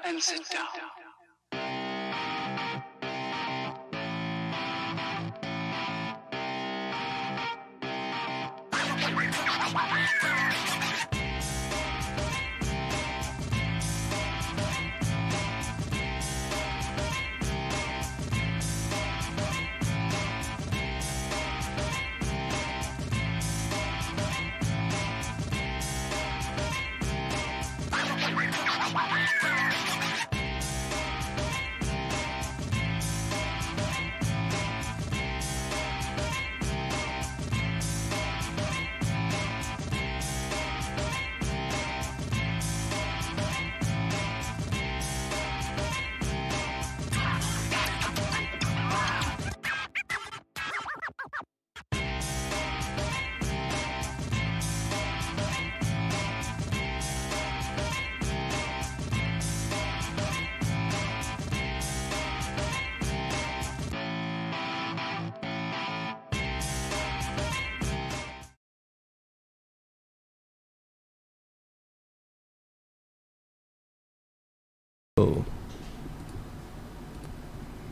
and sit down.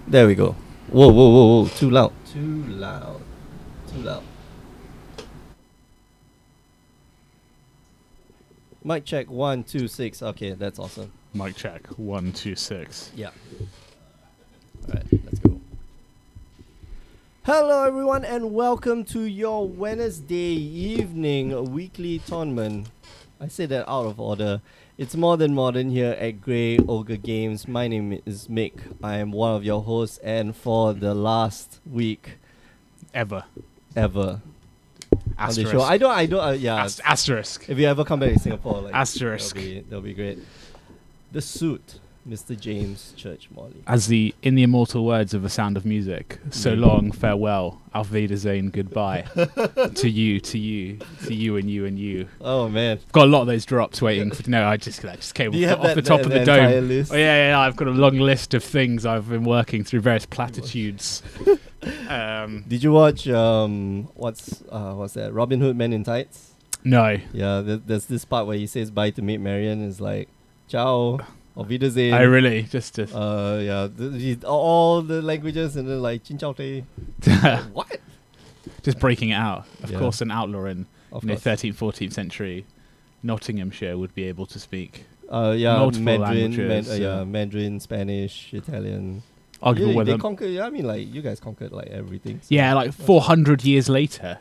There we go. Whoa, whoa, whoa, whoa. Too loud. Too loud. Too loud. Mic check 1, 2, 6. Okay, that's awesome. Mic check 1, 2, 6. Yeah. Alright, let's go. Hello everyone and welcome to your Wednesday evening weekly tournament. I say that out of order. It's More Than Modern here at Grey Ogre Games. My name is Mick. I am one of your hosts, and for the last week Ever. on the Asterisk. show, yeah. Asterisk. If you ever come back to Singapore, like Asterisk. that'll be great. The Suit, Mr. James Church Morley. As in the immortal words of The Sound of Music, so long, farewell, auf Wiedersehen, goodbye. to you and you. Oh man, Got a lot of those drops waiting. No, I just came Do you off have the top of the entire dome. list? Oh, yeah, I've got a long list of things I've been working through, various platitudes. Did you watch what's that? Robin Hood Men in Tights? No. Yeah, there's this part where he says bye to Maid Marian. It's like, ciao, auf Wiedersehen. I really just yeah, all the languages and then like chin chow tei. What? just breaking it out. Of Yeah. course, an outlaw in Of 13th, 14th century Nottinghamshire would be able to speak Yeah, multiple Mandarin, languages. Mandarin, Spanish, Italian. Arguable Yeah, they whether conquered. Yeah, I mean, like you guys conquered like everything. So yeah, like 400 years later.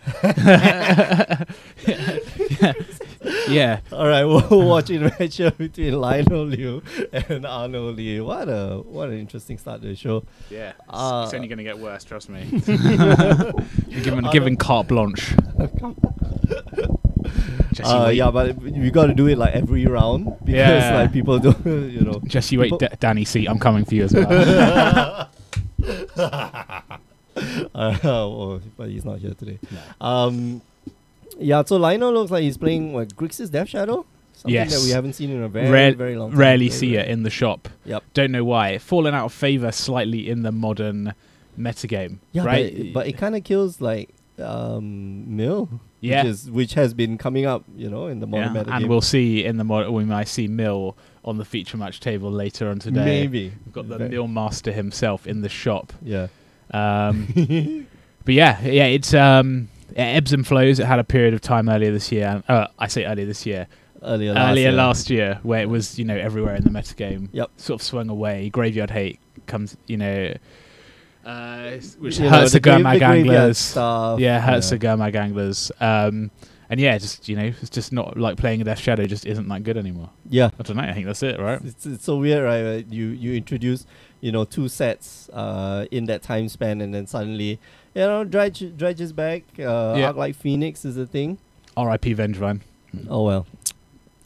yeah. All right, we're watching the match here between Lionel Liu and Arnold Lee. What an interesting start to the show. Yeah. Uh, It's only going to get worse, trust me. You're given carte blanche. Jesse, wait. Yeah, but we got to do it like every round because Yeah. like people don't, you know. Jesse, wait, people- Danny, see, I'm coming for you as well. But he's not here today. Yeah, so Lionel looks like he's playing what, Grixis Death Shadow? Something Yes. that we haven't seen in a very long time. Rarely Very see rare. it in the shop. Yep. Don't know why. Fallen out of favor slightly in the modern metagame, Yeah, right? but it kind of kills like Mill, Yeah. which has been coming up, you know, in the modern meta and game. we'll see in the we might see Mill on the feature match table later on today. Maybe. We've got the Very- Mill master himself in the shop. Yeah. But yeah, it's it ebbs and flows. It had a period of time earlier this year. I say earlier this year. Earlier Last year, where it was, you know, everywhere in the metagame. Yep. Sort of swung away. Graveyard hate comes, you know, which You know, hurts the graveyard Gurmag anglers. stuff, Yeah, hurts the Gurmag anglers. And yeah, just, you know, it's just not like playing a Death Shadow just isn't that good anymore. Yeah. I don't know. I think that's it, right? It's so weird, right? You introduce, you know, 2 sets in that time span, and then suddenly, you know, Dredge is back. Arc Like Phoenix is a thing. R.I.P. Vengevine. Oh well.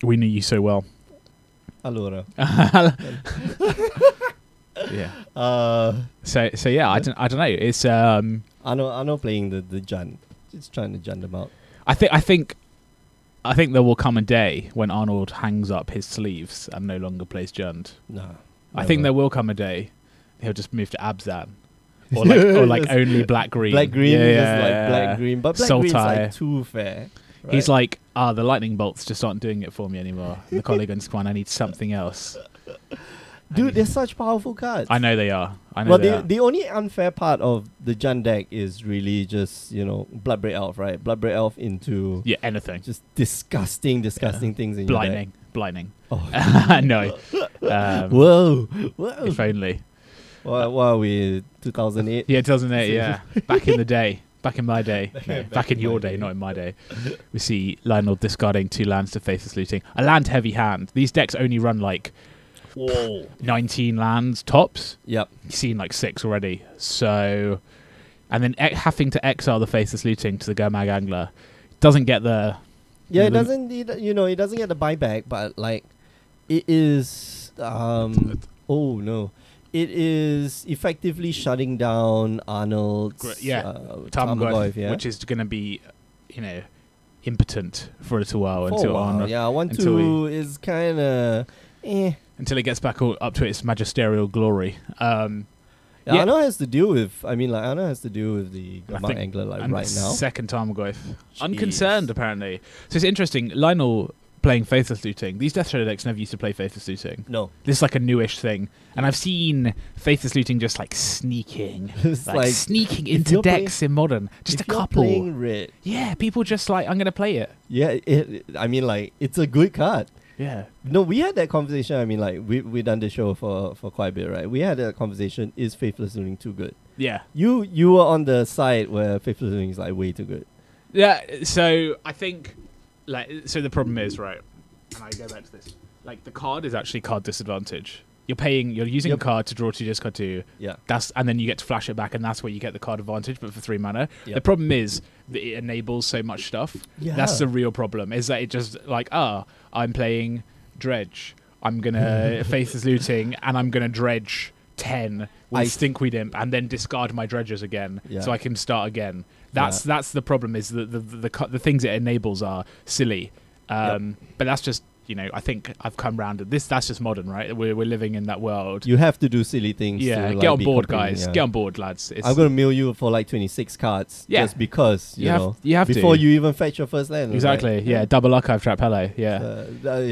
We knew you so well. Allora. Yeah. Uh, So yeah, I don't know. It's Arno playing the Jund. Just trying to Jund them out. I think there will come a day when Arnold hangs up his sleeves and no longer plays Jund. Nah. I think there will come a day he'll just move to Abzan. Or like only black green. Black green, Yeah, just like yeah, black yeah. green. But black green's Sultai. like too fair. Right? He's like, the lightning bolts just aren't doing it for me anymore. And the Collegon's fine, I need something else. Dude, they're such powerful cards. I know they are. Well, the only unfair part of the Jund deck is really just, Bloodbraid Elf, right? Bloodbraid Elf into anything. just disgusting things in your deck. Blinding. Oh. No. Whoa. If only. What are we, 2008? Yeah, 2008, yeah. Back in the day. Back in my day. Back in your day, not in my day. We see Lionel discarding 2 lands to Faithless Looting. A land-heavy hand. These decks only run, 19 lands tops. Yep. You've seen, 6 already. So... And then having to exile the Faithless Looting to the Gurmag Angler. Doesn't get the... Yeah, it doesn't, it doesn't get the buyback, but, it is... oh, no. It is effectively shutting down Arnold's Tarmogoyf, which is going to be, impotent for a little while until Arnold. Yeah, 1/2 is kind of until it gets back up to its magisterial glory. Arnold has to deal with. Arnold has to deal with the Gurmag Angler right now. Second Tarmogoyf, unconcerned apparently. So it's interesting. Lionel playing Faithless Looting. These Death Shadow decks never used to play Faithless Looting. No. This is a newish thing. And I've seen Faithless Looting just sneaking. Sneaking into decks in Modern. Just a couple. Playing red. Yeah, people just I'm going to play it. Yeah, it's a good card. Yeah. No, we had that conversation. We done the show for quite a bit, right? We had that conversation, is Faithless Looting too good? Yeah. You were on the side where Faithless Looting is way too good. Yeah, so I think... so the problem is, right, and I go back to this, the card is actually card disadvantage. You're using a card to draw 2, discard 2. Yeah. And then you get to flash it back, and that's where you get the card advantage, but for 3 mana. Yep. The problem is that it enables so much stuff. Yeah. That's the real problem, is that it just, I'm playing Dredge. I'm going to Faithless Looting, and I'm going to Dredge 10 with Stinkweed Imp, and then discard my Dredges again, so I can start again. That's the problem, is that the things it enables are silly. But that's just, I think I've come round to this. That's just Modern, right? We're living in that world. You have to do silly things. Yeah, get on board, guys. Yeah. Get on board, lads. I'm going to mail you for 26 cards. Yeah. Just because, you have before to. you even fetch your first land. Exactly, right? yeah. Double Archive Trap Pele, yeah.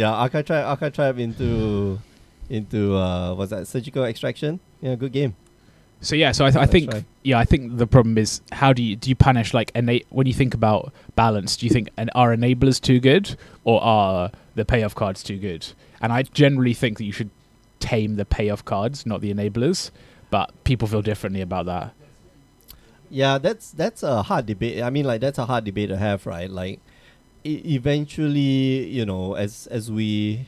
Archive Trap into what's that? Surgical Extraction. Yeah, good game. So yeah, I think the problem is, how do you punish when you think about balance? Do you think are enablers too good, or are the payoff cards too good? And I generally think that you should tame the payoff cards, not the enablers. But people feel differently about that. Yeah, that's a hard debate. That's a hard debate to have, right? Eventually, as we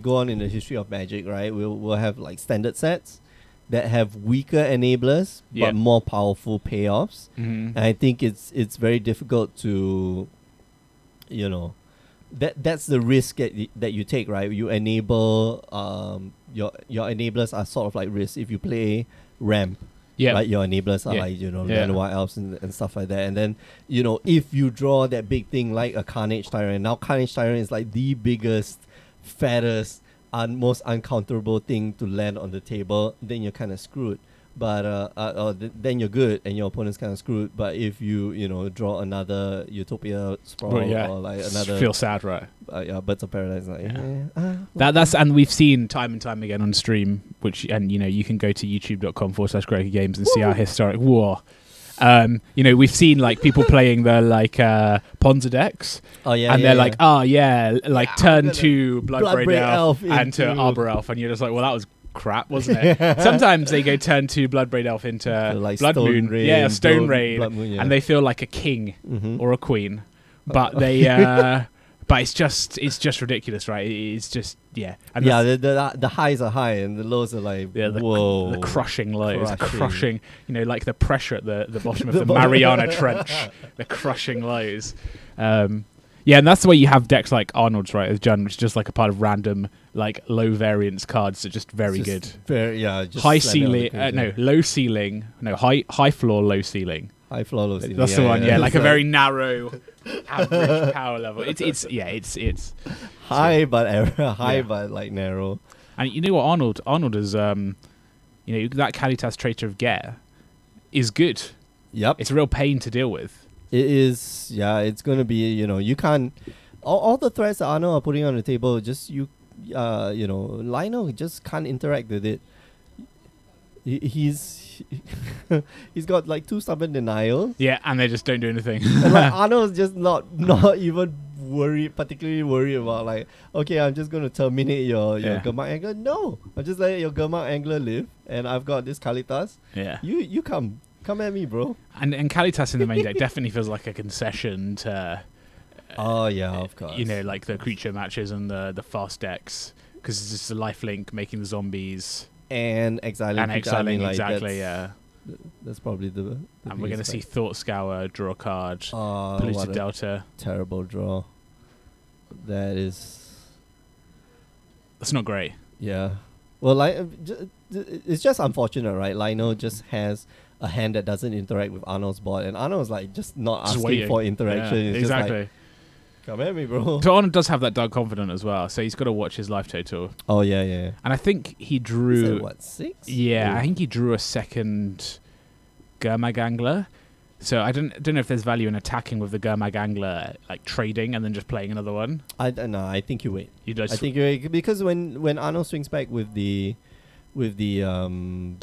go on in the history of Magic, right, we'll have standard sets that have weaker enablers but more powerful payoffs. Mm-hmm. And I think it's very difficult to, that's the risk that you take, right? You enable your enablers are sort of like risks. If you play ramp, right, your enablers are Llanowar Elves and stuff like that. And then if you draw that big thing like a Carnage Tyrant, now Carnage Tyrant is the biggest, fattest, most uncounterable thing to land on the table, then you're kind of screwed. But then you're good and your opponent's kind of screwed. But if you draw another Utopia Sprawl or another, feel sad, right? Birds of Paradise, that's and we've seen time and time again on stream, you can go to youtube.com/GregorGames and see our historic war. We've seen people playing the Ponza decks. Oh yeah, and they're turn 2 Bloodbraid Elf and to into Arbor Elf, and you're just well, that was crap, wasn't it? Sometimes they go turn 2 Bloodbraid Elf into Blood Moon, Stone Rain, and they feel like a king or a queen, but they but it's just ridiculous, right? It's just and the highs are high and the lows are whoa, the crushing lows, crushing the pressure at the bottom of the Mariana Trench, the crushing lows. And that's the way you have decks like Arnold's, right? As John, which is just a part of random low variance cards that are just very good. Just high ceiling, low ceiling, high floor, low ceiling. High floor, low ceiling. That's the one. Yeah, a very narrow average power level. It's high but narrow. And you know what, Arnold is that Kalitas Traitor of Gare is good. Yep, it's a real pain to deal with. It is. Yeah, it's gonna be. You can't. All the threats that Arnold are putting on the table, just you Lionel just can't interact with it. He's he's got like 2 stubborn denials. Yeah, and they just don't do anything. And like Arnold's just not even particularly worried about like, okay, I'm just gonna terminate your Gurmag Angler. No, I'm just letting your Gurmag Angler live, and I've got this Kalitas. Yeah. You come at me, bro. And Kalitas in the main deck definitely feels like a concession to Oh yeah, of course. like the creature matches and the fast decks, because it's just a lifelink making the zombies and exiling. Exactly. Yeah. That's probably the and we're gonna see Thought Scour, draw a card, Polluted Delta. Terrible draw. That's not great. Yeah. Well, it's just unfortunate, right? Lionel just has a hand that doesn't interact with Arnold's board, and Arnold's like just not asking waiting for interaction. Yeah, it's exactly. Just like, come at me, bro. So Arnold does have that Dark Confidant as well, so he's got to watch his life total. Oh yeah. And I think he drew. Is it, what, 6? Yeah, I think he drew a second Gurmag Angler. So I don't know if there's value in attacking with the Gurmag Angler, like trading and then just playing another one. No, I think you wait. You just I think you wait, because when Arnold swings back with the Tamagos.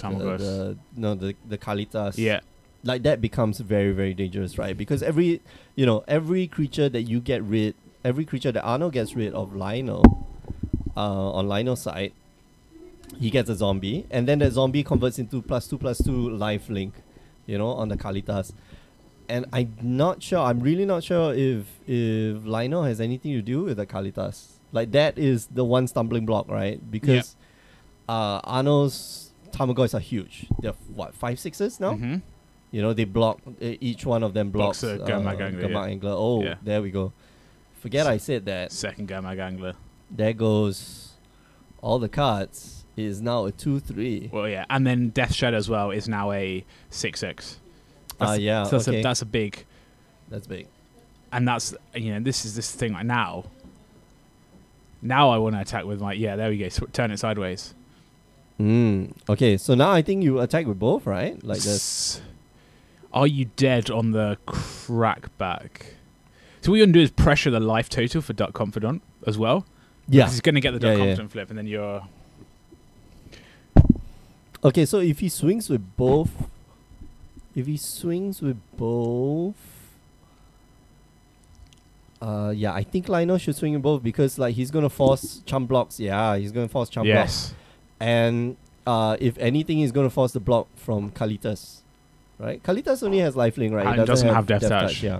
the Kalitas. Yeah. Like that becomes very, very dangerous, right? Because every creature that Arnold gets rid of Lionel, on Lionel's side, he gets a zombie, and then that zombie converts into +2/+2 life link, on the Kalitas. And I'm really not sure if Lionel has anything to do with the Kalitas. Like that is the one stumbling block, right? Because Arnold's Tamagos are huge. They're 5/6s now? Mm-hmm. They block, each one of them blocks Gurmag Angler. Angler. Oh, Yeah. there we go. Forget I said that. Second Gurmag Angler. There goes all the cards. It is now a 2/3. Well, yeah, and then Death Shadow as well is now a 6/6. Yeah, so okay. that's a big. That's big. And that's this is this thing right now. Now I want to attack with my there we go. Turn it sideways. Okay, so now I think you attack with both, right? Like this. Are you dead on the crackback? So what you're going to do is pressure the life total for Dark Confidant as well. Yeah. Because he's going to get the Dark Confidant flip, and then you're... Okay, so if he swings with both... I think Lionel should swing with both, because like he's going to force chump blocks. Yeah, he's going to force chump blocks. And if anything, he's going to force the block from Kalitas. Right? Kalitas only has lifelink, right? And it doesn't have Death Touch. Yeah.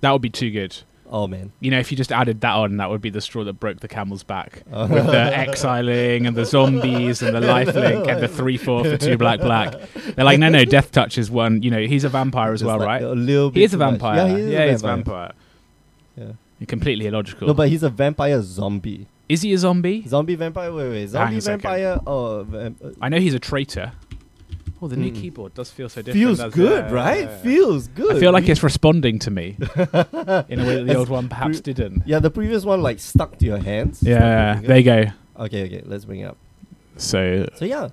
That would be too good. Oh, man. If you just added that on, that would be the straw that broke the camel's back. With the exiling and the zombies and the lifelink and the 3/4 for 2 black. They're like, no, Death Touch is one. He's a vampire as well, like right? A little bit he is a vampire. Yeah, he's a vampire. Yeah. Completely illogical. No, but he's a vampire zombie. Is he a zombie? Zombie vampire? Wait. Zombie vampire? I know he's a traitor. Oh, the new keyboard does feel so different. Feels good, right? Feels good. I feel like it's responding to me in a way that the old one perhaps didn't. Yeah, the previous one like stuck to your hands. Yeah, there you go. Okay, let's bring it up. So yeah.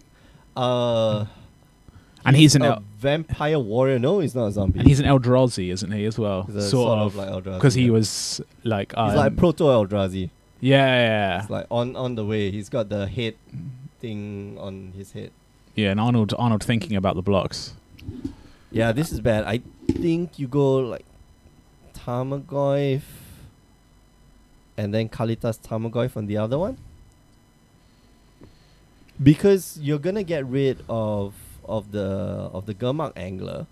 And he's a vampire warrior. No, he's not a zombie. And he's an Eldrazi, isn't he, as well? Sort of like Eldrazi. Because he was like... he's like proto Eldrazi. Yeah. It's like on the way. He's got the head thing on his head. Yeah, and Arnold thinking about the blocks. Yeah, this is bad. I think you go like Tarmogoyf and then Kalitas Tarmogoyf on the other one. Because you're gonna get rid of the Gurmag Angler.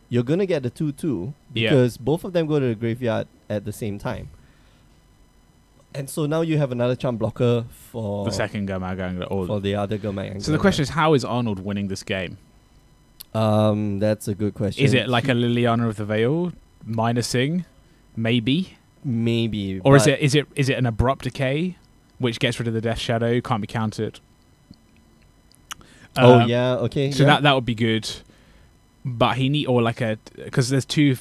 You're gonna get the 2/2 because both of them go to the graveyard at the same time. And so now you have another chump blocker for the second Gurmag Angler, for the other Gurmag Angler. So the question is, how is Arnold winning this game? That's a good question. Is it like a Liliana of the Veil minusing? Maybe. Or is it an abrupt decay, which gets rid of the Death Shadow, can't be countered? Okay. So that would be good. But he because there's two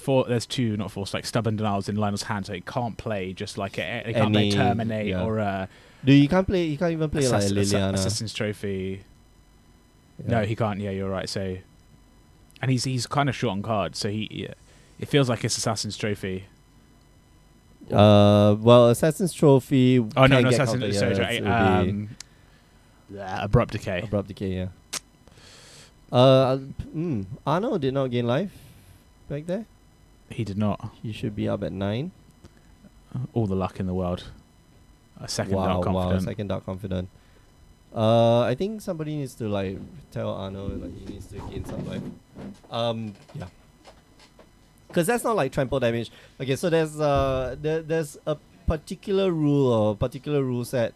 not forced, like stubborn denials in Lionel's hand, so he can't play just like he can't play Terminate or he can't even play like Liliana. Assassin's Trophy. Yeah. No, he can't. Yeah, you're right. So, and he's kind of short on cards, so it feels like it's Assassin's Trophy. Well, Assassin's Trophy. Oh no, can't no, get Assassin. counted, Sorry, yeah, sorry. it'll be Abrupt Decay. Abrupt Decay, yeah. Arno did not gain life back there. He did not. He should be up at 9. All the luck in the world. A second Dark Confident. Second Dark Confident. I think somebody needs to like tell Arno like he needs to gain some life. Yeah. Because that's not like trample damage. Okay, so there's a particular rule or particular rule set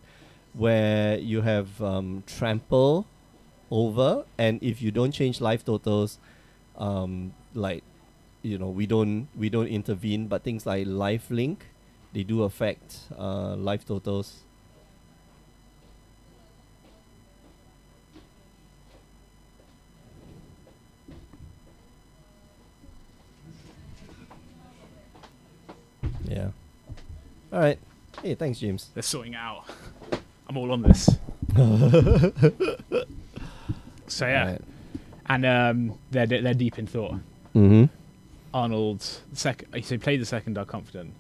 where you have trample over, and if you don't change life totals, like we don't intervene, but things like life link, they do affect life totals. Yeah. All right. Hey, thanks, James. They're sorting it out. I'm all on this. So yeah, Right. and they're deep in thought. Mm-hmm. Arnold's second. So he played the second Dark Confident.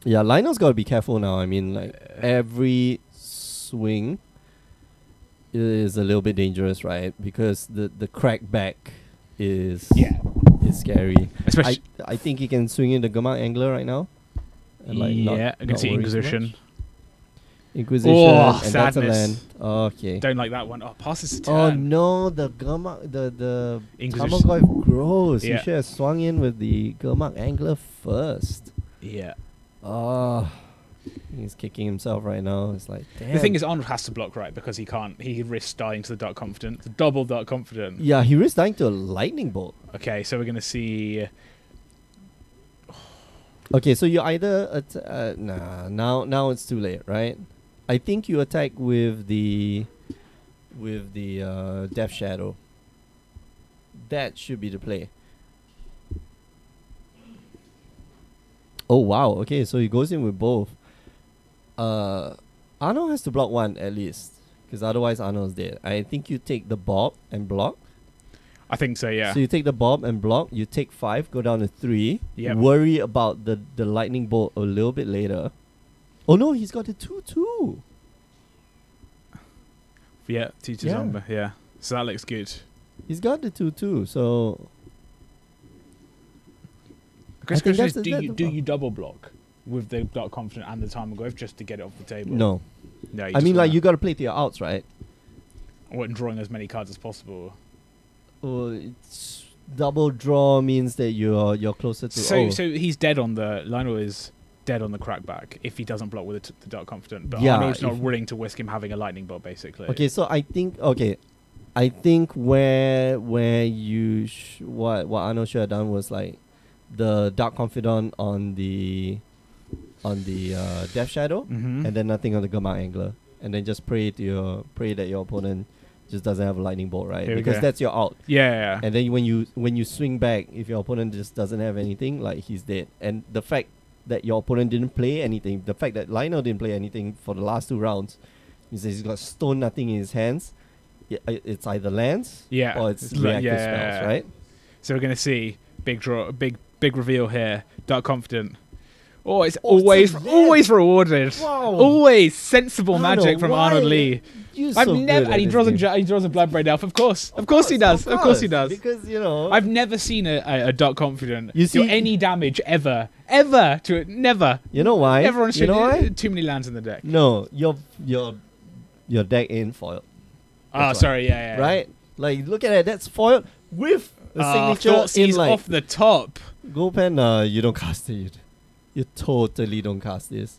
Yeah, Lionel's got to be careful now. I mean, like every swing is a little bit dangerous, right? Because the crack back is scary. Especially, I think he can swing in the Gamma Angler right now. And yeah, I can see Inquisition. Inquisition, Oh, and that's a land. sadness. Okay. Don't like that one. Oh, passes to Oh turn. no, the Gamma, the Inquisition. Tamagotchi gross. Yeah. You should have swung in with the Gamma Angler first. Yeah. Oh, he's kicking himself right now. It's like, damn. The thing is, Arnold has to block right because he can't. He risks dying to the Dark Confident. The double Dark Confident. Yeah, he risks dying to a lightning bolt. Okay, so we're gonna see. Okay, so you either now it's too late, right? I think you attack with the Death Shadow. That should be the play. Oh wow, okay, so he goes in with both. Arno has to block one at least, because otherwise Arno's dead. I think you take the Bob and block. I think so. Yeah. So you take the Bob and block, you take 5, go down to 3. Yep. Worry about the lightning bolt a little bit later. Oh no, he's got the 2-2. Yeah. 2-2 Yeah. Zomba. Yeah. So that looks good. He's got the 2-2, so Chris, I think question is, that's do you double block with the Dark Confident and the Tamagotchi just to get it off the table? no. No. I mean, like, you got to play to your outs, right? want drawing as many cards as possible. Well, it's double draw means that you're closer to. So he's dead on the Lionel is dead on the crackback if he doesn't block with the Dark Confident. But Yeah, Arnold's not if- willing to risk him having a lightning bolt, basically. Okay, so I think where you what Arnold should have done was like the Dark Confidant on the Death Shadow, Mm-hmm. and then nothing on the Gamma Angler, and then just pray that your opponent just doesn't have a lightning bolt, right? Here we Because go. that's your out. Yeah. And then when you swing back, if your opponent just doesn't have anything, like, he's dead. And the fact that your opponent didn't play anything, the fact that Lionel didn't play anything for the last 2 rounds, means that he's got stone nothing in his hands. It's either lands Yeah. or it's reactive spells, right? So we're gonna see big draw, big reveal here. Dark Confident. Oh, it's Oh, always it's a always rewarded. Wow. Always sensible Arnold, magic from why? Arnold Lee. You're I've so never, good and he at draws this game. he draws a Bloodbraid Elf. Of course he does. Of course he does. Because I've never seen a Dark Confident You do see- any damage ever to it. Never. You know why? Never on You know why? too many lands in the deck. No, your deck ain't foiled, Oh, That's sorry. Yeah. right? Like, look at it. That's foiled with a signature Thoughtseize in, like, off the top. Gopen. You don't cast it. You totally don't cast this.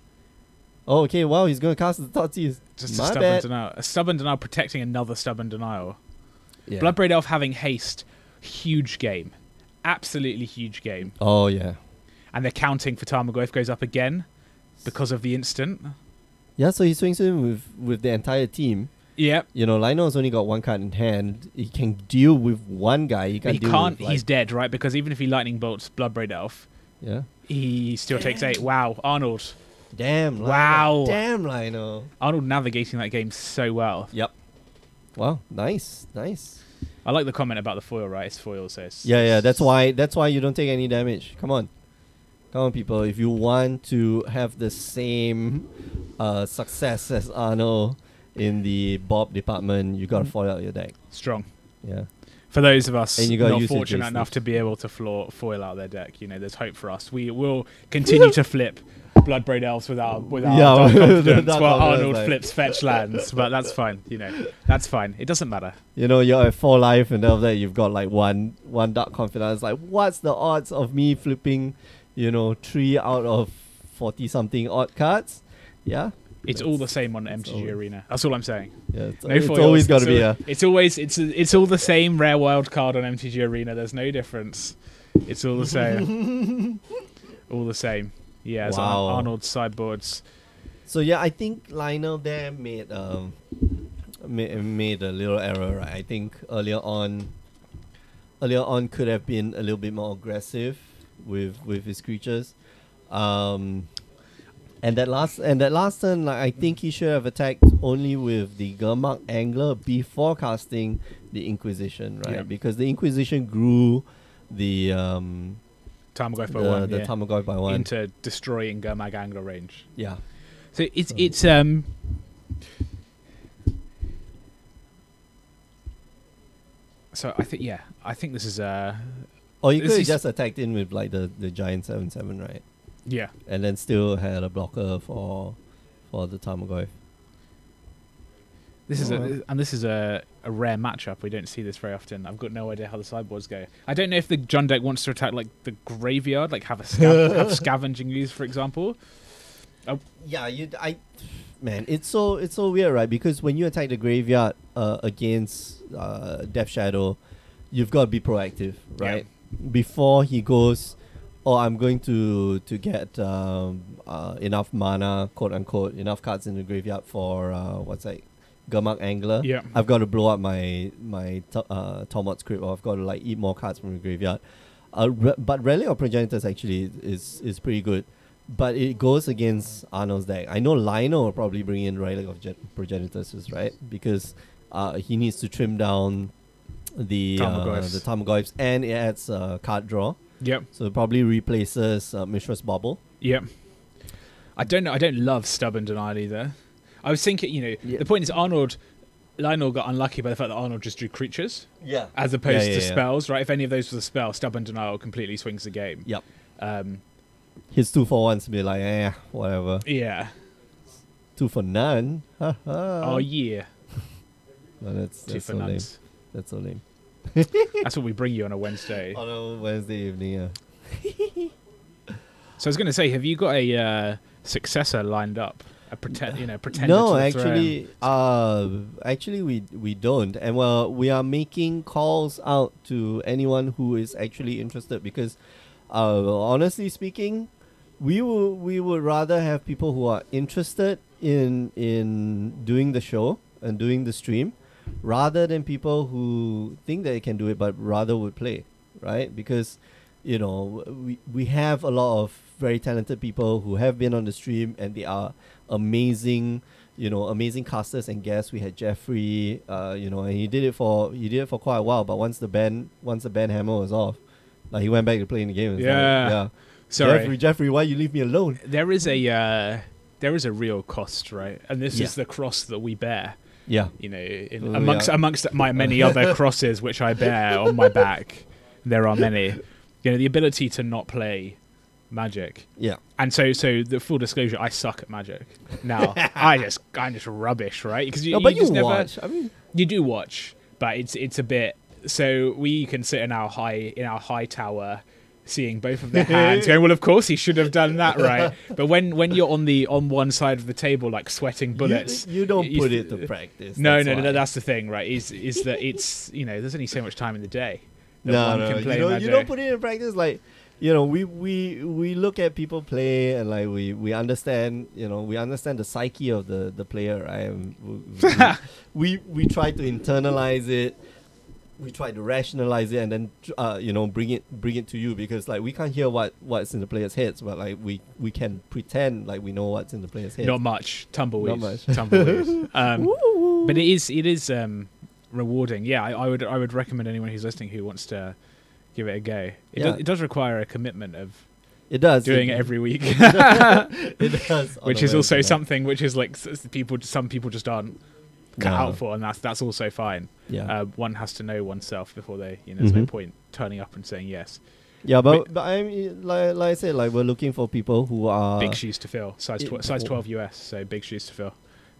Oh, okay. Wow, he's gonna cast the Thoughtseize. Just My a stubborn bad. denial. A stubborn denial protecting another stubborn denial. Yeah. Bloodbraid Elf having haste. Huge game. Absolutely huge game. Oh yeah. And they're counting for Tarmogoyf goes up again because of the instant. Yeah. So he swings in with the entire team. Yep. You know, Lionel's only got 1 card in hand. He can deal with one guy. He But can't he deal can't. with, like, He's dead, right? Because even if he lightning bolts Bloodbraid Elf, yeah. he still takes 8. Wow, Arnold. Damn. Lionel. Wow. Damn, Lionel. Arnold navigating that game so well. Yep. Wow. Nice. I like the comment about the foil, right? It's foil, so it's... Yeah. That's why you don't take any damage. Come on. Come on, people. If you want to have the same success as Arnold in the Bob department, you gotta foil out your deck. Strong. Yeah. For those of us And you gotta not use your fortunate joysticks. enough to be able to foil out their deck, there's hope for us. We will continue to flip Bloodbraid Elves without dark confidence, dark while confidence, Arnold like- flips fetch lands. But that's fine. That's fine. It doesn't matter. You're at 4 life, and after that you've got like one dark confidence. Like, what's the odds of me flipping, 3 out of 40 something odd cards? Yeah. It's all the same on MTG always- Arena. That's all I'm saying. Yeah, it's Foils. always got to be It's all the same rare wild card on MTG Arena. There's no difference. It's all the same. All the same. Yeah. It's Wow. Arnold's sideboards. So yeah, I think Lionel there made made a little error, right? I think earlier on could have been a little bit more aggressive with his creatures. And that last turn, like, I think he should have attacked only with the Gurmag Angler before casting the Inquisition, right? Yeah. Because the Inquisition grew the Tarmogoyf by one. the Yeah. Tarmogoyf by 1. Into destroying Gurmag Angler range. Yeah. So it's So I think this is Or you This could have is- just attacked in with like the giant 7/7, right? yeah. And then still had a blocker for the Tarmogoyf. This is Alright. this is a rare matchup. We don't see this very often. I've got no idea how the sideboards go. I don't know if the John deck wants to attack like the graveyard, like have have scavenging use, for example. Yeah, man, it's so weird, right? Because when you attack the graveyard against Death Shadow, you've got to be proactive, right? Before he goes, oh, I'm going to get enough mana, quote unquote, enough cards in the graveyard for Gurmag Angler. Yeah. I've got to blow up my Tormod script, or I've got to like eat more cards from the graveyard. But Relic of Progenitors actually is pretty good. But it goes against Arnold's deck. I know Lionel will probably bring in Relic of Progenitors, right? Because he needs to trim down the Tarmogoyfs, and it adds card draw. Yep. So it probably replaces Mishra's Bubble. Yep. I don't know. I don't love Stubborn Denial either. I was thinking, the point is Lionel got unlucky by the fact that Arnold just drew creatures Yeah. as opposed to spells, right? If any of those was a spell, Stubborn Denial completely swings the game. Yep. Um, His 2 for 1s be like, whatever. yeah. 2 for none. Oh yeah. No, that's Two for so lame. nuns. That's so lame. That's what we bring you on a Wednesday. On a Wednesday evening, yeah. So I was going to say, have you got a successor lined up? A pretender No, to the throne? actually we don't, and we are making calls out to anyone who is actually interested, because honestly speaking, we would rather have people who are interested in doing the show and doing the stream, rather than people who think that they can do it but rather would play, right? Because we have a lot of very talented people who have been on the stream, and they are amazing casters and guests. We had Jeffrey, and he did it for quite a while, but once the ban hammer was off, like, he went back to playing the game. Yeah. Sorry. Jeffrey, why you leave me alone? There is a real cost, right? And this is the cross that we bear. Yeah. Amongst my many other crosses which I bear on my back, there are many. The ability to not play Magic. Yeah. And so the full disclosure, I suck at Magic. Now, I'm just rubbish, right? Because you just never watch. I mean, you do watch, but it's a bit. So we can sit in our high tower, seeing both of their hands, going, well, of course he should have done that, right? But when you're on one side of the table, like sweating bullets, you don't put it to practice. No, that's why. that's the thing, right? Is that it's there's only so much time in the day that No, one can play Magic. you don't put it in practice. Like, we look at people play, and like we understand, we understand the psyche of the player, right? We try to internalize it. We try to rationalize it, and then bring it to you, because like we can't hear what's in the players' heads, but like we can pretend like we know what's in the players' heads. Not much tumbleweed. Not much. Tumbleweed. But it is rewarding. Yeah, I would recommend anyone who's listening who wants to give it a go. It does require a commitment of It does. doing it every week. It does. on Which a is also Wednesday night. something which is like some people just aren't cut No. out for, and that's also fine. Yeah. One has to know oneself before they, there's no Mhm. point turning up and saying yes. Yeah, but I mean, like I said, like we're looking for people who are Big shoes to fill. Size it- size 12 US, so big shoes to fill.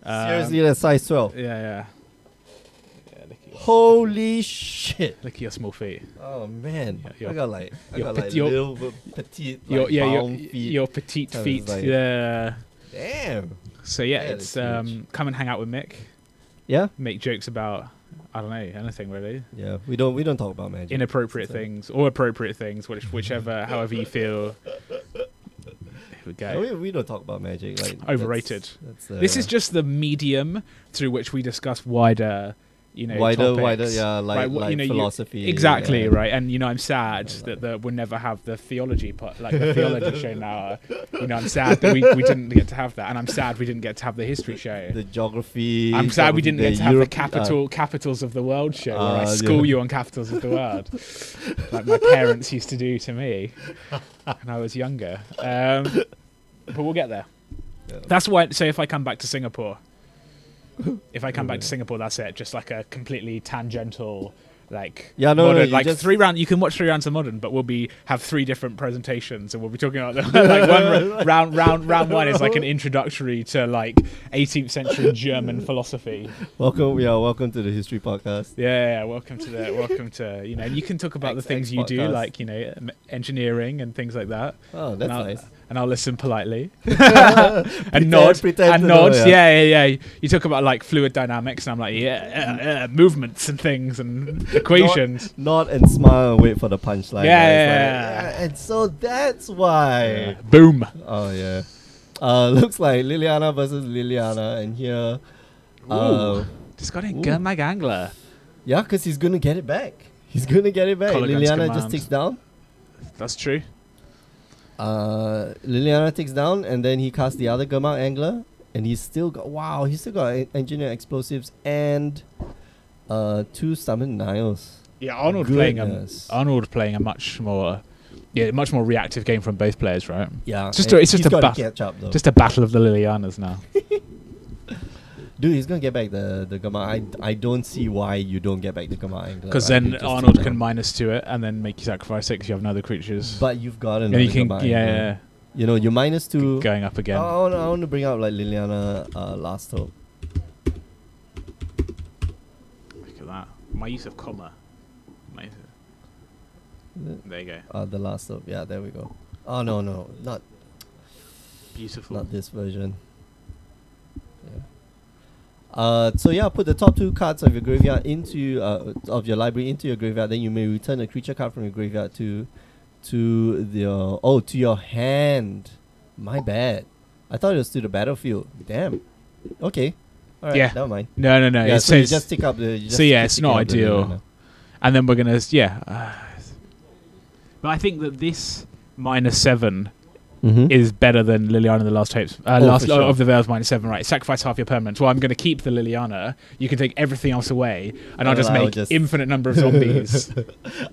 seriously, that's size 12. Yeah. Holy shit! Look at your small feet. Oh man, Yeah, I got like your- little petite, like, bound feet. Your petite Sounds feet. like- Yeah. Damn. So yeah, Yeah, it's that's huge. come and hang out with Mick. Yeah. Make jokes about I don't know anything really. Yeah. We don't talk about magic. Inappropriate So- things or appropriate things, whichever, however you feel. Here we No, go. we don't talk about magic. Like Overrated. That's, This is just the medium through which we discuss wider, wider, topics. yeah, like Right, like philosophy. Exactly yeah. right, and I'm sad that we'll never have the theology part, like the theology show now. I'm sad that we didn't get to have that, and I'm sad we didn't get to have the history show. The geography. I'm sad we didn't get to have Europe- the capitals of the world show, where I yeah. school you on capitals of the world, like my parents used to do to me when I was younger. But we'll get there. Yeah. That's why. So if I come back to Singapore. That's it. Just like a completely tangential, like Yeah, no, modern, you like just- 3 round. You can watch 3 rounds of modern, but we'll have 3 different presentations, and we'll be talking about like one round one is like an introductory to like 18th century German philosophy. Welcome to the history podcast. Yeah, welcome to you can talk about the things you do, podcast. like engineering and things like that. Oh, that's nice. And I'll listen politely Pretend and nod to and know, nod. yeah. Yeah. You talk about like fluid dynamics, and I'm like, movements and things and equations. Nod and smile and wait for the punchline. Yeah. It's like, and so that's why. Boom. Oh yeah. Looks like Liliana versus Liliana, and here. Just got in ooh. Gurmag Angler. Yeah, because he's gonna get it back. He's gonna get it back. Collar guns Liliana command. just takes down. That's true. Liliana takes down, and then he casts the other Gurmag Angler, and he's still got engineer explosives and 2 stubborn Niles. Yeah, Arnold Goodness. playing a much more reactive game from both players, right? Yeah, It's just and it's just he's a gotta battle. catch up though. Just a battle of the Lilianas now. Dude, he's gonna get back the Gurmag. I don't see why you don't get back the Gurmag Angler. Because I then think just Arnold take can down. -2 it and then make you sacrifice it because you have no other creatures. But you've got and another you can, Gurmag yeah, Angler. You know, you're -2. going up again. I want to bring out like Liliana last hope. Look at that. My use of comma. There you go. The last hope. Yeah, there we go. Oh no, not Beautiful. this version. Yeah. So yeah, put the top 2 cards of your graveyard into of your library into your graveyard. Then you may return a creature card from your graveyard to your hand. My bad. I thought it was to the battlefield. Damn. Okay. All right. Yeah. Never mind. No. Yeah. It So you says, just tick up the. You just so yeah, keep it's ticking not up the ideal. Liliana. and then we're gonna but I think that this -7 Mm-hmm. is better than Liliana the Last Hopes. for sure. Of the Veils -7, right? Sacrifice half your permanents. Well, I'm going to keep the Liliana. You can take everything else away, and I'll And just I'll make just- infinite number of zombies.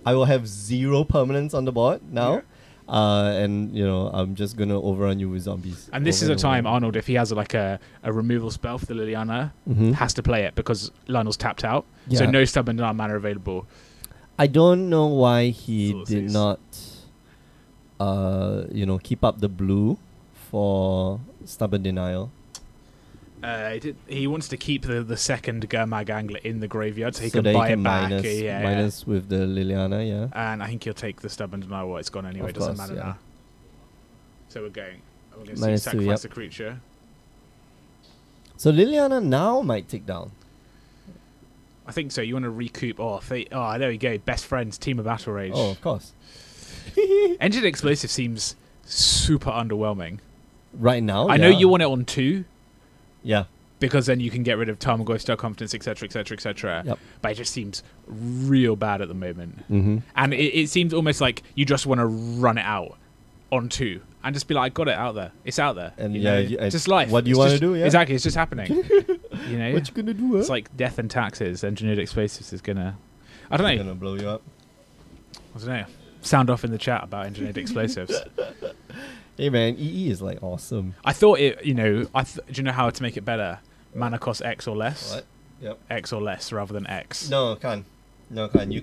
I will have 0 permanents on the board now. And I'm just gonna overrun you with zombies. And this is a time Arnold, if he has like a removal spell for the Liliana, Mm-hmm. has to play it because Lionel's tapped out. So Yeah. no stubborn denial mana available. I don't know why he Saucies. did not, keep up the blue for stubborn denial. He wants to keep the second Gurmag Angler in the graveyard so he So can that buy he it can back. minus, minus with the Liliana, yeah. And I think he'll take the stubborn denial. Well, it's gone anyway. Of Doesn't course, matter yeah. now. So we're going to see -2, sacrifice yep. the creature. So Liliana now might take down. I think so. You want to recoup. There we go. Best friends, team of battle rage. Oh, of course. Engine explosive seems super underwhelming. Right now, I know you want it on 2 Yeah. because then you can get rid of Tarmogoyf, Star Confidence, etc., etc., etc. Yep. But it just seems real bad at the moment, Mm-hmm. and it seems almost like you just want to run it out on 2 and just be like, I got it out there. It's out there. And you yeah, know? you- It's just life. what do you It's wanna just- do, yeah? Exactly. It's just happening. You know. What you gonna do? It's like death and taxes. Engineered explosives is gonna. I don't know. Gonna blow you up. I don't know. Sound off in the chat about engineered explosives. Hey man, EE is like awesome. I thought it. Do you know how to make it better? Mana cost X or less. What? Yep. X or less rather than X. No, can't. No, can't. You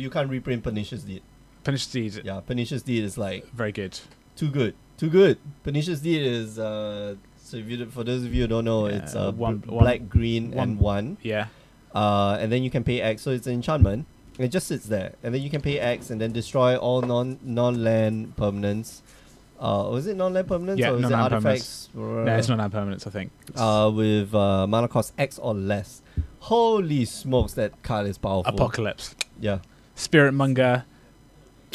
can't reprint Pernicious Deed. Pernicious Deed. Yeah, Pernicious Deed is like Very good. too good. Too good. Pernicious Deed is so if you, for those of you who don't know, Yeah, it's one- black, green, and one. Yeah. And then you can pay X, so it's an enchantment. It just sits there, and then you can pay X and then destroy all non-land permanents. Was it non-land permanents Yeah, or is it non-land artifacts? No, it's not non-permanents, I think. With mana cost X or less. Holy smokes, that card is powerful. Apocalypse. Yeah. Spirit Monger.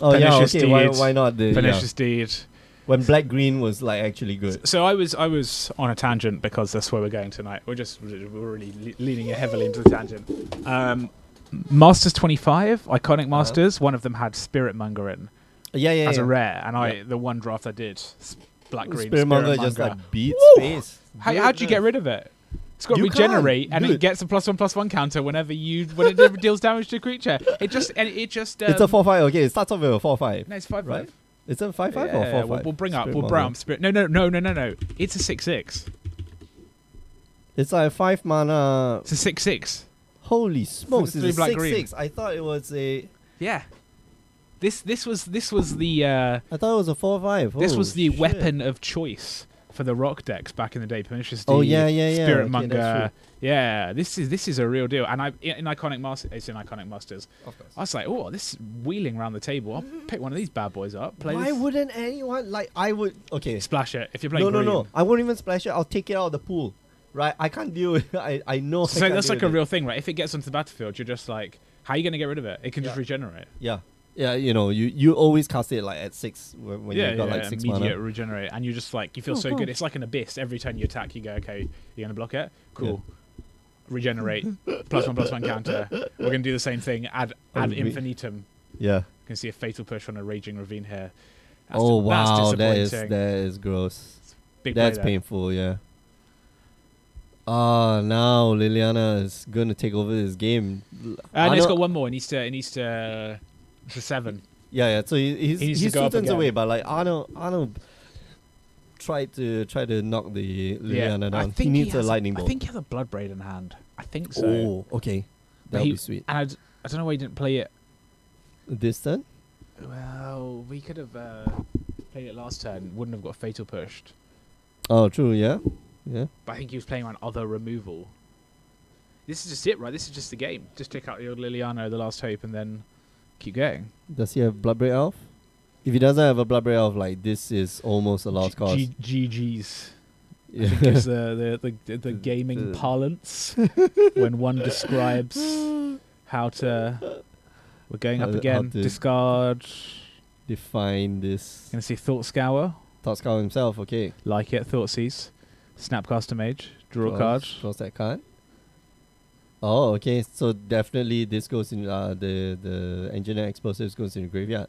Oh yeah. Pernicious Okay. Deed. Why not the Pernicious Deed. when black green was like actually good. So I was on a tangent because that's where we're going tonight. We're really leaning heavily into the tangent. Masters 25, Iconic Masters. One of them had Spirit Monger in Yeah. as a rare, and the one draft I did, black green. Spirit Monger just like beats Woo! space. How'd you get rid of it? It's got You regenerate, can't, and dude. it gets a +1/+1 counter when it deals damage to a creature. It just. It's a 4/5. Okay, it starts off with a 4/5. No, it's 5/5. Right? It's a 5/5 or Yeah, 4/5. we'll bring up Spirit. No. It's a 6/6. It's like 5 mana. It's a 6/6. Holy smokes! Three It's a black 6/6. I thought it was a. Yeah. This was the I thought it was a 4/5. this Oh, was the shit. weapon of choice for the rock decks back in the day. Pernicious Oh Deed, yeah. Spirit Okay, Monger. that's Yeah, this is a real deal. And in Iconic Masters, it's in Iconic Masters. true. Of course. I was like, oh, this is wheeling around the table. I'll pick one of these bad boys up. Play Why this. wouldn't anyone like? I would. Okay. Splash it if you're playing green. No. I won't even splash it. I'll take it out of the pool. Right? I can't deal with. I know. So that's like a real thing, right? If it gets onto the battlefield, you're just like, how are you going to get rid of it? It can just Yeah. regenerate. Yeah. Yeah. You always cast it like at 6 when you've got like 6 immediate mana. regenerate, and you just like you feel Oh, so cool. good. It's like an abyss. Every time you attack, you go, okay, you're gonna block it. Cool. Regenerate. +1/+1 counter. We're gonna do the same thing. Add re- infinitum. Yeah. You can see a fatal push on a raging ravine here. That's Oh that's wow, that disappointing. is gross. Big play That's there. painful. Yeah. Now Liliana is gonna take over this game. No, I it's know- got one more. It needs to 7. Yeah. So he needs to go up turns again. away, but like Arno tried to knock the Liliana I down. think He needs a has lightning I bolt. think he has a blood braid in hand. I think so. Oh, okay. But That'll he- be sweet. And I don't know why he didn't play it. This turn? Well, we could have played it last turn. Wouldn't have got fatal pushed. Oh, true. Yeah. Yeah. But I think he was playing around other removal. This is just it, right? This is just the game. Just take out the old Liliano, the last hope, and then keep going. Does he have Bloodbraid Elf? If he doesn't have a Bloodbraid Elf, like this is almost a lost cause. GG's. I Yeah. think is the gaming parlance when one describes how to. We're going How up to- again. how to- Discard. Define this. Gonna see Thought Scour. Totscour himself. Okay. Like it. Thoughtseize. Snapcaster Mage. Draw a card. Draws that card. Oh, okay. So definitely this goes in the engineer explosives goes in the graveyard.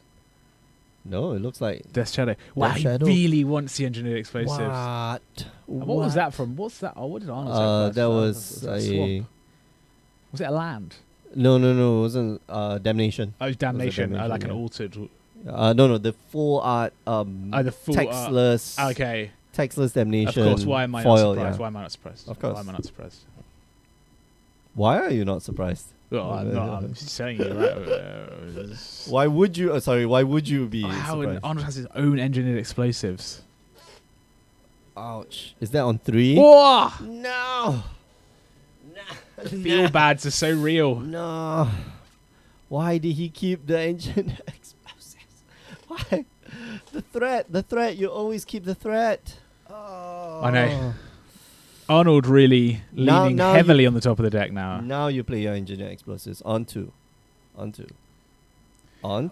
No, it looks like Death Shadow. Wow, he Shadow. really wants the engineered explosives. what? And what was that from? What's that? Oh, what did Arnold say first? That was that a swamp? Was it a land? no. It wasn't damnation. Oh, damnation. Damnation, Like an yeah. altered. No, the full art The full textless okay. textless damnation. Of course. Why am I foil, not surprised? yeah. Why am I not surprised? Of course. Why am I not surprised? Why are you not surprised? Well, I'm not. I'm just telling you, right? Why would you? Sorry, why would you be How surprised? Arnold has his own engineered explosives. Ouch! Is that on 3? Whoa! No. The feel bads are so real. No. Why did he keep the engine explosives? Why? The threat. You always keep the threat. Oh. I know. Arnold really leaning now heavily on the top of the deck now. Now you play your engineer explosives on 2.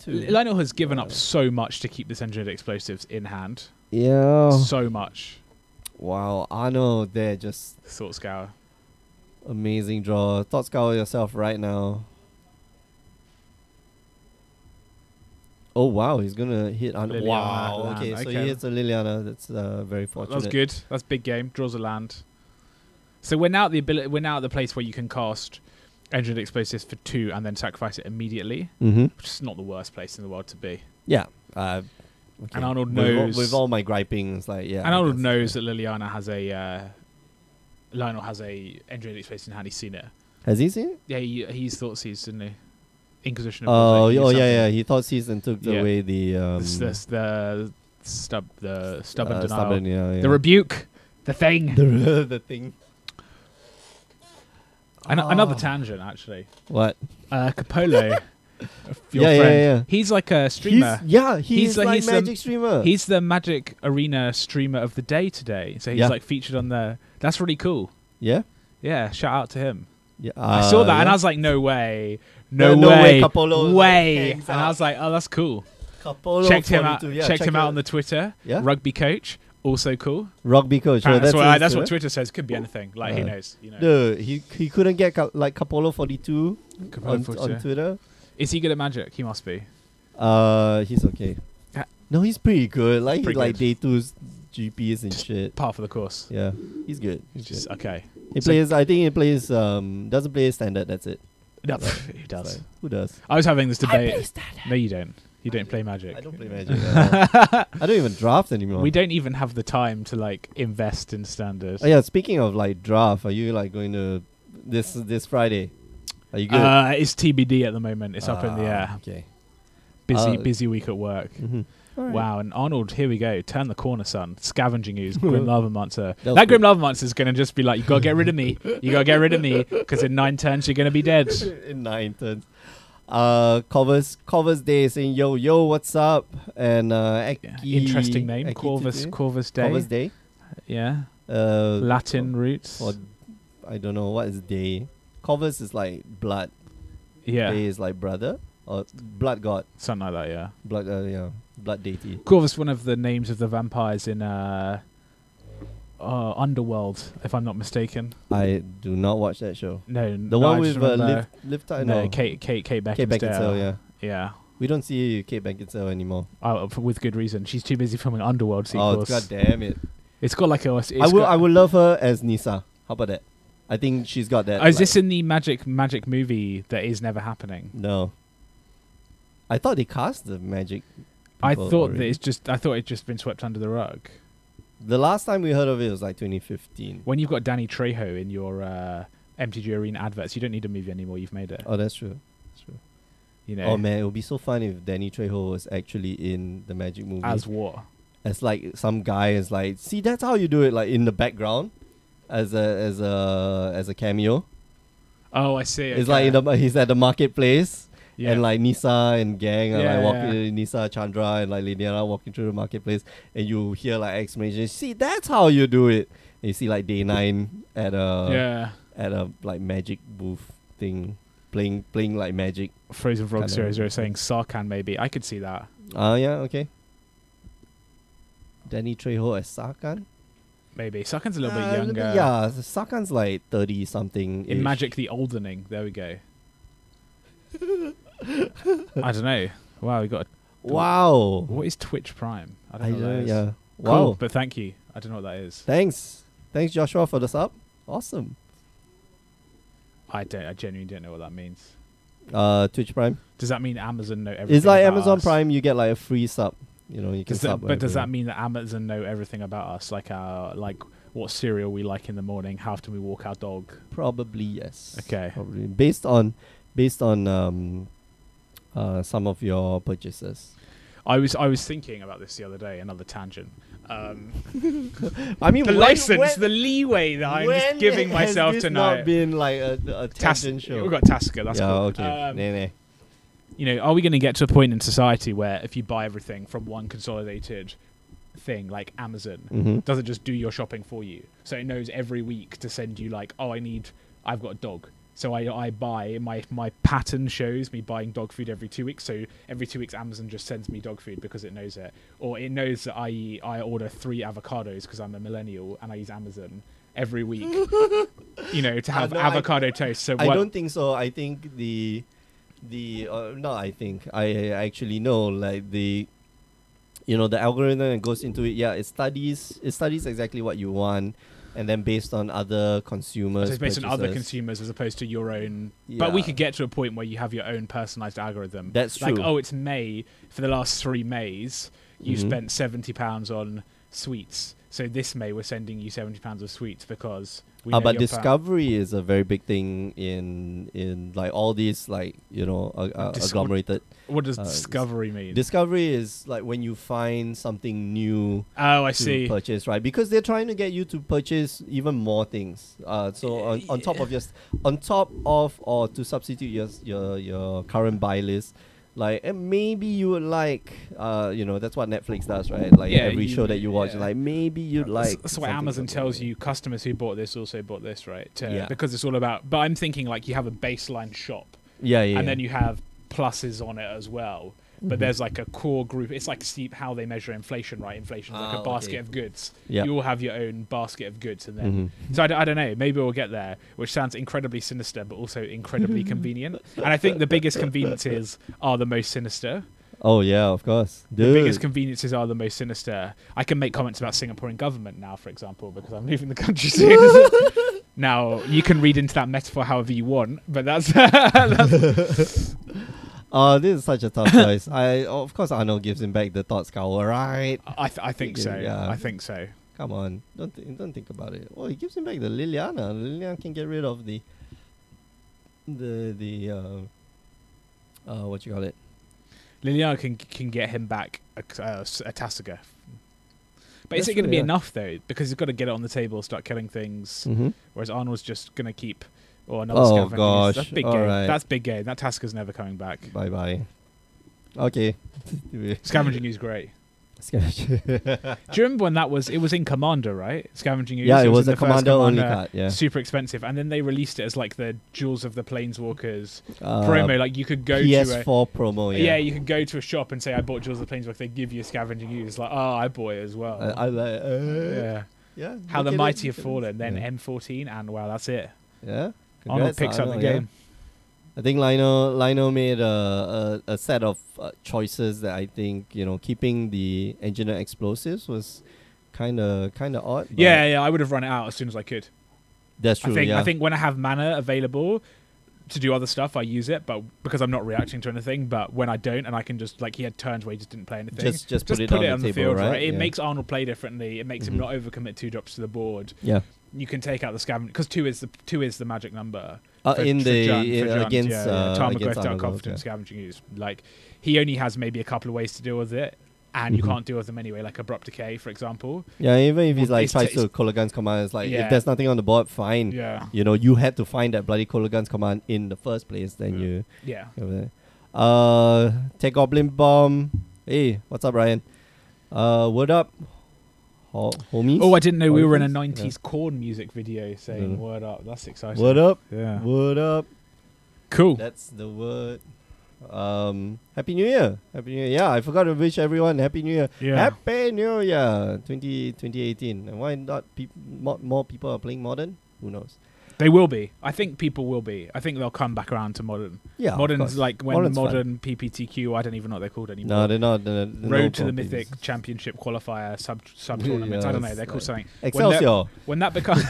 Lionel has given up so much to keep this engineered explosives in hand. Yeah. So much. Wow. Arno there just Thought Scour. amazing draw. Thought scour yourself right now. Oh wow, he's gonna hit on. Liliana Wow. land, Okay, so he okay. hits a Liliana. That's very fortunate. That's good. That's big game. Draws a land. So we're now at the place where you can cast engineered explosives for 2 and then sacrifice it immediately, Mm-hmm. which is not the worst place in the world to be. Yeah. Okay. And Arnold With all- knows with all my griping, it's like yeah. and I Arnold guess, knows yeah. that Lionel has a Engineered Space in hand. He's seen it. Has he seen it? Yeah, he's thought seized, didn't he? Inquisition of Oh, Bullseye, oh something. yeah. He thought season took Yeah. away the The stubborn denial. stubborn, yeah. The rebuke. The thing. the thing. Another tangent, actually. What? Capolo, your Yeah, friend. yeah. He's like a streamer. He's like he's magic streamer. He's the Magic Arena streamer of the day today. So he's Yeah. like featured on the. That's really cool. yeah. Yeah, shout out to him. Yeah. I saw that and I was like, no way, no no way, way, Capolo, way. hangs And I out. was like, oh, that's cool. Capolo Checked him out. 42, yeah, checked check him it out on the Twitter. Yeah. Rugby coach, also cool. Rugby coach. Apparently So that's his what Twitter. Twitter says. Could be anything. Like who knows? You know. No, he couldn't get like Capolo 42 on 42. Twitter. Is he good at Magic? He must be. He's okay. Ha- No, he's pretty good. Like Pretty he like good. day twos GPs and shit. Par for the course. Yeah, he's good. He's Just good. okay. He so- plays. I think he plays. Doesn't play standard. That's it. No, Right. who does? Like, who does? I was having this I play debate. standard. No, you don't. You don't play Magic. I don't play Magic. I don't even draft anymore. We don't even have the time to like invest in standard. Oh yeah, speaking of like draft, are you like going to this Friday? Are you good? It's TBD at the moment. It's up in the air. Okay. Busy week at work. Mm-hmm. Wow, and Arnold, here we go. Turn the corner, son. Scavenging ooze, Grim Lava Monster. That was That Grim good. Lava Monster is going to just be like, you got to get rid of me. You got to get rid of me, because in 9 turns, you're going to be dead. In 9 turns. Corvus Day saying yo what's up, and Interesting name. Eki Corvus Day. Corvus Day. Yeah. Uh, Latin roots. Or I don't know what is day. Corvus is like blood. Yeah. Day is like brother or blood god. Something like that, yeah. Blood blood deity. Corvus, one of the names of the vampires in Underworld, if I'm not mistaken. I do not watch that show. No, The one I with just remember- Liv no, no. Kate Beckinsale. Kate Beckinsale, yeah. Yeah. We don't see Kate Beckinsale anymore. With good reason. She's too busy filming Underworld Oh sequels. god damn it! It's got like a. It's I got, would love her as Nisa. How about that? I think she's got that. Oh, is like- this in the magic movie that is never happening? No. I thought they cast the magic. I people thought that already. I thought it'd just been swept under the rug. The last time we heard of it was like 2015. When you've got Danny Trejo in your MTG Arena adverts, you don't need a movie anymore. You've made it. Oh, that's true. That's true. You know. Oh man, it would be so fun if Danny Trejo was actually in the magic movie. As what? As like some guy is like, see, that's how you do it, like in the background, as a cameo. Oh, I see. It's okay. like he's at the marketplace. Yeah. And like Nisa and gang are Yeah, like yeah. walking, Nisa, Chandra, and like Lidiana walking through the marketplace, and you hear like exclamation, "See, that's how you do it!" And you see like Day 9 at a like magic booth thing, playing like magic. Frozen Frog Kinda. 00 saying Sarkhan maybe. I could see that. Yeah, okay. Danny Trejo as Sarkhan. Maybe. Sarkhan's a little bit younger. Yeah, Sarkhan's like 30 something. In Magic the Oldening. There we go. I don't know. Wow, we got. Wow. What is Twitch Prime? I don't I know what that don't, is. yeah. Cool, Wow. but thank you. I don't know what that is. Thanks, Joshua, for the sub. Awesome. I genuinely don't know what that means. Twitch Prime. Does that mean Amazon know everything? It's like about Amazon us? Prime. You get like a free sub. You know, you can sub. But does that wherever. mean that Amazon know everything about us? Like what cereal we like in the morning? How often we walk our dog? Probably yes. Okay. Probably based on some of your purchases. I was thinking about this the other day. Another tangent. I mean, The license, the leeway that I'm just giving myself has this tonight. not been like a tangent show. We've got Tasker. That's yeah, cool. okay. Nah. You know, are we going to get to a point in society where if you buy everything from one consolidated thing like Amazon, Mm-hmm. does it just do your shopping for you? So it knows every week to send you like, oh, I've got a dog. So I buy, my pattern shows me buying dog food every 2 weeks. So every 2 weeks Amazon just sends me dog food because it knows it. Or it knows that I order 3 avocados because I'm a millennial and I use Amazon every week, you know, to have no, avocado toast. So I what, don't think so. I think I actually know, like the algorithm that goes into it. Yeah, it studies exactly what you want. and then based on other consumers. So it's based on other purchases. consumers as opposed to your own. But we could get to a point where you have your own personalized algorithm. That's like, true. oh, it's May. For the last 3 Mays, you spent £70 on sweets. So this May, we're sending you £70 of sweets because we know but your discovery is a very big thing in like all these like agglomerated. What does discovery mean? Discovery is like when you find something new. Oh, I to see. Purchase, right? Because they're trying to get you to purchase even more things. So on top of or to substitute your current buy list. Like, and maybe you would like, that's what Netflix does, right? Like every show that you watch, like maybe you'd like. That's why Amazon tells you customers who bought this also bought this, right? Yeah. Because it's all about. But I'm thinking like you have a baseline shop, yeah, and then you have pluses on it as well. But there's like a core group. It's like how they measure inflation, right? Inflation's like a basket of goods. Yeah. You all have your own basket of goods, and then so I don't know. Maybe we'll get there, which sounds incredibly sinister, but also incredibly convenient. And I think the biggest conveniences are the most sinister. Oh yeah, of course. Dude. The biggest conveniences are the most sinister. I can make comments about Singaporean government now, for example, because I'm leaving the country soon. Now you can read into that metaphor however you want, but that's. This is such a tough choice. Of course Arnold gives him back the thought scour, right? I think so. Yeah. I think so. Come on, don't think about it. Oh, he gives him back the Liliana. Liliana can get rid of the what you call it? Liliana can get him back a Tasiga. But is That's it going to true, be yeah. enough though? Because he's got to get it on the table, start killing things. Whereas Arnold's just going to keep. Or another Oh, scavenging. gosh. That's big All game. right. That's big game. That Taska's never coming back. Bye bye. Okay. Scavenging is great. Scavenge. Do you remember when that was? It was in Commander, right? Scavenging Ooze. Yeah, it was in a the first Commander only card. Yeah. Super expensive, and then they released it as like the Jewels of the Planeswalkers promo. Like you could go PS4 promo. yeah, you could go to a shop and say I bought Jewels of the Planeswalkers. They give you a Scavenging Ooze. Like, oh, I bought it as well. I like. Yeah. Yeah. How look the at mighty it, have look at fallen. Then it. M14, and wow, that's it. Yeah. Arnold Congrats, picks up the Arnold, yeah. game. I think Lionel made a set of choices that I think keeping the engineered explosives was kind of odd. But Yeah, I would have run it out as soon as I could. that's true. I think when I have mana available to do other stuff, I use it, but because I'm not reacting to anything. But when I don't, and I can just like he had turns where he just didn't play anything. Just put it on the table, field, right? It Yeah. makes Arnold play differently. It makes him not overcommit 2 drops to the board. Yeah. You can take out the scavenge because 2 is the magic number. Against against against Tarmogoyf, Dark Arnold, Confidence, yeah. Scavenging Ooze. Like he only has maybe a couple of ways to deal with it, and you can't deal with them anyway, like Abrupt Decay, for example. Yeah, even if he's like It's- tries it's- to Color Guns command, it's like Yeah. if there's nothing on the board, fine. Yeah, You had to find that bloody Color Guns command in the first place. Then you. yeah. Take Goblin Bomb. Hey, what's up, Ryan? What up, homies? Oh, I didn't know we were in a Boyfriends? 90s corn music video saying Yeah. word up. That's Yeah. exciting. What up? Yeah. What up? Cool. That's the word. Happy New Year. Happy New Year. Yeah, I forgot to wish everyone Happy New Year. Yeah. Happy New Year 2018. And why not more people are playing Modern? Who knows? They will be. I think people will be. I think they'll come back around to Modern. Yeah, of Modern's course. like when Modern's fun. Modern PPTQ, I don't even know what they're called anymore. No, they're not. They're Road to the Mythic Championship qualifier sub tournaments. Yeah, I don't know. it's They're called like something. Excelsior. When that becomes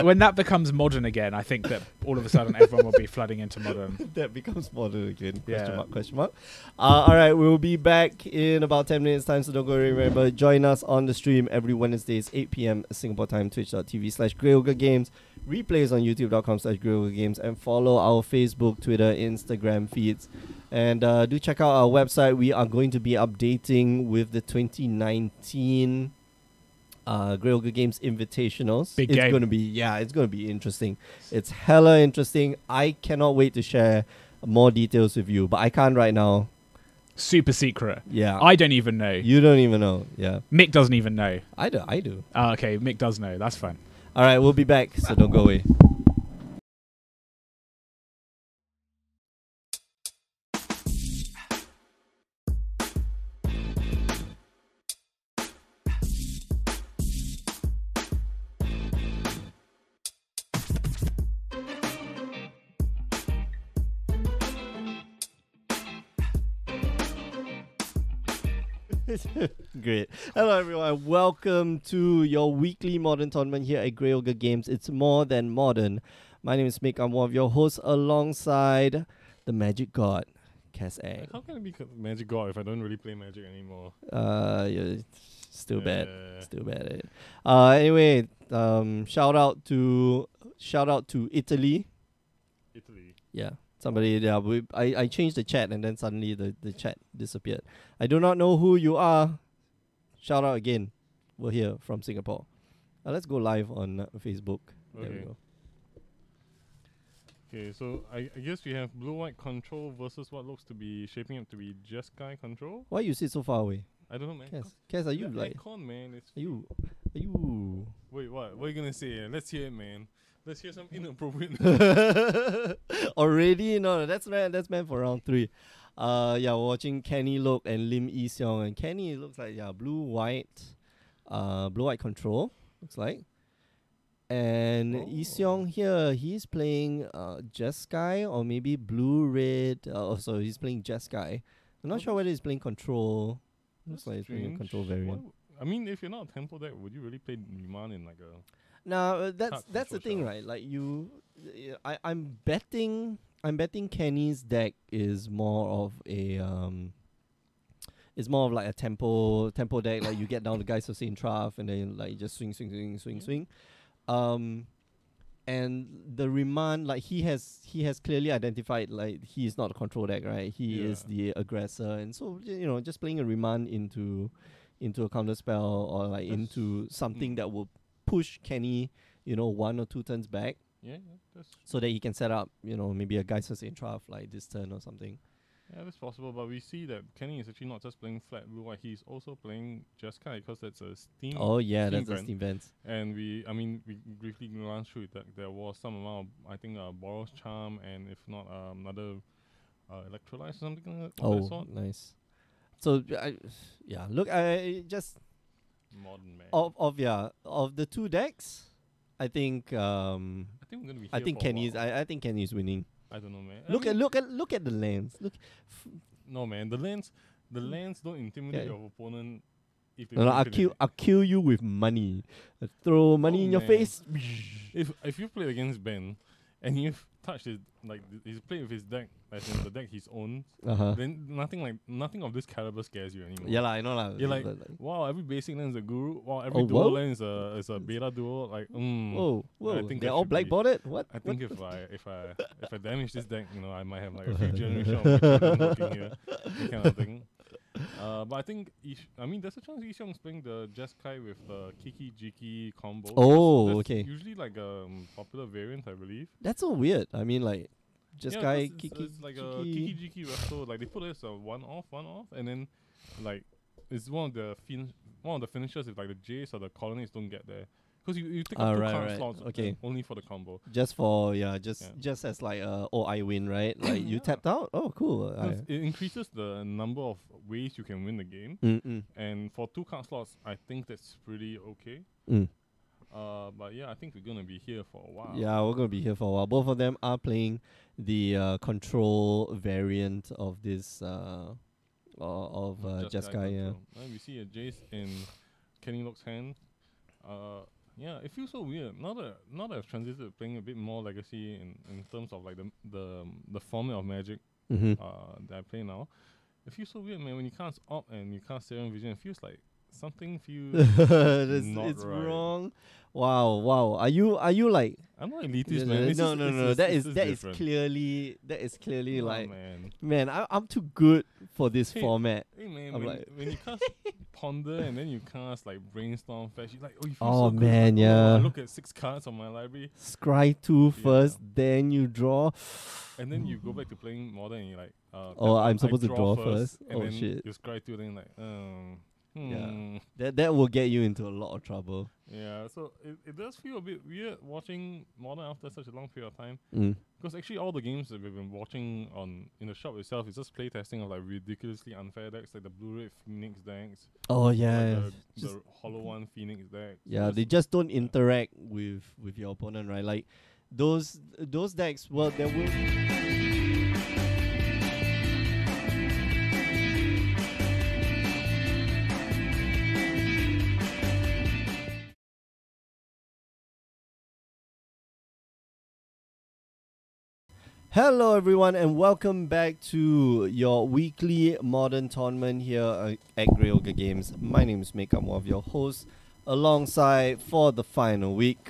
when that becomes Modern again, I think that all of a sudden everyone will be flooding into Modern. That becomes Modern again. Yeah. Question mark. All right, we'll be back in about 10 minutes time, so don't go away. Remember, join us on the stream every Wednesdays, 8 p.m. Singapore time, twitch.tv/GreyOgreGames. Replays on youtube.com/GreyOgreGames, and follow our Facebook, Twitter, Instagram feeds. And do check out our website. We are going to be updating with the 2019 Grey Ogre Games Invitationals. Big it's game. It's gonna be interesting. It's hella interesting. I cannot wait to share more details with you, but I can't right now. Super secret. Yeah, I don't even know. you don't even know. Yeah, Mick doesn't even know. I do. Oh, okay, Mick does know. That's fine. All right, we'll be back, so don't go away. Great. Hello everyone. Welcome to your weekly modern tournament here at Grey Ogre Games. It's more than modern. My name is Mick. I'm one of your hosts alongside the Magic God, Cass Ang. How can I be Magic God if I don't really play Magic anymore? Yeah, still bad. Still bad at it. Anyway, shout out to Italy. Italy. Yeah. Somebody, yeah, I changed the chat and then suddenly the chat disappeared. I do not know who you are. Shout out again. We're here from Singapore. Let's go live on Facebook. There we Okay. go. Okay, so I guess we have blue-white control versus what looks to be shaping up to be Jeskai control. Why you sit so far away? I don't know, man. Cass, are you The like? aircon, man. Are you? Wait, what? What are you gonna say? Let's hear it, man. Let's hear some inappropriate. Already? No, that's meant for round 3. Yeah, we're watching Kenny Lok and Lim Yi Seong, and Kenny looks like blue-white control looks like. And Yi Seong here, he's playing Jeskai or maybe blue-red. So he's playing Jeskai. I'm not sure whether he's playing control. Looks like he's playing a control variant. I mean, if you're not a tempo deck, would you really play Remand in like a? Now that's the thing, shot. right? Like I'm betting Kenny's deck is more of a like a tempo deck. Like you get down the guys of Saint Traff and then like you just swing. And the Remand, like he has clearly identified like he is not a control deck, right? He is the aggressor, and so just playing a Remand into a counter spell or like into something that will push Kenny, 1 or 2 turns back. Yeah, that's so that he can set up, maybe a Geyser Saint Traff like this turn or something. Yeah, that's possible, but we see that Kenny is actually not just playing flat blue white, he's also playing Jeskai because that's a Steam. Oh yeah, Steam that's a Steam Vents. And we briefly glanced through that there was some amount of, I think, Boros Charm, and if not, another Electrolyte or something like that. Oh, that sort. nice. So look, I just Modern man. of the 2 decks, I think I think we're gonna be. I think for a Kenny's while. I think Kenny's winning. I don't know, man. Look at the lands. Look. No, man. The lands don't intimidate your opponent. If they No, don't I'll kill you with money. I throw money in your man. face. If you play against Ben, and you've touched his he's played with his deck, as in the deck he's owned, then nothing of this caliber scares you anymore. Yeah, I know lah. You're like, wow, every basic land is a guru. Wow, every dual land is a beta duo. Like, whoa, I think they're that all should black be- boarded. What? I think if I damage this deck, I might have like a few generation of children working here, that kind of thing. But I think there's a chance Yixiong's playing the Jeskai with the Kiki Jiki combo. Oh, That's okay. Usually like a popular variant, I believe. That's so weird. I mean, like, just guy 'cause Kiki. it's like a Kiki Jiki wrestle. Like they put it as a one off, and then like it's one of the finishers if like the Jace or the colonies don't get there. Because you take up 2 card slots only for the combo. Just as like I win, right? Like you tapped out. Oh, cool. It increases the number of ways you can win the game. And for 2 card slots, I think that's pretty okay. But yeah, I think we're gonna be here for a while. Yeah, we're gonna be here for a while. Both of them are playing the control variant of this Jeskai. Yeah. We see a Jace in Kenny Lok's hand. Yeah, it feels so weird. Now that I've transited to playing a bit more Legacy in terms of like the format of Magic that I play now, it feels so weird, man. When you cast Op and you cast Serum Vision, it feels like something feels not it's right. wrong. Wow. Are you like? I'm not elitist, man. It's No. just- That it's is different. clearly Oh, like, man. I'm too good for this Hey, format. Hey man, I'm when you cast Ponder and then you cast like Brainstorm Fetch, you're like, oh, you feel Oh, so good. man, Like, yeah. I look at 6 cards on my library, Scry 2 first, then you draw. and then you go back to playing Modern and you're like, I'm supposed to draw first. first? And Oh, then shit. you scry 2, then you're like, Yeah. That will get you into a lot of trouble. Yeah, so it does feel a bit weird watching Modern after such a long period of time. Mm. Because actually all the games that we've been watching in the shop itself is just playtesting of like ridiculously unfair decks, like the Blue-Red Phoenix decks. Oh like yeah. the Hollow One Phoenix deck. Yeah, they just don't interact with your opponent, right? Like those decks. Well, there will. Hello everyone and welcome back to your weekly modern tournament here at Grey Ogre Games. My name is Mick, I'm one of your hosts. Alongside for the final week,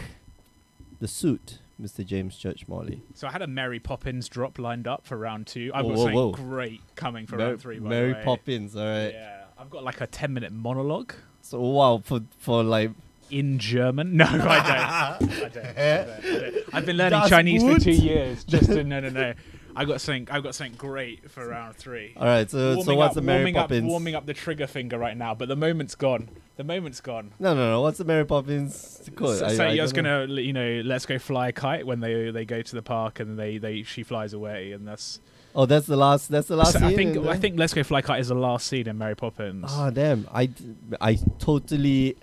the suit, Mr. James Church Morley. So I had a Mary Poppins drop lined up for round 2. I've got Whoa, something whoa. great coming for round 3, by Mary the way. Poppins, alright. Yeah, I've got like a 10-minute monologue. So wow, for like... In German? No, I don't. I've been learning Das Chinese gut? for 2 years. Just to, no. I've got something great for round 3. Alright, so what's the Mary Poppins? Warming up the trigger finger right now, but the moment's gone. No, what's the Mary Poppins quote? So I you're just don't know. gonna, let's go fly a kite when they go to the park and she flies away, and that's. Oh, that's the last So scene? I think Let's Go Fly Kite is the last scene in Mary Poppins. Oh damn! I totally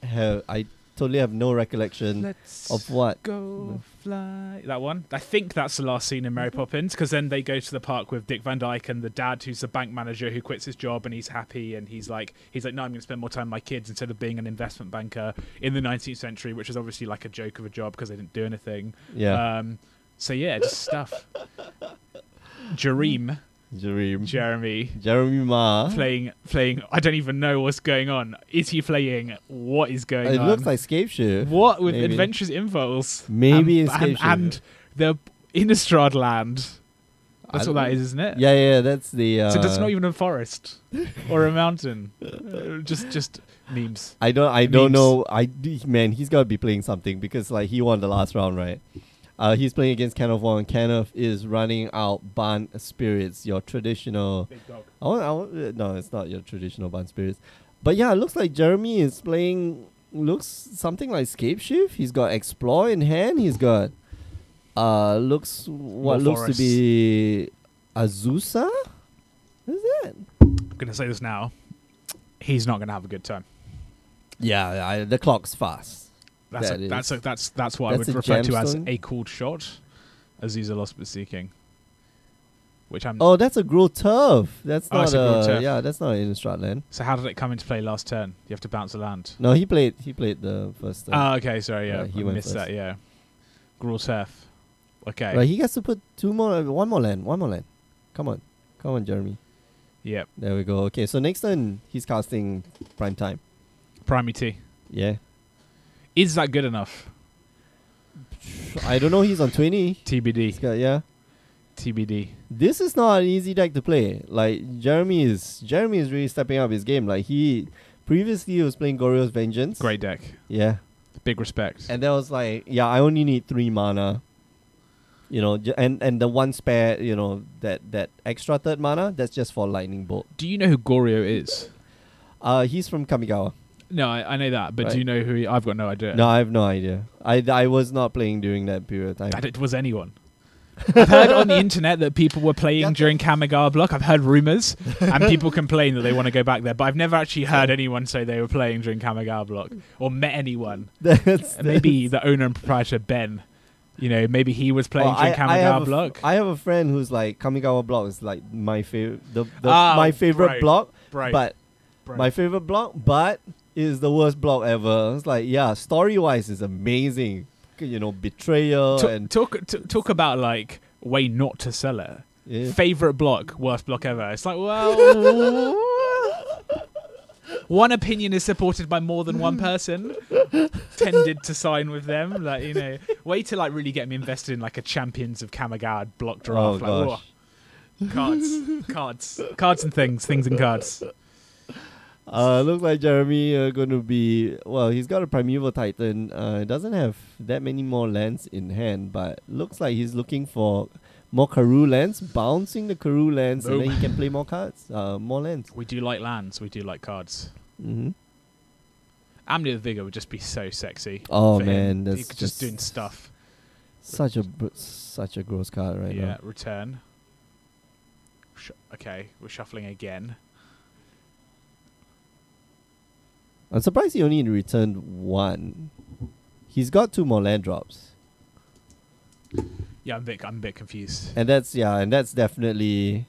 have no recollection of what. Go fly. That one. I think that's the last scene in Mary Poppins, because then they go to the park with Dick Van Dyke and the dad, who's the bank manager, who quits his job, and he's happy, and he's like, no, I'm going to spend more time with my kids instead of being an investment banker in the 19th century, which is obviously like a joke of a job because they didn't do anything. Yeah. So yeah, just stuff. Jeremy Ma. playing. I don't even know what's going on. Is he playing? What is going on? It looks like Scapeshift. What with maybe. Adventures Impulse? Maybe in Scapeshift. and the Innistrad land. That's what that is, isn't it? Yeah, that's the. So that's not even a forest or a mountain. Just memes. I don't Memes. know. Man, he's got to be playing something because like he won the last round, right? He's playing against Kenneth Wong. Kenneth is running out Ban Spirits, your traditional. Big dog. No, it's not your traditional Ban Spirits. But yeah, it looks like Jeremy is playing. Looks something like Scapeshift. He's got Explore in hand. He's got. Looks to be Azusa. What is that? I'm gonna say this now. He's not gonna have a good time. Yeah, the clock's fast. That's what I That's would a refer to as gemstone? a called shot. Aziza lost but seeking. Which I'm. Oh, that's a grow turf. That's Oh, not it's a grow turf. Yeah, that's not an Innistrad land. So how did it come into play last turn? You have to bounce a land. No, he played the first turn. Oh, okay, sorry, yeah. He I went missed first. that, yeah. Gruul Turf. Okay. Right, he gets to put one more land. Come on, Jeremy. Yep. There we go. Okay, so next turn he's casting Prime Time. Primary T. Yeah. Is that good enough? I don't know. He's on 20. TBD. He's got, yeah. TBD. This is not an easy deck to play. Like Jeremy is really stepping up his game. Like he previously was playing Goryo's Vengeance. Great deck. Yeah. Big respect. And that was like, yeah, I only need 3 mana. You know, and the one spare, you know, that extra 3rd mana, that's just for Lightning Bolt. Do you know who Goryo is? He's from Kamigawa. No, I know that, but Right. do you know who I've got no idea. No, I have no idea. I was not playing during that period of time. That it was anyone. I've heard on the internet that people were playing during Kamigawa Block. I've heard rumours, and people complain that they want to go back there. But I've never actually heard anyone say they were playing during Kamigawa Block or met anyone. Maybe the owner and proprietor Ben. You know, maybe he was playing during Kamigawa Block. I have a friend who's like Kamigawa Block is like my favorite, Ah, my favorite block, Right. but my favorite block, but is the worst block ever. It's like, yeah, story wise is amazing. You know, betrayal and Talk about like way not to sell it. yeah. Favorite block, worst block ever. It's like, well, one opinion is supported by more than one person. Tended to sign with them, like, you know, way to like really get me invested in like a Champions of Kamigawa block Oh draft. Like, gosh. cards and things and cards. Looks like Jeremy going to be, well, he's got a Primeval Titan. Doesn't have that many more lands in hand, but looks like he's looking for more Karoo lands, bouncing the Karoo lands, and then he can play more cards, more lands. We do like lands. We do like cards. Mm-hmm. Amnia the Vigor would just be so sexy. Oh for man, him. that's He could just doing stuff. such a gross card right Yeah, now. return. Okay, we're shuffling again. I'm surprised he only returned 1. He's got 2 more land drops, Yeah, I'm a bit confused. and that's definitely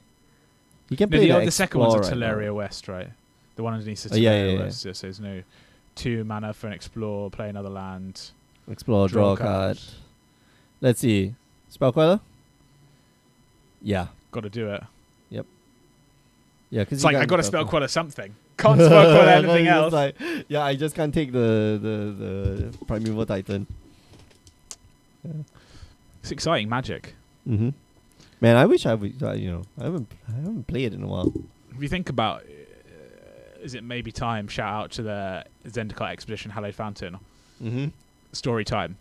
he can No, play the second one's a Explore right Teleria now. West, right? The one underneath is Oh, yeah, Teleria yeah. West. So there's no 2 mana for an Explore, play another land. Explore, draw a card. Let's see, Spell Queller. Yeah. Got to do it. Yeah, because It's like I got to spell quell something. Can't spell quell anything else. Like, yeah, I just can't take the Primeval Titan. Yeah. It's exciting magic. Mm-hmm. Man, I wish I would. I haven't played in a while. If you think about, is it maybe time? Shout out to the Zendikar Expedition Hallowed Fountain. Mm-hmm. Story time.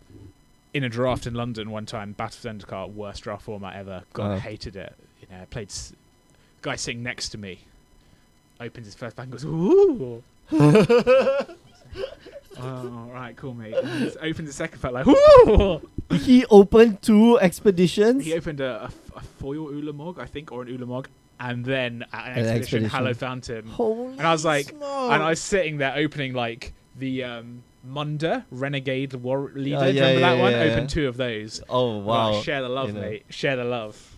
In a draft in London one time, Battle of Zendikar, worst draft format ever. God, hated it. You know, played. Guy sitting next to me opens his first pack and goes, "Ooh." Oh, right, cool, mate. And he opens the second pack like, "Ooh." He opened 2 expeditions. He opened a foil Ulamog, I think, or an Ulamog, and then an expedition Hallowed Fountain. Holy and I was like, smokes. and I was sitting there opening like the Munda Renegade War Leader. Yeah, Remember that yeah, one? yeah. Opened 2 of those. Oh wow! Share the love, mate. Share the love.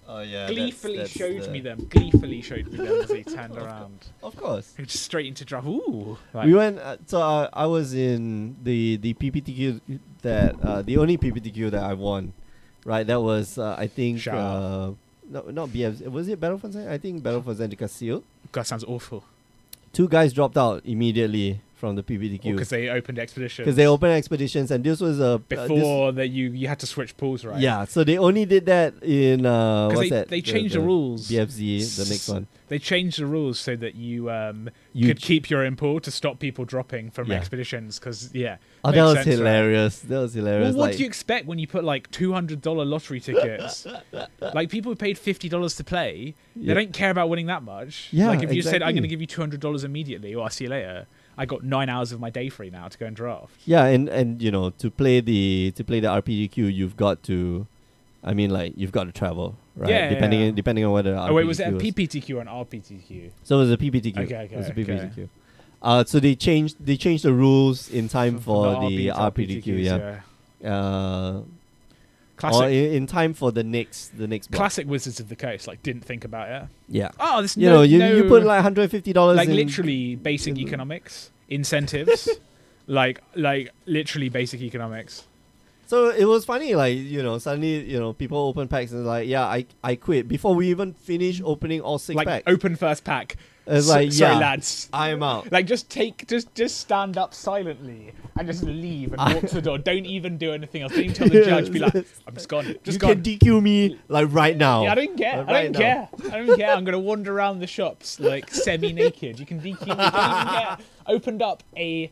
Oh yeah. Gleefully showed me them. Gleefully showed me them as he turned around. Of course. Just straight into draft. Ooh. Like, We went. I was in the PPTQ that the only PPTQ that I won, right? That was I think no, not BF. Was it Battle for Zendikar? I think Battle for Zendikar Seal. God, sounds awful. 2 guys dropped out immediately from the PPTQ Because they opened expeditions. because they opened expeditions, and this was a before that you had to switch pools, right? Yeah, so they only did that in what's that? They changed the rules. BFZ, the next one. They changed the rules so that you You could keep your own pool to stop people dropping from Yeah. expeditions. Because Oh, that makes was sense, right? hilarious. That was hilarious. Well, what like, do you expect when you put like $200 lottery tickets? Like people who paid $50 to play, Yeah. they don't care about winning that much. Yeah, Like if you said I'm exactly. going to give you $200 immediately, or I'll see you later. I got 9 hours of my day free now to go and draft. Yeah, and you know, to play the RPGQ, you've got to, I mean, like you've got to travel, right? Yeah, depending on whether. Oh wait, was it a RPGQ PPTQ or an RPTQ? So it was a PPTQ. Okay, It was a okay. PPTQ. So they changed the rules in time for the RPTQs, RPTQ. Yeah. Classic. Or in time for the next block. Classic Wizards of the Coast. Like didn't think about it. Yeah. Oh, this You know, you put like $150 like in literally basic economics incentives, like literally basic economics. So it was funny, like, you know, suddenly, you know, people open packs and like, yeah, I quit before we even finish opening all 6 Like packs. open first pack. It's like, sorry, yeah, lads. I am out. Like just stand up silently and just leave and walk to the door. Don't even do anything else. Don't even tell the judge. Be like, I'm just gone. Just You gone. can DQ me like right now. Yeah, I don't care. Like, I don't right care. I don't care. I'm gonna wander around the shops like semi-naked. You can DQ me. Don't even care. Opened up a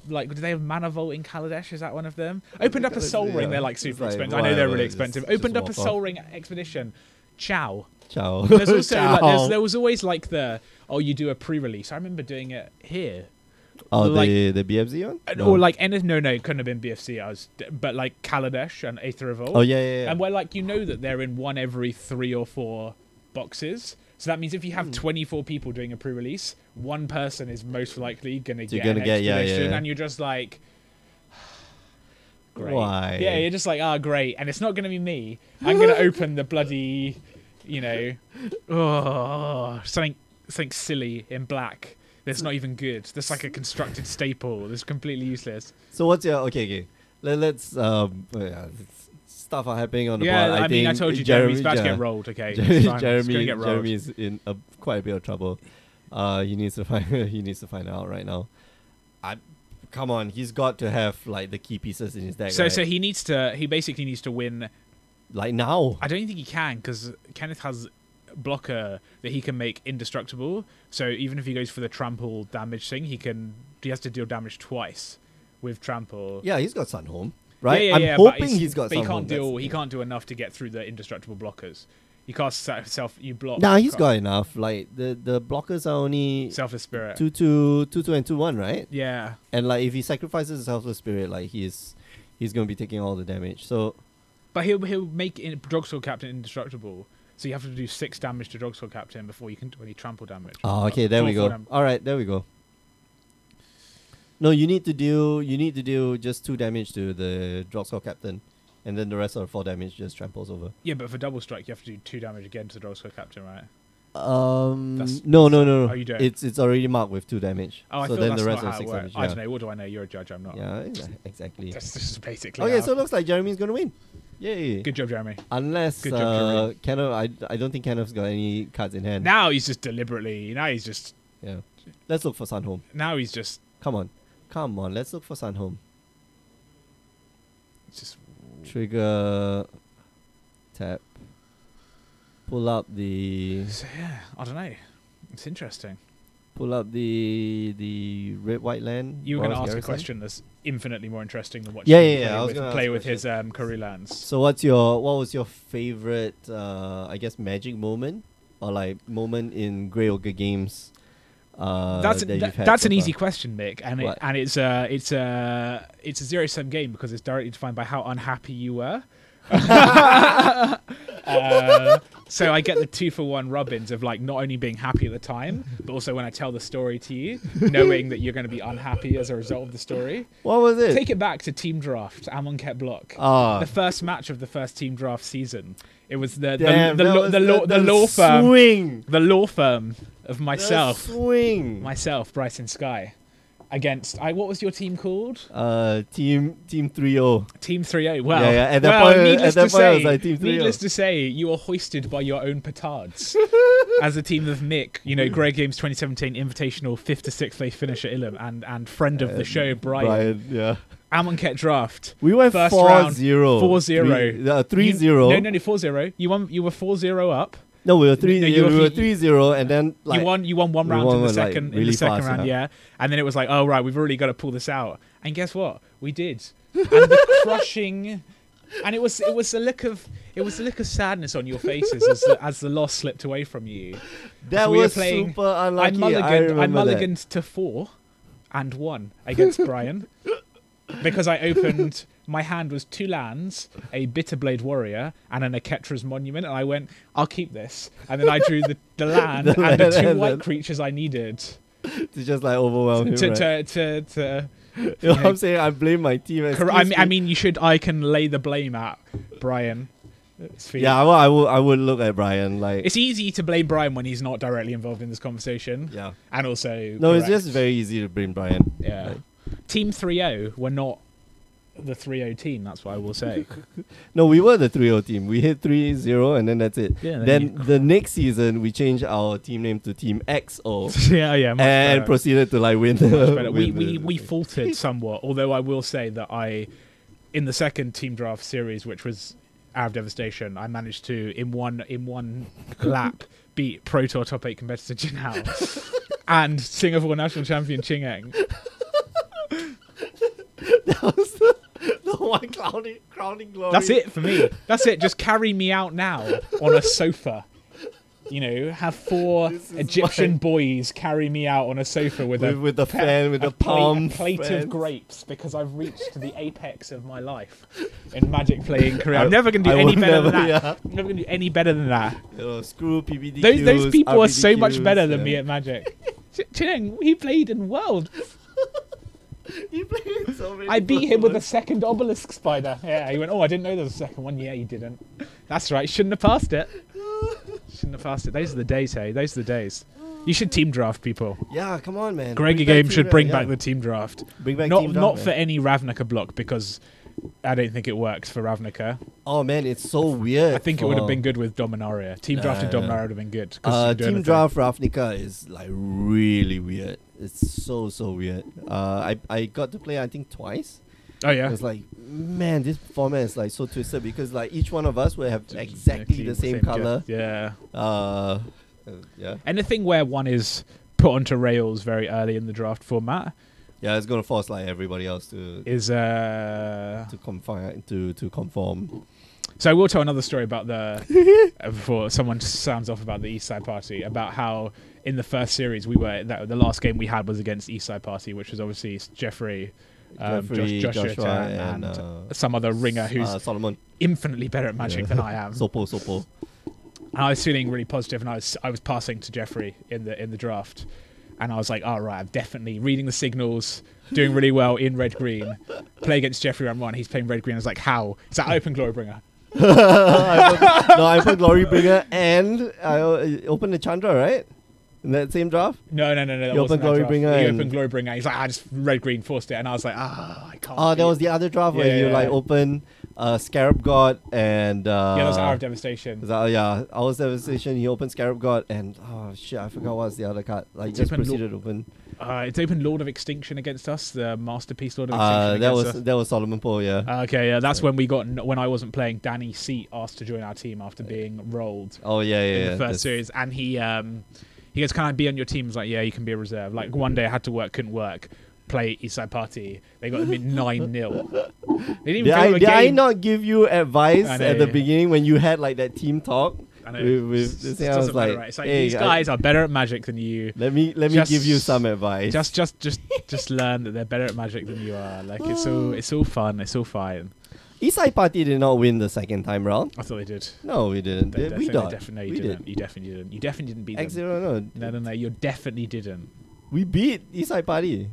like. Do they have Mana Vault in Kaladesh? Is that one of them? Opened up a Soul Ring. They're like super It's like, expensive. I know they're really whatever, expensive. just Opened up a walk Soul off. Ring expedition. Ciao. Ciao. There's also Ciao. there was always like you do a pre-release. I remember doing it here. Oh, like- the BFZ one? Or like no, it couldn't have been BFC. But like Kaladesh and Aether Revolt. Oh yeah. And where like you know that they're in one every 3 or 4 boxes. So that means if you have 24 people doing a pre-release, one person is most likely gonna get an expedition, yeah. and you're just like, great. Why? Yeah, you're just like, great, and it's not gonna be me. I'm gonna open the bloody, something silly in black. That's not even good. That's like a constructed staple. That's completely useless. So what's your okay? Let's stuff are happening on the board. I mean, I told you Jeremy's about to get rolled. Okay, it's fine. It's gonna get rolled. Jeremy's in quite a bit of trouble. He needs to find out right now. Come on, he's got to have like the key pieces in his deck. So right? so he basically needs to win. Like now. I don't think he can because Kenneth has blocker that he can make indestructible. So even if he goes for the trample damage thing, he has to deal damage twice with trample. Yeah, he's got Sunhome, right? Yeah, I'm but hoping he's got but he Sunhome. can't deal. He can't do enough to get through the indestructible blockers. You cast self. You block. Nah, he's got enough. Like the blockers are only Selfless Spirit. 2/2 and 2/1, right? Yeah. And like if he sacrifices the Selfless Spirit, like he's gonna be taking all the damage. So But he'll make Drogsword Captain indestructible. So you have to do 6 damage to Drogsword Captain before you can do any trample damage. oh, okay, there we go. All right, there we go. No, you need to deal just 2 damage to the Drogskull Captain, and then the rest of the 4 damage just tramples over. Yeah, but for double strike, you have to do 2 damage again to the Drogsword Captain, right? No. Oh, you don't? It's already marked with 2 damage. Oh, I so thought then that's the rest not of how it 6 works. damage. I Yeah. don't know. What do I know? You're a judge. I'm not. Yeah, exactly. That's just basically. Okay, how- so it looks like Jeremy's gonna win. Yay. Good job, Jeremy. Unless Good job, Jeremy. Kenneth, I don't think Kenneth's got any cards in hand. Now he's just deliberately. Now he's just. Yeah. Let's look for Sunhome. Now he's just. Come on. Let's look for Sunhome. Just. Trigger. Tap. Pull up the. So, yeah, I don't know. It's interesting. Pull up the red white land. You were going to Royals ask a Garrison. question that's infinitely more interesting than watching Yeah. I was him gonna play ask with a his Curry lands. So what was your favorite I guess magic moment or like moment in Grey Ogre games? That's that you've had that's so an easy far? question, Nick, and What? it's a zero-sum game because it's directly defined by how unhappy you were. So I get the 2-for-1 rub-ins of like not only being happy at the time, but also when I tell the story to you, knowing that you're going to be unhappy as a result of the story. What was it? Take it back to Team Draft, Amonkhet Block. Ah. The first match of the first Team Draft season. It was the law firm of myself, The swing. Bryson Sky, against what was your team called? Team 3-0. Team 3-0. Well, Yeah, at that point- needless at that to point I say, was like Team 3-0. needless to say, you were hoisted by your own petards as a team of Nick. You know, Grey Games 2017 Invitational 5th to 6th place finisher Ilham and friend of the show Brian. Yeah. Amonkhet Draft. We went First 4-0. round, 4-0. 3-0. No, 4-0. You were 4-0 up. No, we were 3-0. No, you were- we were 3-0 and then like You won one we round won in the one, like, second really fast, round, yeah. yeah. And then it was like, oh right, we've really got to pull this out. And guess what? We did. And the crushing, and it was a look of sadness on your faces as the loss slipped away from you. that So we were was playing- super unlucky. I remember that. mulliganed to 4 and 1 against Brian because I opened. My hand was 2 lands, a Bitterblade Warrior, and an Aketra's Monument, and I went, I'll keep this. And then I drew the land The and the land 2 and white then- creatures I needed to just like overwhelm him, right? to You know what I'm saying? I blame my team. I mean, you should. I can lay the blame at Brian. Yeah, well, I would look at Brian like. It's easy to blame Brian when he's not directly involved in this conversation. Yeah. And also. No, it's correct. just very easy to blame Brian. Yeah. Like, Team 3-0 were not the 3-0 team. That's what I will say. no, we were the 3-0 team. We hit 3-0 and then that's it. Yeah, then the next season we changed our team name to Team XO yeah. Much and better. proceeded to like win. Much better. win We faltered somewhat. Although I will say that in the second Team Draft series, which was Hour of Devastation, I managed to in one lap beat Pro Tour top 8 competitor Jin Hao and Singapore national champion Ching Eng. That was the one crowning glory. That's it for me. That's it. Just carry me out now on a sofa. You know, have 4 This is Egyptian my- boys carry me out on a sofa with the fan, with the a palm plate fans. of grapes because I've reached to the apex of my life in Magic playing career. I'm never going to do any better than that. Yeah. I'm never going to do any better than that. You know, screw PBDQs. Those people are so much RPDQs, better than yeah. me at Magic. Ching, he played in World. He played so many I beat him with a tournaments. second obelisk spider. Yeah, he went, oh, I didn't know there was a second one. Yeah, you didn't. That's right, shouldn't have passed it. Shouldn't have passed it. Those are the days, hey? Those are the days. You should team draft people. Yeah, come on, man. Greggy Bring back Game team should draft, bring yeah. back the team draft. Bring back Not team draft, for man. any Ravnica block because I don't think it works for Ravnica. Oh man, it's so weird. I think it would have been good with Dominaria. Team drafted Dominaria would have been good. 'cause you can do Team anything. draft Ravnica is like really weird. It's so weird. I got to play I think twice. Oh yeah. It's like, man, this format is like so twisted because like each one of us will have exactly the same color. Yeah. Yeah. Anything where one is put onto rails very early in the draft format Yeah, it's gonna force like everybody else to is conform. So I will tell another story about the before someone sounds off about the East Side Party, about how in the first series the last game we had was against East Side Party, which was obviously Jeffrey, Joshua and some other ringer who's Solomon. infinitely better at Magic than I am. Sopo. And I was feeling really positive, and I was passing to Jeffrey in the draft, and I was like, all right, I'm definitely reading the signals, doing really well in red green. Play against Jeffrey round 1. He's playing red green. I was like, how? Is that open Glorybringer? I put Glorybringer and I opened the Chandra, right? In that same draft? No. That You wasn't opened that draft. Glorybringer He and- opened Glorybringer. He's like, I just red green forced it, and I was like, I can't. Oh, beat that was it. the other draft Yeah, where you yeah. like open Scarab God and Yeah, that was Hour of Devastation. yeah, Hour's Devastation. He opened Scarab God and oh shit, I forgot what's the other card. Like just proceeded to open. It's opened Lord of Extinction against us, the Masterpiece Lord of Extinction. That was Solomon Poe, yeah. Okay, yeah, that's when we got when I wasn't playing. Danny Seat asked to join our team after being rolled. Oh yeah, in the first series, and he goes, "Can I be on your team?" I was like, "Yeah, you can be a reserve." Like one day I had to work, couldn't work. Play Eastside Party. They got them in 9-0. They didn't even did I not give you advice at the beginning when you had like that team talk? I know. With this thing, I was like, right? It's like hey, these guys are better at Magic than you. Let me give you some advice. Just learn that they're better at Magic than you are. Like it's all fun. It's all fine. Eastside Party did not win the second time round. I thought they did. No, we didn't. We didn't. You definitely didn't. You definitely didn't beat them. X0, No. You definitely didn't. We beat Eastside Party.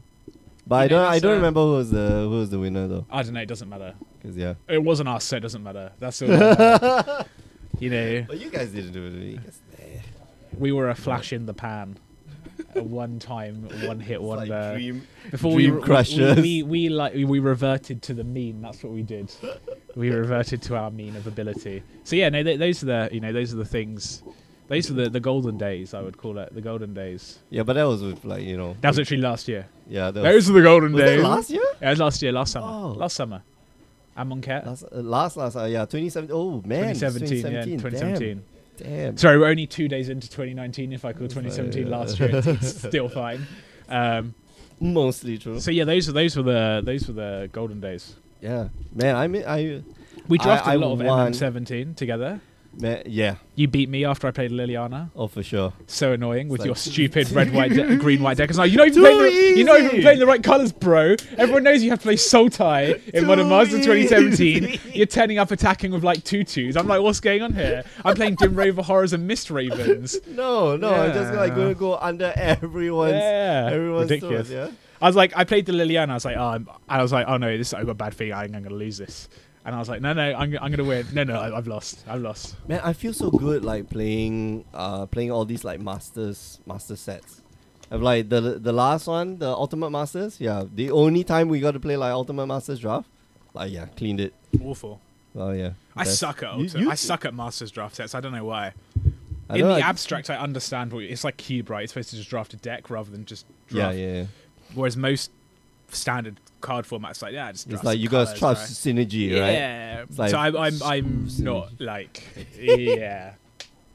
But I don't remember who was the winner though. I don't know. It doesn't matter. 'Cause yeah, it wasn't us, so it doesn't matter. That's all. You know. Well, you guys didn't do it. We were a flash in the pan, a one-time, one-hit wonder. Like Before dream crushers. we reverted to the mean. That's what we did. We reverted to our mean of ability. So yeah, no, those are the things. Those were the golden days, I would call it. The golden days. Yeah, but that was with That was actually last year. Yeah, those were the golden days. Last year? Yeah, it was last year, last summer. Oh. Last summer. I'm Cat. Last, 2017. Oh man, 2017. Damn. Sorry, we're only 2 days into 2019. If I call 2017 last year, it's still fine. Mostly true. So yeah, those were the golden days. Yeah, man. We drafted I a lot of won. MM17 together. Man, yeah. You beat me after I played Liliana. Oh, for sure. So annoying with like your stupid red, white, green, white deck. It's like, you're not easy. even playing the right colours, bro. Everyone knows you have to play Sultai in Modern Masters 2017. You're turning up attacking with like tutus. I'm like, what's going on here? I'm playing Dim Raver Horrors and Mist Ravens. No, I'm just like going to go under everyone's ridiculous. Throat, yeah? I played the Liliana. I was like, oh no, I got a bad feeling. I'm going to lose this. And I was like, no, I'm gonna win. No, I've lost. Man, I feel so good like playing all these like master sets. I've like the last one, the Ultimate Masters. Yeah, the only time we got to play like Ultimate Masters draft, like yeah, cleaned it. Awful. Oh yeah. I suck at I suck at Masters draft sets. I don't know why. In the abstract, I understand it's like cube, right? It's supposed to just draft a deck rather than just draft. Yeah. Whereas most standard card formats, like just it's like you guys trust synergy, right? Yeah. Like so I'm not like yeah.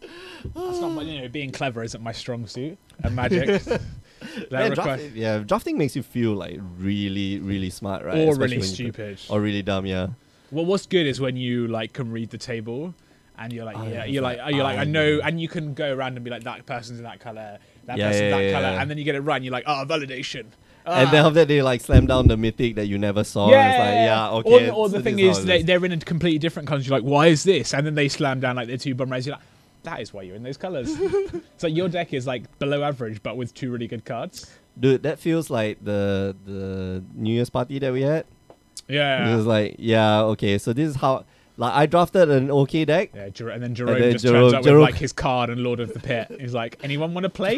That's not my, being clever isn't my strong suit at Magic. Drafting makes you feel like really, really smart, right? Or especially really stupid. Or really dumb, yeah. Well, what's good is when you like can read the table. And you're like, I know, and you can go around and be like, that person's in that color, that person's that color, and then you get it right, and you're like, validation. And then after that, they like slam down the mythic that you never saw. Yeah, and it's like, okay. Or the thing is, they're in a completely different colors. You're like, why is this? And then they slam down like their two bum rays. You're like, that is why you're in those colors. So your deck is like below average, but with two really good cards. Dude, that feels like the New Year's party that we had. Yeah. It was like, okay, so this is how. Like, I drafted an okay deck. Yeah, and then Jerome just turns up with like his card and Lord of the Pit. He's like, anyone want to play?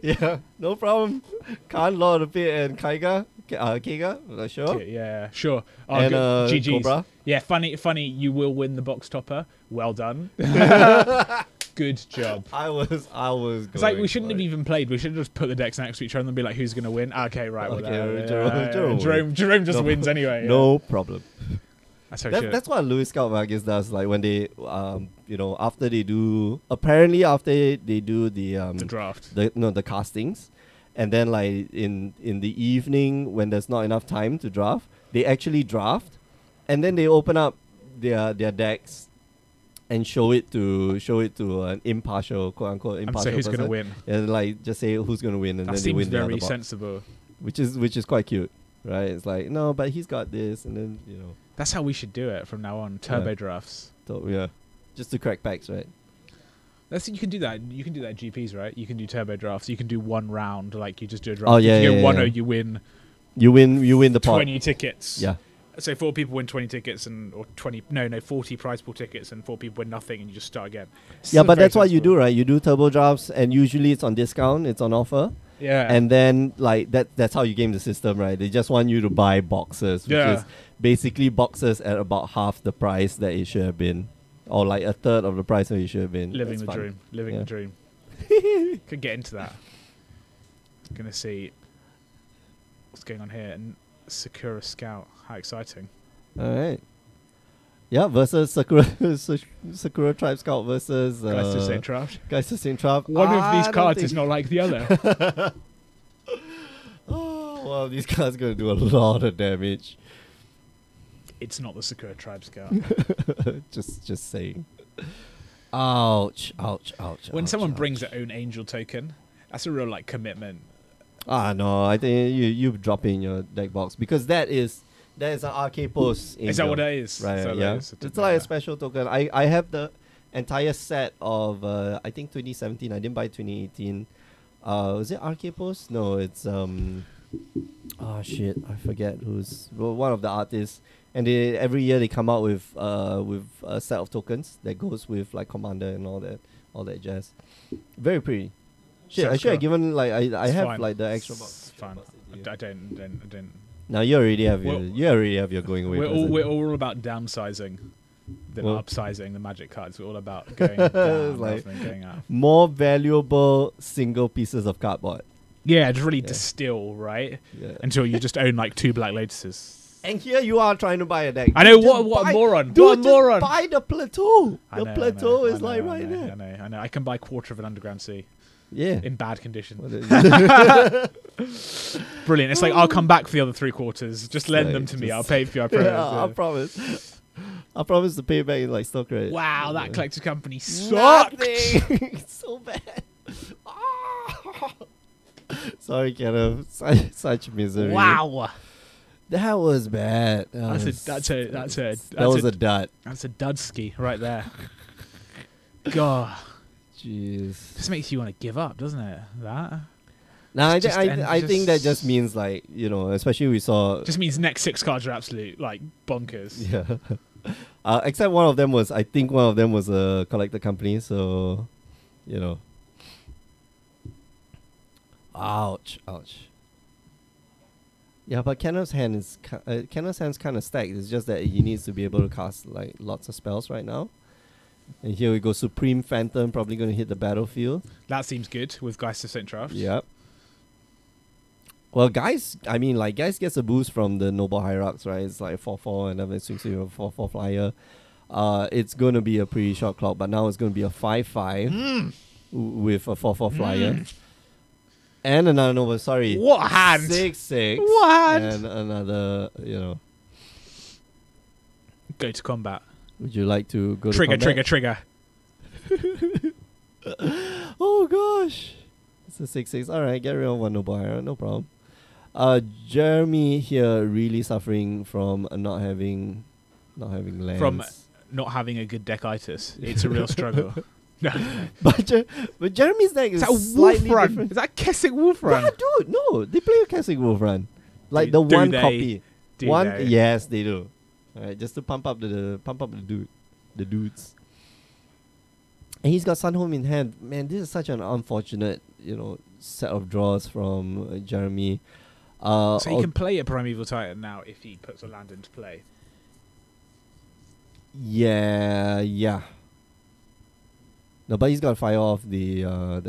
Yeah, no problem. Khan, Lord of the Pit, and Kaiga. Sure. Yeah, sure. Oh, and GG's. Cobra. Yeah, funny. You will win the box topper. Well done. Good job. I was. It's like we shouldn't have even played. We should have just put the decks next to each other and be like, who's gonna win? Okay, right. Jerome just wins anyway. No problem. That's what Louis Scout Vargas does. Like when they, after they do the draft, the castings, and then like in the evening when there's not enough time to draft, they actually draft, and then they open up their decks and show it to an impartial, quote unquote impartial. And say who's person. gonna win. And like just say who's gonna win, and that then they win. That seems very sensible. Which is quite cute, right? It's like no, but he's got this, and then That's how we should do it from now on. Turbo drafts. So, yeah, just to crack packs, right? You can do that. You can do that at GPs, right? You can do turbo drafts. You can do one round, like you just do a draft. Oh yeah, if you get 1-0, you win. You win the pot. 20 tickets. Yeah. So 4 people win 20 tickets or 40 prize pool tickets, and 4 people win nothing, and you just start again. Yeah, but that's what you do, right? You do turbo drafts, and usually it's on discount. It's on offer. Yeah. And then like that's how you game the system, right? They just want you to buy boxes, which is basically boxes at about half the price that it should have been, or like a third of the price that it should have been. Living That's the fun. dream. Living Yeah. the dream. Could get into that. Gonna see what's going on here. And Sakura Scout. How exciting. All right. Yeah, versus Sakura Sakura Tribe Scout versus Guys to Saint Traft. Guys to Saint Traft. One of I these don't cards think- is not like the other. Oh, well, these cards gonna do a lot of damage. It's not the Sakura Tribe Scout. just saying. Ouch! Ouch! Ouch! When ouch, someone ouch. brings their own angel token, that's a real like commitment. No, I think you drop it in your deck box because that is an arcade post. Is that what that is? Right, Is that what yeah. that is? I didn't It's know like a that. special token. I have the entire set of I think 2017. I didn't buy 2018. Was it arcade post? No, it's oh shit, I forget who's one of the artists. And every year they come out with a set of tokens that goes with like Commander and all that jazz. Very pretty. Shit, I Sounds should have cool. given like I It's have fine. like the extra box. It's fine. I don't. Now you already have Well, your going away. We're all about downsizing than Well- upsizing the Magic cards. We're all about going down rather like- than going up. more valuable single pieces of cardboard. Yeah, just really Yeah. distill, right? Yeah. Until you just own like 2 Black Lotuses. And here you are trying to buy a deck. I know, Dude, what just a buy- moron. Dude, What a just moron. buy the plateau. I The know, plateau I is know, like I right know, there. I know. I can buy quarter of an Underground Sea Yeah. in bad condition. What is- Brilliant. It's like, I'll come back for the other 3 quarters. Just lend Like, them to me. just- I'll pay for you. I promise. Yeah, I promise. I promise to pay back in like stock credit. Wow, that Yeah. collector company sucked. Nothing. It's so bad. Ah. Sorry, Kenneth. Such misery. Wow. That was bad. That's a dud. That's a dudski right there. God, Jeez. just makes you want to give up, doesn't it? That Nah, I, Just- I, and I think that just- just means like, you know, especially we saw. just means next 6 cards are absolute like bonkers. Yeah. Except one of them was, I think one of them was a collector company, so, you know. Ouch, ouch. Yeah, but Kenneth's hand is Kenneth's hand's kind of stacked. It's just that he needs to be able to cast like lots of spells right now. And here we go, Supreme Phantom, probably going to hit the battlefield. That seems good with Geist of St. Traft. Yep. Well, guys, I mean, like, guys gets a boost from the Noble Hierarchs, right? It's like 4/4, and then it swings to a 4/4 flyer. It's going to be a pretty short clock, but now it's going to be a 5/5 with a 4/4 flyer. And another Noble, sorry. What hand? 6/6. What hand? And another, you know. Go to combat. Would you like to go Trigger, to combat? trigger. Oh, gosh. It's a 6/6. All right, get rid of one Noble Hierarch, no problem. Jeremy here really suffering from not having lands. From not having a good deckitis. It's a real struggle. No. but Jeremy's deck is Is that a slightly wolf run? different. Is that a Keswick wolf run? Yeah, dude, no, they play a Classic Wolf run, like Do- the do one they? copy. Do One, they? yes, they do. All right, just to pump up the dudes. And he's got Sunhome in hand. Man, this is such an unfortunate, you know, set of draws from Jeremy. So he can play a Primeval Titan now if he puts a land into play. Yeah. No, but he's got to fire off the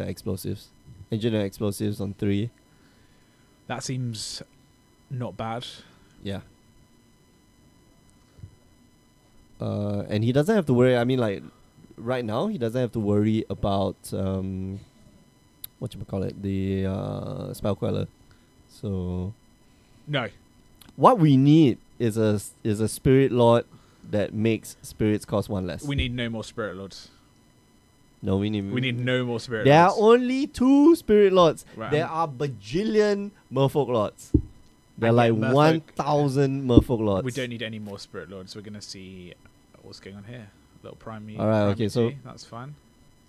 explosives, engineer explosives on 3. That seems not bad. Yeah. And he doesn't have to worry. I mean, like right now, he doesn't have to worry about whatchamacallit, the spell queller. So No. what we need is a spirit lord that makes spirits cost 1 less. We need no more Spirit Lords. No, we need No more Spirit There are Lords. only 2 spirit lords. Right, There are bajillion merfolk lords. There are And like yet merfolk- 1,000 merfolk lords. We don't need any more Spirit Lords. We're going to see what's going on here. Little Prime. Alright, okay, so- that's fine.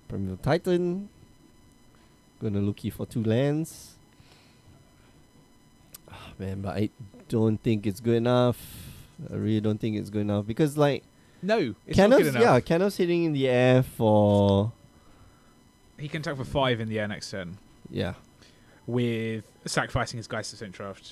Primeval Titan. Gonna looky for 2 lands. Ah, man, but I don't think it's good enough. I really don't think it's good enough because like No, it's not good enough. Kenneth's hitting in the air for He can attack for 5 in the air next turn. yeah. with sacrificing his Geist of St. Draft.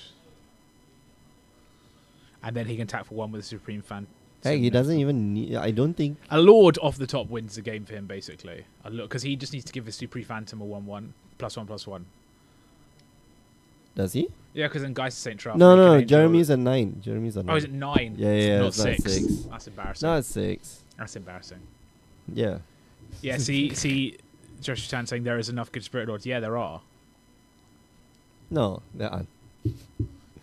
And then he can tap for 1 with a Supreme Fan. Hey, he doesn't even need... I don't think... A Lord off the top wins the game for him, basically. Because he just needs to give his Supreme Phantom a 1/1, +1/+1. Does he? Yeah, because then Geist of St. Draft. No, Jeremy's a 9. Jeremy's a 9. Oh, is it 9? Yeah, not it's not 6. 6. That's embarrassing. No, it's 6. That's embarrassing. Yeah. Yeah, see, Josh Chan saying there is enough good Spirit Lords. Yeah, there are. No, there aren't.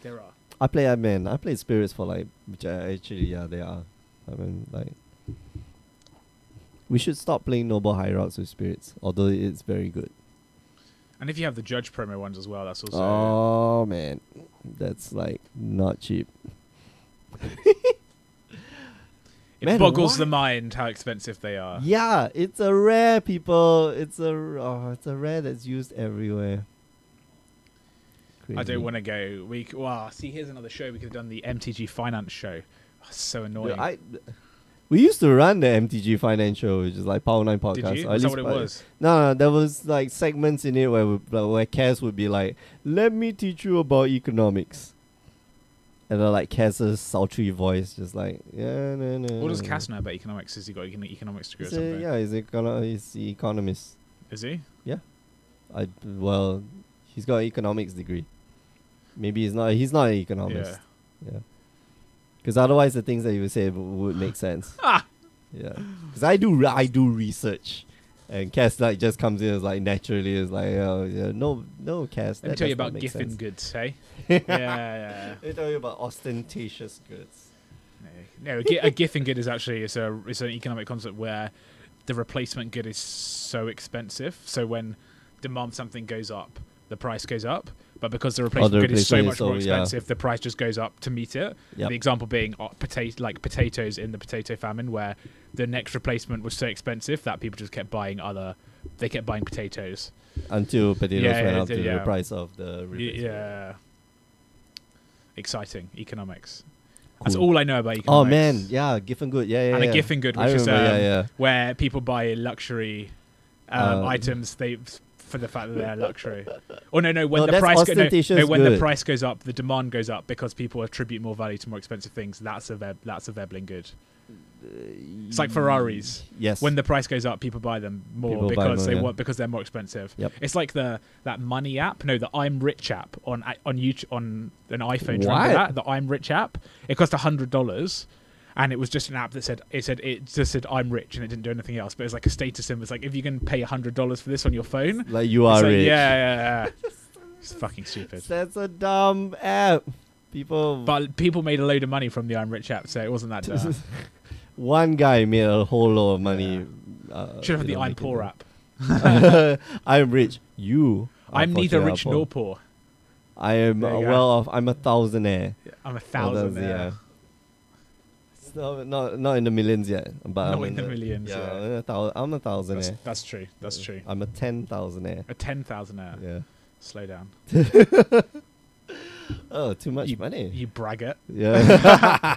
There are. I played spirits for like, which actually, yeah, they are. I mean, like, we should stop playing Noble Hierarchs with spirits, although it's very good. And if you have the Judge promo ones as well, that's also... Oh, man. That's, like, not cheap. It Man, boggles why? the mind how expensive they are. Yeah, it's a rare, people. It's a rare that's used everywhere. I don't want to go. Wow, see, here's another show. We could have done the MTG Finance show. Oh, so annoying. We used to run the MTG Finance show, which is like Power 9 podcast. Did you? Or at Is that least what it was? No, there was like segments in it where Kaz would be like, "Let me teach you about economics," and then like Kaz's sultry voice, just like, "Yeah, no." What does Cass know about economics? Has he got an economics degree or He's something? yeah, he's the economist. Is he? Well, he's got an economics degree. Maybe he's not. He's not an economist. Yeah. Because otherwise, the things that you would say would make sense. Yeah. Because I do research, and Cass like just comes in as like naturally is like, oh yeah, no, Cass. Let me tell you about Giffen goods, hey? yeah. Yeah. Let me tell you about ostentatious goods. No, a Giffen good is actually it's an economic concept where the replacement good is so expensive. So when demand something goes up, the price goes up. But because the replacement good is so much more expensive, the price just goes up to meet it. Yep. The example being potatoes in the potato famine, where the next replacement was so expensive that people just kept buying potatoes. Until potatoes went up to yeah. the price of the replacement. Yeah. Exciting economics. Cool. That's all I know about economics. Oh man, yeah, Giffen good, yeah. And a Giffen good, I which is remember, where people buy luxury items for the fact that they're luxury. Or no, when the price goes up, the demand goes up because people attribute more value to more expensive things. That's a Veblen good. It's like Ferraris. Yes. When the price goes up, people buy them more because they're more expensive. Yep. It's like that money app. No, the I'm Rich app on YouTube on an iPhone. What? Remember that? The I'm Rich app. It cost $100. And it was just an app that said I'm rich, and it didn't do anything else. But it was like a status symbol. It's like if you can pay $100 for this on your phone, like you are rich. Yeah. It's fucking stupid. That's a dumb app. But people made a load of money from the I'm Rich app, so it wasn't that dumb. One guy made a whole lot of money. Should have the I'm Poor app. I'm rich. I'm neither rich nor poor. I am well off. I'm a thousandaire. I'm a thousandaire. No, not in the millions yet, but not I'm in the millions. Yeah, I'm a thousandaire. That's true. That's true. I'm a 10,000aire. A 10,000aire. Yeah. Slow down. Oh, too much money. You braggart. Yeah.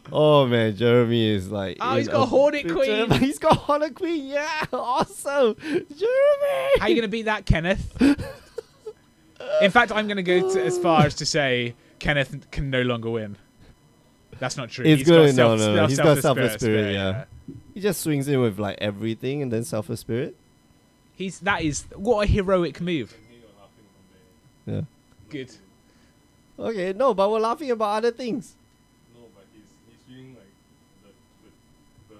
Oh man, Jeremy is like. Oh, he's got a Hornet Queen. He's got Hornet Queen. Yeah, awesome, Jeremy. How are you gonna beat that, Kenneth? In fact, I'm gonna go as far as to say Kenneth can no longer win. That's not true. He's got selfless spirit. Yeah. Yeah. He just swings in with like everything and then selfless spirit. That is what a heroic move. Yeah. Good. Okay, no, but we're laughing about other things. No, but he's feeling like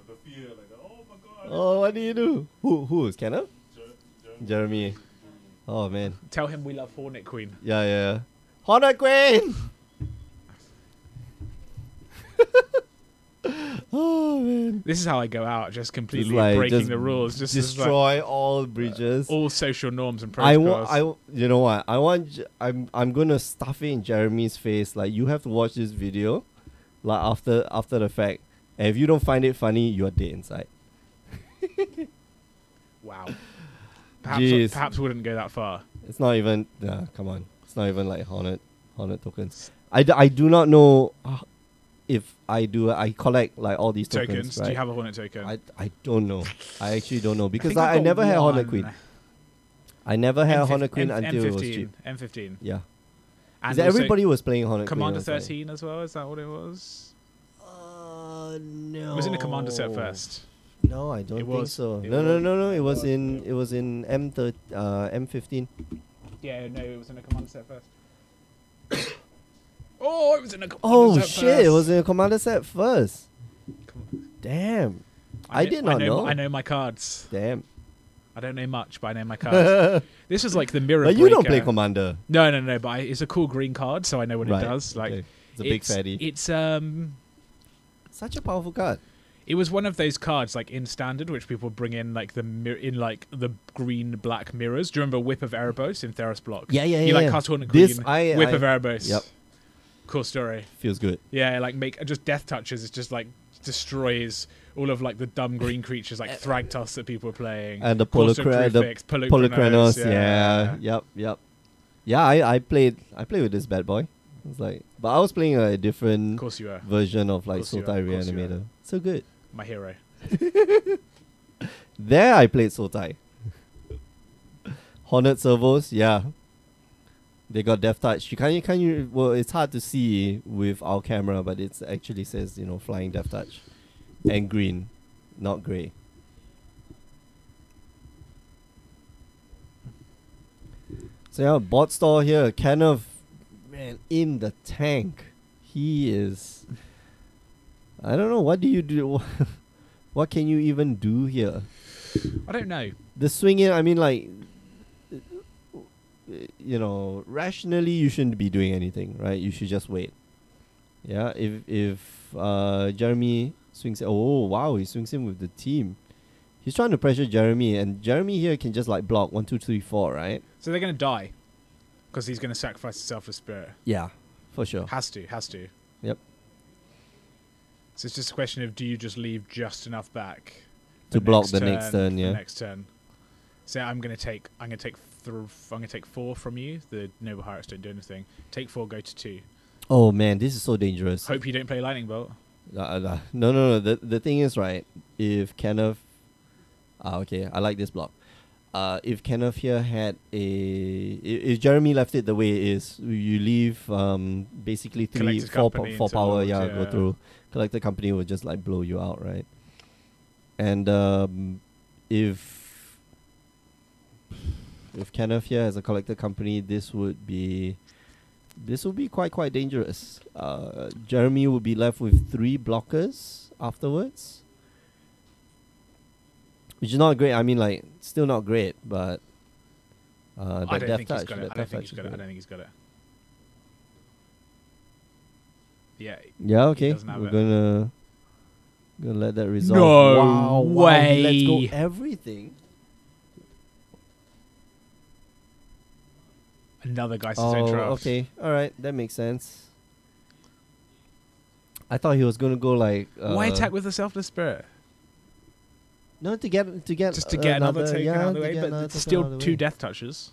the fear, like oh my god. Oh, what do you do? Who is Kenneth? Jeremy. Oh man. Tell him we love Hornet Queen. Yeah. Hornet Queen. Oh man. This is how I go out, just completely like, breaking the rules, just destroy all bridges, all social norms and protocols. You know what? I'm gonna stuff it in Jeremy's face. Like, you have to watch this video, like after the fact. And if you don't find it funny, you are dead inside. Wow. Perhaps wouldn't go that far. It's not even. Come on. It's not even like Hornet tokens. I do not know. If I collect like all these tokens. Right? Do you have a Hornet token? I don't know. I actually don't know because I never had Hornet Queen. I never had M15 Hornet Queen until it was cheap. M15. Yeah. And Because also everybody was playing Hornet Commander Queen. 13 as well. Is that what it was? No. It was in the Commander set first. No, I don't It think was. so. It No. was. It was in M15. Yeah, no, it was in the Commander set first. Oh, it was in the Commander Oh set shit! first. It was in a Commander set first. Damn. I did not know. I know my cards. Damn. I don't know much, but I know my cards. This was like the mirror. But you don't breaker. play Commander. No. But it's a cool green card, so I know what Right, it does. Like, okay. It's a big fatty. It's Such a powerful card. It was one of those cards like in standard, which people bring in like the green black mirrors. Do you remember Whip of Erebos in Theros block? Yeah. You like cast Hornet Queen, Whip of Erebos. Yep. Cool story. Feels good. Yeah, like make just death touches. It just like destroys all of like the dumb green creatures like Thragtusk that people are playing. And the Polukranos, Polukranos. Yeah. Yep. Yeah, I played with this bad boy. It's like, but I was playing a different Of course you are. version of like Of course you Sultai are, of course you Reanimator. So good. My hero. There I played Sultai. Hornet servos, yeah. They got death touch. Well, it's hard to see with our camera, but it actually says, flying death touch. And green, not grey. So yeah, bot store here, Kenneth, man, in the tank. He is... I don't know, what do you do? What can you even do here? I don't know. The swing in, I mean, like... rationally you shouldn't be doing anything, right? You should just wait. Yeah, if Jeremy swings... Oh, wow, he swings in with the team. He's trying to pressure Jeremy, and Jeremy here can just, like, block 1, 2, 3, 4, right? So they're going to die. Because he's going to sacrifice himself for spirit. Yeah, for sure. Has to. Yep. So it's just a question of, do you just leave just enough back To block the next turn, yeah. The next turn. So I'm going to take 4 from you. The Noble Pirates don't do anything. Take 4, go to 2. Oh, man, this is so dangerous. Hope you don't play Lightning Bolt. No. The thing is, right, if Kenneth... okay, I like this block. If Kenneth here had if Jeremy left it the way it is, you leave basically 4 power, go through. Collector Company will just like blow you out, right? And if Kenneth here has a Collector Company, this would be quite dangerous. Jeremy would be left with 3 blockers afterwards. Which is not great. I mean, like, still not great, but I don't think he's got it. I don't think he's got it. Yeah. Yeah. Okay. We're gonna let that resolve. No wow, way. Let's go everything. Another Geist Oh, Traps. okay. All right. That makes sense. I thought he was gonna go like. Why attack with the Selfless Spirit? No, to get Just to get another taken out of the way, but it's still 2 death touches.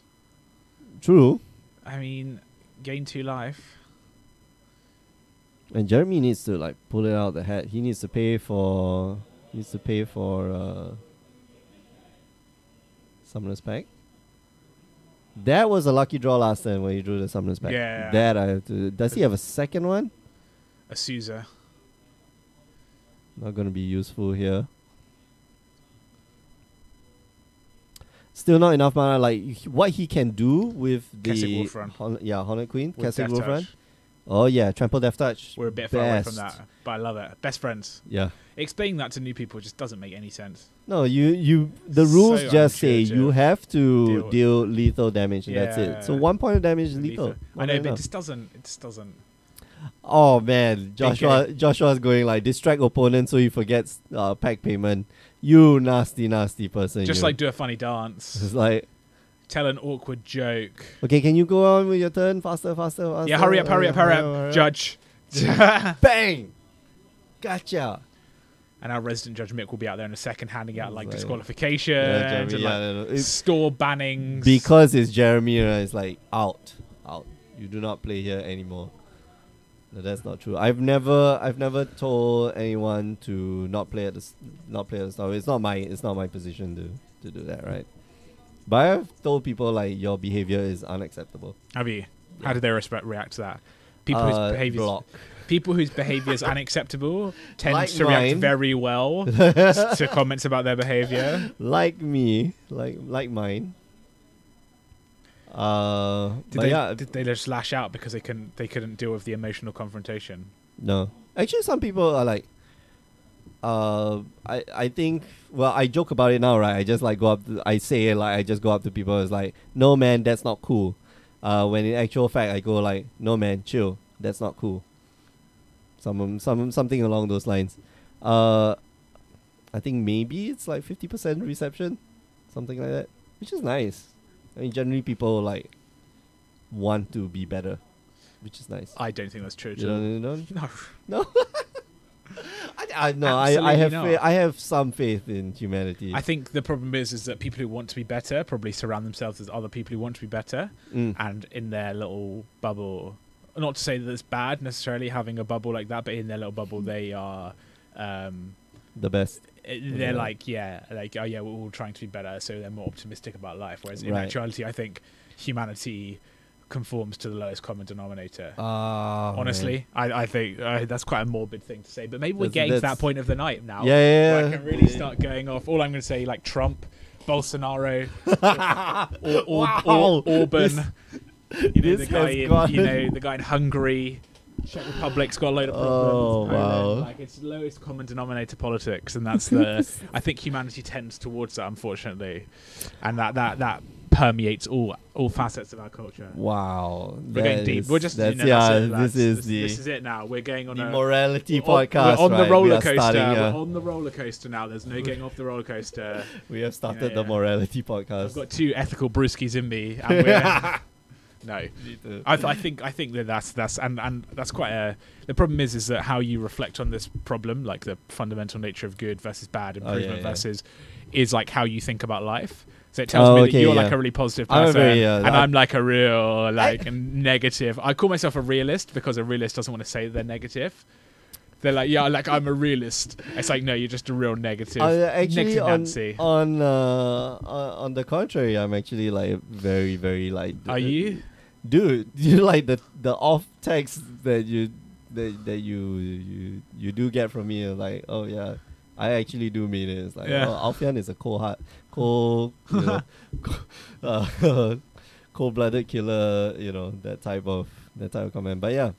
True. I mean, gain 2 life. And Jeremy needs to like pull it out of the hat. He needs to pay for. Summoner's Pack. That was a lucky draw last time when he drew the Summoner's Pack. Yeah. That I have to. Does he have a second one? A Sousa. Not gonna be useful here. Still not enough mana. Like what he can do with the Keswick Wolfrun. Hornet Queen, With Keswick Death Wolfrun. Touch. Oh yeah, Trample Death Touch. We're a bit far away from Best. that, but I love it. Best friends. Yeah. Explaining that to new people just doesn't make any sense. No, the rules So just say unintuitive. you have to Deal- deal lethal damage and that's it. So Yeah. 1 point of damage is lethal. I Not know, but enough. it just doesn't. Oh man, Joshua's going like distract opponent so he forgets pack payment. You nasty person. Just you. like do a funny dance. It's like, Tell an awkward joke. okay, can you go on with your turn faster? Yeah, hurry up, Judge. Bang! Gotcha. And our resident Judge Mick will be out there in a second handing out like Like- disqualifications Jeremy, and I don't know. It's store bannings. because it's Jeremy, it's like out. You do not play here anymore. No, that's not true. I've never told anyone to not play at the start. It's not my position to do that, right? But I've told people like your behavior is unacceptable. Have you? Yeah. How do they react to that? People whose behavior is unacceptable tend Like to react mine. very well to comments about their behavior. Like me, like mine. Did they just lash out because they couldn't deal with the emotional confrontation? No. Actually, some people are like, I think, well, I joke about it now, right? I just like go up, I say it like, I just go up to people, it's like, no man, that's not cool. When in actual fact, I go like, no man, chill, that's not cool. Something along those lines. I think maybe it's like 50% reception, something like that, which is nice. I mean, generally people like want to be better, which is nice. I don't think that's true. You don't? No. No. I Absolutely have not. I have some faith in humanity. I think the problem is that people who want to be better probably surround themselves with other people who want to be better, and in their little bubble. Not to say that it's bad necessarily having a bubble like that, but in their little bubble they are the best. They're like, oh yeah, we're all trying to be better, so they're more optimistic about life. Whereas in actuality, I think humanity conforms to the lowest common denominator. Honestly, I think that's quite a morbid thing to say, but maybe we're getting to that point of the night now. Yeah. Where I can really start going off. All I'm going to say, like Trump, Bolsonaro, Orban. The guy in Hungary, Czech Republic's got a load of problems. Wow. Like it's lowest common denominator politics, and that's the. I think humanity tends towards that, unfortunately, and that permeates all facets of our culture. Wow, we're going deep. We're just this is it now. We're going on the a morality podcast. We're on the roller coaster. We're on the roller coaster now. There's no getting off the roller coaster. We have started the morality podcast. I've got 2 ethical brewskis in me, and we're. No, I think that's and that's quite a. The problem is that how you reflect on this problem, like the fundamental nature of good versus bad, improvement versus, is like how you think about life. So it tells me that you're like a really positive person, and I'm like a real negative. I call myself a realist because a realist doesn't want to say they're negative. They're like, yeah, like I'm a realist. It's like, no, you're just a real negative. Actually, on the contrary, I'm actually like very, very like. Are you? Dude, you like the off text that you do get from me. Like, oh yeah, I actually do mean it. It's like, Alfian is a cold-blooded killer. You know, that type of comment. But yeah.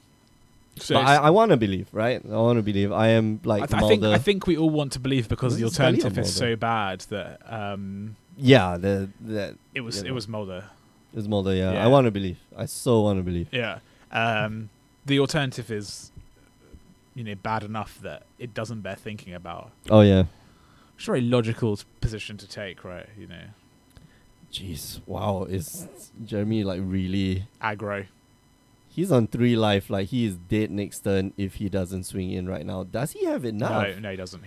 So but I want to believe, right? I want to believe. I am like I think we all want to believe because the alternative is so bad that it was Mulder. It was Mulder, yeah. I want to believe. I so want to believe. Yeah. The alternative is bad enough that it doesn't bear thinking about. Oh yeah. It's a very logical position to take, right? Jeez, wow, is Jeremy like really aggro? He's on 3 life, like he is dead next turn if he doesn't swing in right now. Does he have enough? No, he doesn't.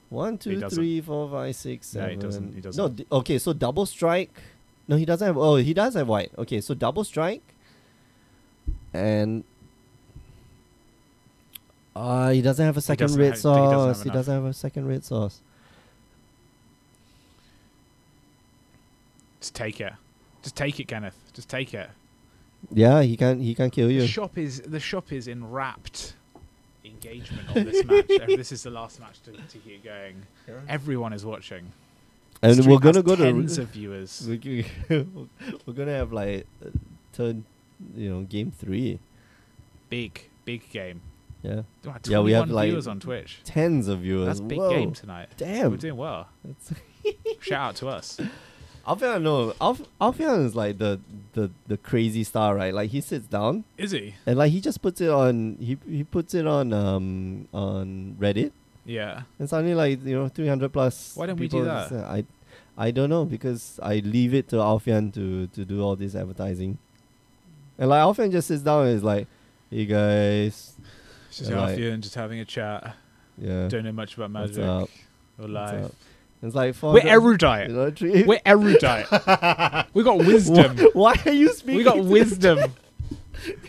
1, 2, 3, 4, 5, 6, 7. No, he doesn't. No, okay, so double strike. No, he doesn't have. Oh, he does have white. Okay, so double strike. And he doesn't have a second red sauce. He doesn't have a second red sauce. Just take it. Just take it, Kenneth. Just take it. Yeah, he can kill you. The shop is in rapt engagement on this match. This is the last match to keep going. Yeah. Everyone is watching. And we're gonna go tens of viewers. We're gonna have like game 3. Big game. Yeah. Yeah, we have like viewers on Twitch. Tens of viewers. That's a big game tonight. Damn, we're doing well. Shout out to us. Alfian is like the crazy star, right? Like he sits down. Is he? And like he just puts it on. He puts it on Reddit. Yeah. And suddenly 300 plus. Why don't we do that? I don't know, because I leave it to Alfian to do all this advertising. And like Alfian just sits down and is like, hey guys. It's just Alfian just having a chat. Yeah. Don't know much about magic or life. It's like we're erudite. We're erudite. We got wisdom. Why are you speaking? We got wisdom.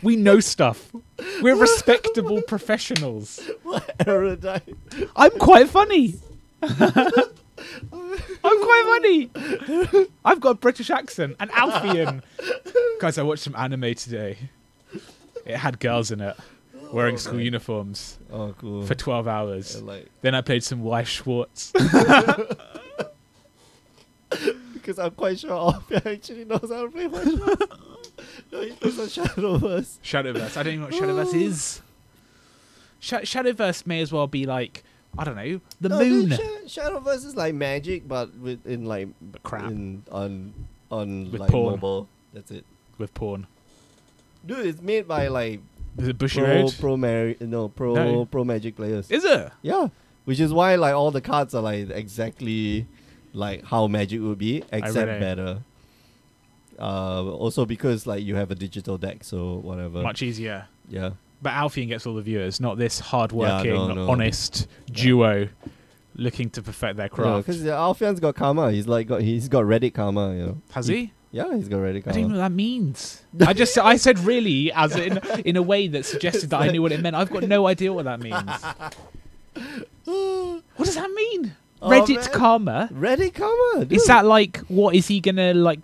We know stuff. We're respectable professionals. What erudite? I'm quite funny. I'm quite funny. I've got a British accent, an Alfian. Guys, I watched some anime today. It had girls in it wearing school uniforms Oh, cool. for 12 hours. And, like, Then I played some Weiss Schwartz. because I'm quite sure Alfia actually knows how to play Weiss Schwartz. No, he plays on Shadowverse. Shadowverse. I don't know what Shadowverse is. Shadowverse may as well be like, I don't know, the No, moon. dude, Shadowverse is like magic, but in like Crap. on With like porn. mobile. That's it. With porn. Dude, it's made by like Is it Bushiroad? pro magic players. Is it? Yeah, which is why like all the cards are like exactly like how magic would be, except really? better. Also because like you have a digital deck, so whatever. Much easier. Yeah. But Alfian gets all the viewers, not this hard-working, no. honest duo looking to perfect their craft. Because Alfian's got karma. He's got Reddit karma. You know. Has he? Yeah, he's got Reddit I karma. don't even know what that means. I said really as in a way that suggested that I knew what it meant. I've got no idea what that means. What does that mean? Oh, Reddit man. karma? Reddit karma. Dude. Is that like, what is he gonna like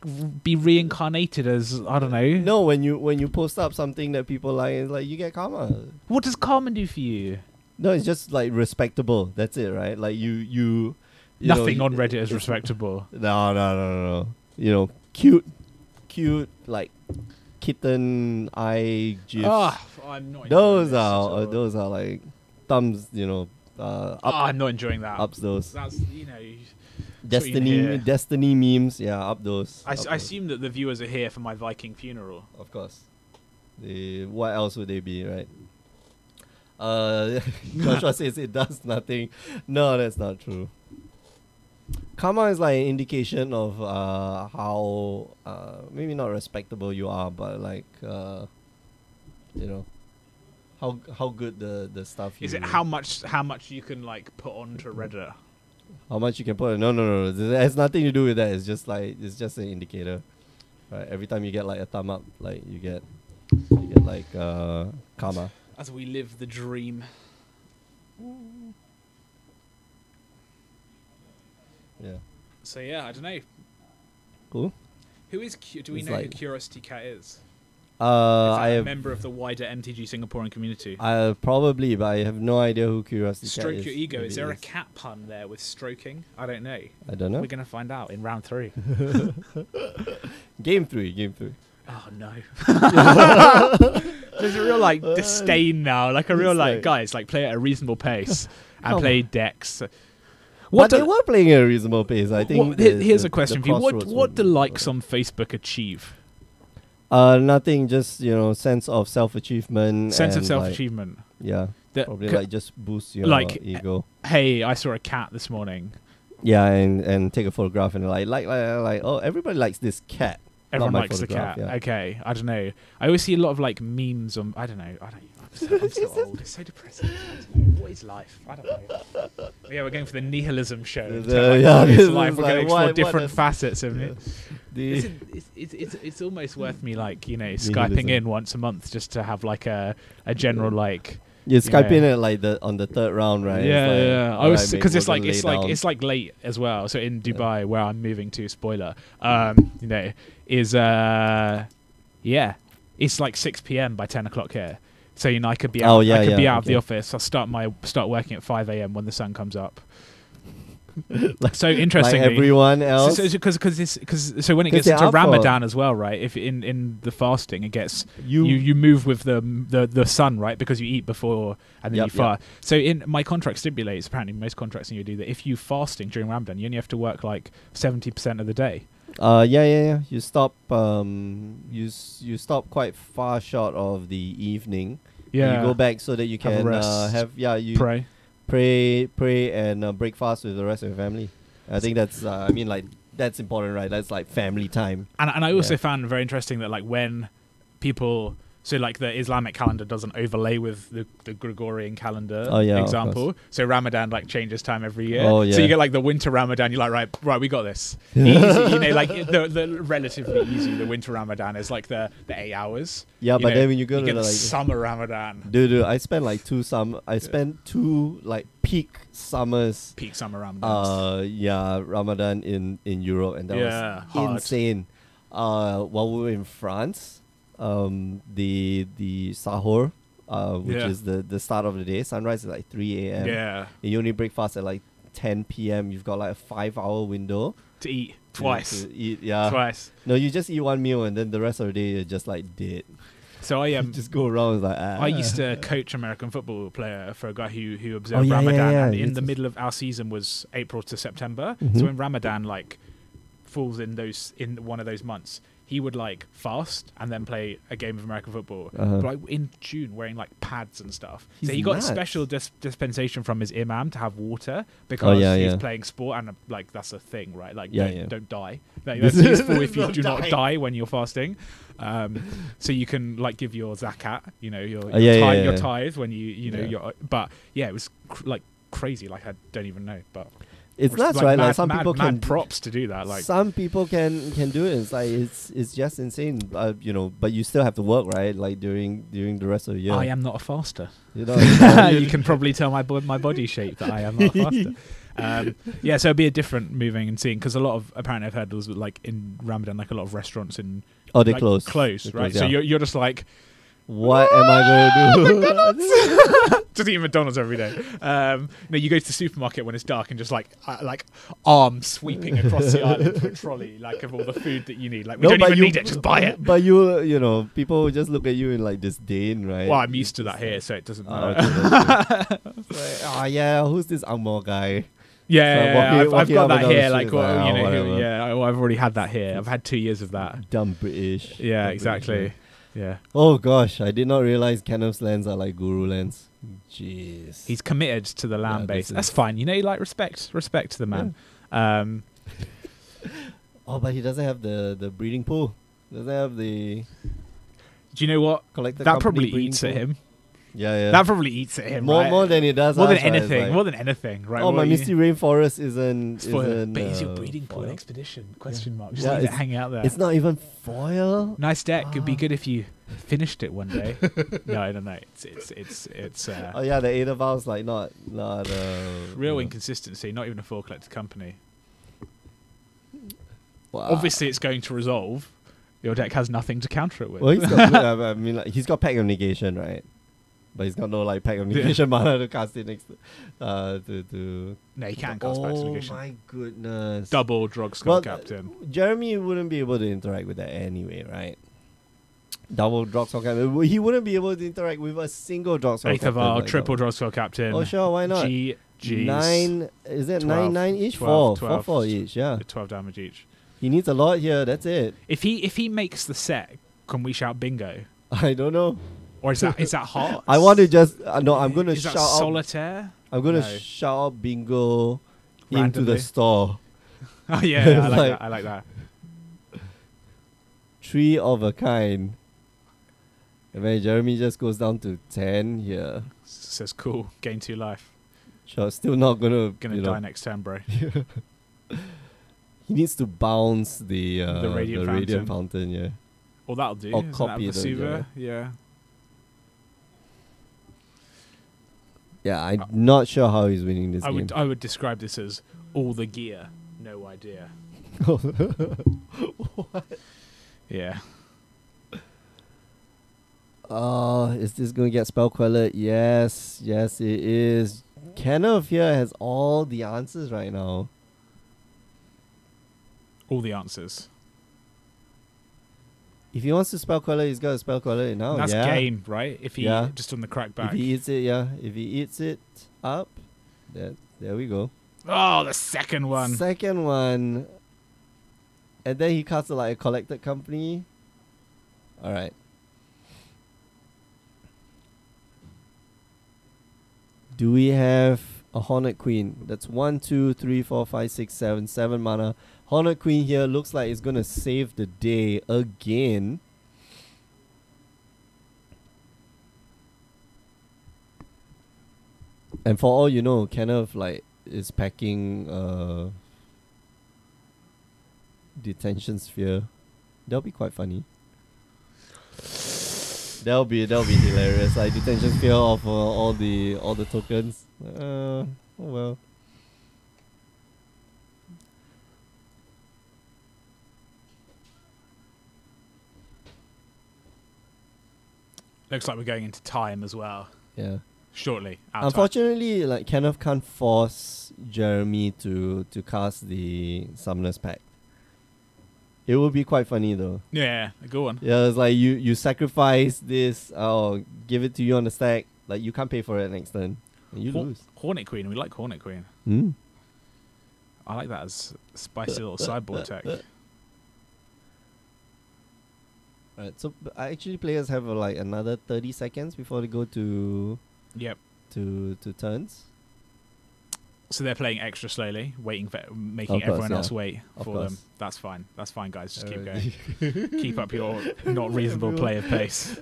be reincarnated as? I don't know. No, when you post up something that people like, it's like you get karma. What does karma do for you? No, it's just like respectable. That's it, right? Like you Nothing know, on Reddit is it's- respectable. No. You know, cute like kitten eye gifs. I'm not. those are like thumbs. You know, up, I'm not enjoying that. ups those. That's that's what you hear. Destiny memes. Yeah, up those. I up those. assume that the viewers are here for my Viking funeral. Of course. What else would they be, right? Joshua says it does nothing. No, that's not true. Karma is like an indication of how maybe not respectable you are, but like you know how good the stuff Is you it how much you can like put onto Reddit? how much you can put. No. It has nothing to do with that. It's just an indicator. Right. Every time you get like a thumb up, like you get like karma. As we live the dream. Yeah. So yeah, I don't know. Cool. Who is? Do we It's know who like- Curiosity Cat is? Is I that a have member of the wider MTG Singaporean community. probably, but I have no idea who Curiosity Cat Stroke is. your ego. Maybe Is there it a cat pun there with stroking? I don't know. I don't know. We're gonna find out in round 3. Game three. Oh no. There's a real like disdain now, like a real It's like like- guys like play at a reasonable pace and Come play decks. But they do- were playing at a reasonable pace. I think. Here's the- a question the for you. crossroads What do were- likes on Facebook achieve? Nothing. Just sense of self-achievement. Sense of and, self-achievement. Like, yeah. That Probably c- like just boost your like, ego. Hey, I saw a cat this morning. Yeah, and take a photograph and like oh, everybody likes this cat. Everyone my likes the photograph, cat. yeah. Okay, I don't know. I always see a lot of like memes on. I don't know. I'm so old. It's so depressing. I don't know. What is life? I don't know. Yeah, we're going for the nihilism show. Yeah, What this is is life? We're like, going to explore what different is- facets of it. The It's almost worth me like Skyping Nihilism. in once a month just to have like a general like. you're Skyping Yeah. it like on the third round, right? Yeah, It's like, yeah. I alright, was mate, because we're it's like gonna it's lay like down. it's like late as well. So in Dubai, where I'm moving to, spoiler, is yeah, it's like 6 p.m. by 10 o'clock here. So I could be out. Oh, yeah, I could be yeah, out of the okay. office. I'll start working at 5 a.m. when the sun comes up. Like- So like interestingly, everyone else. so when it 'Cause gets they're into up for- Ramadan as well, right? If in the fasting, it gets you you move with the sun, right? Because you eat before and then Yep, you fast. So in my contract stipulates, apparently most contracts in you do that. If you fasting during Ramadan, you only have to work like 70% of the day. yeah. You stop you stop quite far short of the evening. Yeah, You go back so that you Have a can rest. you pray. pray and break fast with the rest of your family. I think that's I mean like that's important, right? That's like family time. And I also Yeah. found very interesting that like when people, so like the Islamic calendar doesn't overlay with the Gregorian calendar Oh, yeah, of example. So Ramadan like changes time every year. Oh, So yeah. you get like the winter Ramadan, you're like, right, we got this. Easy, like the relatively easy, the winter Ramadan is like the 8 hours. Yeah, You but know, then when you go you to get the, the like summer Ramadan. dude, I spent like I spent 2 like peak summers. Peak summer Ramadan. Ramadan in Europe, and that was hard. insane. While we were in France, the sahur, which is the start of the day, sunrise is like 3 a.m. Yeah. And you only break fast at like 10 p.m. You've got like a 5-hour window To eat twice. to eat. Yeah. Twice. No, you just eat one meal, and then the rest of the day you're just like dead. So I Just go around like. I used to coach American football player for a guy who observed yeah, Ramadan, yeah, and yeah. in the middle of our season was April to September. Mhm. So when Ramadan like falls in one of those months, he would like fast and then play a game of American football. But like in June, wearing like pads and stuff. He's so he got nuts. special dispensation from his imam to have water because he's yeah. playing sport, and like that's a thing, right? Like Yeah, don't die. Like, that's useful if you Don't do not die. die when you're fasting. So you can like give your zakat, you know, your yeah. tithe when you know Yeah. your. But yeah, it was like crazy. Like I don't even know, but It's nuts, like right? Mad, Like some people can. mad props to do that. Like some people can do it. It's like it's just insane. You know, but you still have to work, right? Like during the rest of the year. I am not a faster. You know, You can probably tell my body shape that I am not a faster. Yeah, so it'd be a different moving and seeing, because a lot of, apparently I've heard there's like in Ramadan, like a lot of restaurants in oh, they like, close. close, They right? close, So yeah. you're just like What am I going to do? just eating McDonald's every day. You go to the supermarket when it's dark and just like arms sweeping across the island to a trolley, like of all the food that you need. Like we don't even need it, just buy it. But you know, people will just look at you in like disdain, right? Well, I'm used to that here, so it doesn't Oh, matter. okay, that's good. It's like, yeah, who's this Angmo guy? Yeah, walking I've got up that and down the here. street, Like, it's well, like, you oh, know, whatever. yeah, I've already had that here. I've had 2 years of that. Dumb British. Yeah, Dumb exactly. British. Yeah, Oh gosh, I did not realize Kenneth's lands are like guru lands. Jeez. he's committed to the land Yeah, base. this That's is- fine. You know, like respect to the man. Oh, but he doesn't have the breeding pool. Doesn't have the Do you know what? collector. That company probably breeding eats at pool. him. Yeah. That probably eats at him. more right? more than it does. more than us, right? It's anything. like, More than anything, right? oh, What my you- misty rainforest isn't. But is your breeding pool foil. an expedition? Question mark. Just Yeah, leave it it's- hanging out there. It's not even foil. Nice deck. It'd be Ah. good if you finished it one day. No, I don't know. It's Oh yeah, the Ada Valve's like not real you know. inconsistency. Not even a full collector company. Wow. Obviously, it's going to resolve. Your deck has nothing to counter it with. Well, he's got. I mean, like, he's got Pact of Negation, right? But he's got no like Pact of Negation mana to cast it next. To. No, you can cast Pact of Oh Negation. my goodness. Double Drug Skull Well, Captain. Jeremy wouldn't be able to interact with that anyway, right? Double Drug Skull Captain. He wouldn't be able to interact with a single Drug Skull Eighth Captain. of our like triple that. Drug Skull Captain. Oh sure, why not? Gs. 9 is it 12, 9 each? 12, 4 4 each, yeah. 12 damage each. He needs a lot here, that's it. If he makes the set, can we shout bingo? I don't know. Or is that hearts? I want to just no, I'm going to Is shout that out solitaire? I'm going to No. shout out bingo into Randomly? the store. Oh yeah, I like Like- that. I like that. 3 of a kind. And then Jeremy just goes down to 10 here. Says cool. Gain 2 life. Sure, still not gonna Gonna die next turn, bro. He needs to bounce the Radiant fountain, yeah. Or that'll do. Or Isn't copy that the- Vesuva? Yeah. Yeah, I'm not sure how he's winning this game. I would describe this as all the gear, no idea. Yeah. Is this gonna get spell queller? Yes, it is. Kenneth here has all the answers right now. All the answers. If he wants to spell queller, he's got to spell queller it now. That's Oh, yeah. game, right? If he Yeah. just on the crack If back. he eats it, yeah. If he eats it up, there we go. Oh, the second one. Second one. And then he casts like a collected company. Alright. Do we have a Hornet Queen? That's 1, 2, 3, 4, 5, 6, 7. 7 mana. Hornet Queen here looks like it's gonna save the day again. And for all you know, Kenneth like is packing detention sphere. That'll be quite funny. That'll be hilarious. Like detention sphere of all the tokens. Oh well. Looks like we're going into time as well. Yeah. Shortly. Unfortunately, like Kenneth can't force Jeremy to cast the Summoner's Pact. It would be quite funny though. Yeah, go on. Yeah, it's like you sacrifice this. I'll give it to you on the stack. Like you can't pay for it next turn. And you lose. Hornet Queen. We like Hornet Queen. Mm. I like that as spicy little sideboard tech. Right, so actually players have like another 30 seconds before they go to Yep. to turns. So they're playing extra slowly, waiting for making Of course, everyone yeah. else wait Of for course. them. That's fine. That's fine, guys. Just keep going. Keep up your not reasonable play of pace.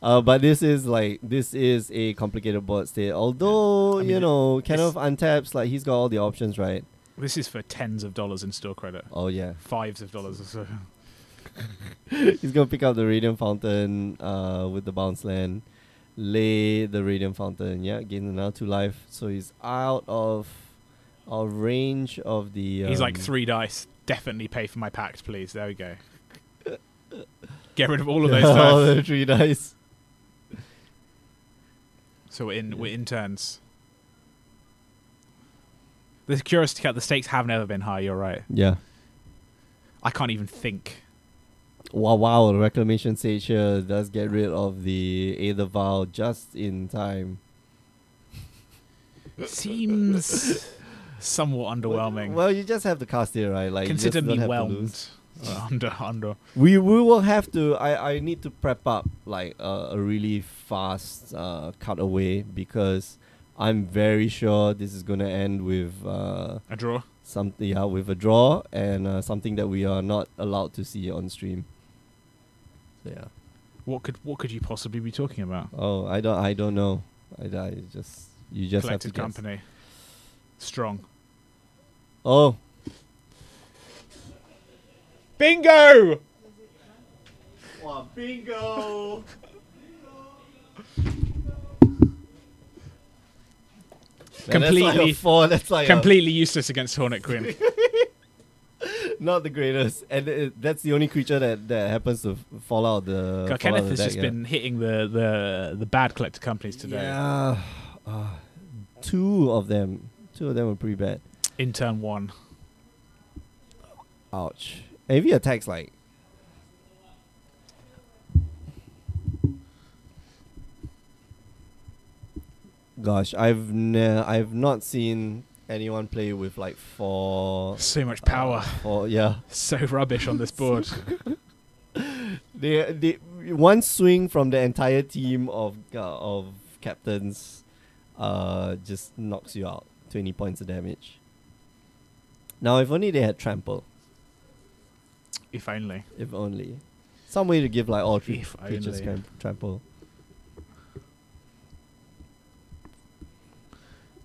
But this is a complicated board state. Although, I mean, Kenneth untaps, like he's got all the options, right? This is for tens of dollars in store credit. Oh yeah. Fives of dollars or so. He's gonna pick up the Radiant Fountain with the bounce land. Lay the Radiant Fountain, yeah, gain another 2 life. So he's out of range of the He's like 3 dice. Definitely pay for my pact, please. There we go. Get rid of all of those all dice. the 3 dice. So we're in turns. The curiosity cut, the stakes have never been high, you're right. Yeah. I can't even think. Wow, the Reclamation Sage here does get rid of the Aether Vial just in time. Seems somewhat underwhelming. Well, you just have to cast it, right? Like Consider you just me don't have to whelmed. lose. Under. We will have to. I need to prep up like a really fast cutaway because I'm very sure this is gonna end with A draw. something with a draw and something that we are not allowed to see on stream. So yeah. What could you possibly be talking about? Oh, I don't know. You just have to Collected guess. company. Strong. Oh, Bingo! wow, bingo! Completely- That's like Completely useless against Hornet Queen. not the greatest, and that's the only creature that happens to fall out the. God, fall out Kenneth the has deck, just yeah. been hitting the bad collected companies today. Yeah, two of them were pretty bad. In turn 1. Ouch. And if he attacks like. Gosh, I've not seen anyone play with like 4. So much power. 4, yeah. So rubbish on this board. They one swing from the entire team of captains, just knocks you out. 20 points of damage. Now, if only they had trample. If only. If only. Some way to give like all 3 If creatures only. trample.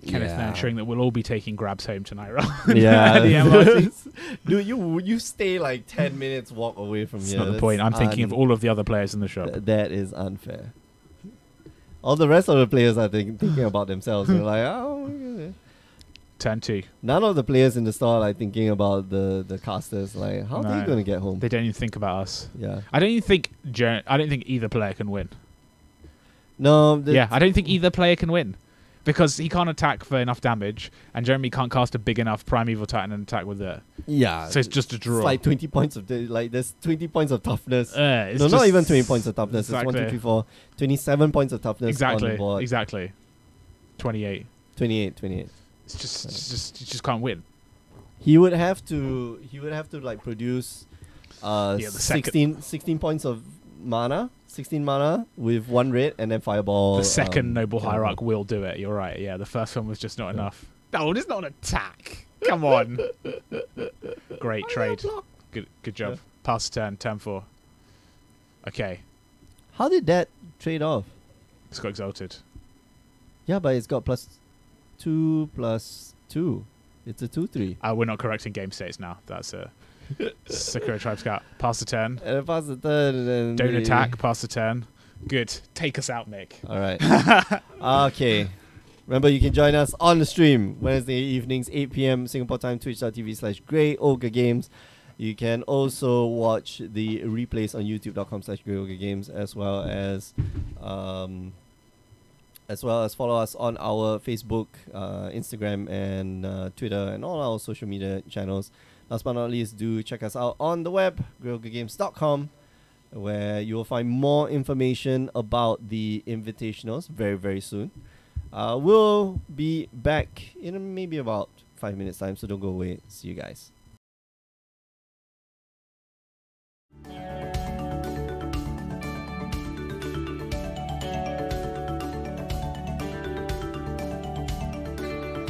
Kenneth now ensuring that we'll all be taking grabs home tonight, right? Yeah. The MRTs. Dude, you stay like 10 minutes walk away from That's here. not the point. I'm thinking of all of the other players in the shop. That is unfair. All the rest of the players are thinking about themselves. They're like, oh. Okay. Turn 2. None of the players in the store are like thinking about the casters. Like, how are they No. going to get home? They don't even think about us. Yeah. I don't think either player can win. No. I don't think either player can win. Because he can't attack for enough damage, and Jeremy can't cast a big enough Primeval Titan and attack with it. Yeah. So it's just a draw. It's like 20 points of there's 20 points of toughness. It's No, not just- even 20 points of toughness. It's 1, 2, Exactly. 3, 4. 27 points of toughness on Exactly. the board. Exactly. 28. 28. It's just you just can't win. He would have to like produce the second- 16 points of mana. 16 mana with 1 red and then fireball. The second Noble yeah. Hierarch will do it. You're right. Yeah, the first one was just not Yeah. enough. No, it's not an attack. Come on. Great trade. Good job. Yeah. Pass turn 4. Okay, How did that trade off? it's got exalted. Yeah, but it's got +2/+2. It's a 2/3. We're not correcting game states now. That's Sakura Tribe Scout. Pass the turn. And then pass the turn. And then Don't they- attack. Pass the turn. Good. Take us out, Mick. All right. Okay. Remember, you can join us on the stream Wednesday evenings, 8 p.m. Singapore time, twitch.tv/Grey Ogre Games. You can also watch the replays on youtube.com/Grey Ogre Games, as well as follow us on our Facebook, Instagram, and Twitter, and all our social media channels. Last but not least, do check us out on the web, greyogames.com, where you will find more information about the invitationals very, very soon. We'll be back in maybe about 5 minutes time, so don't go away. See you guys.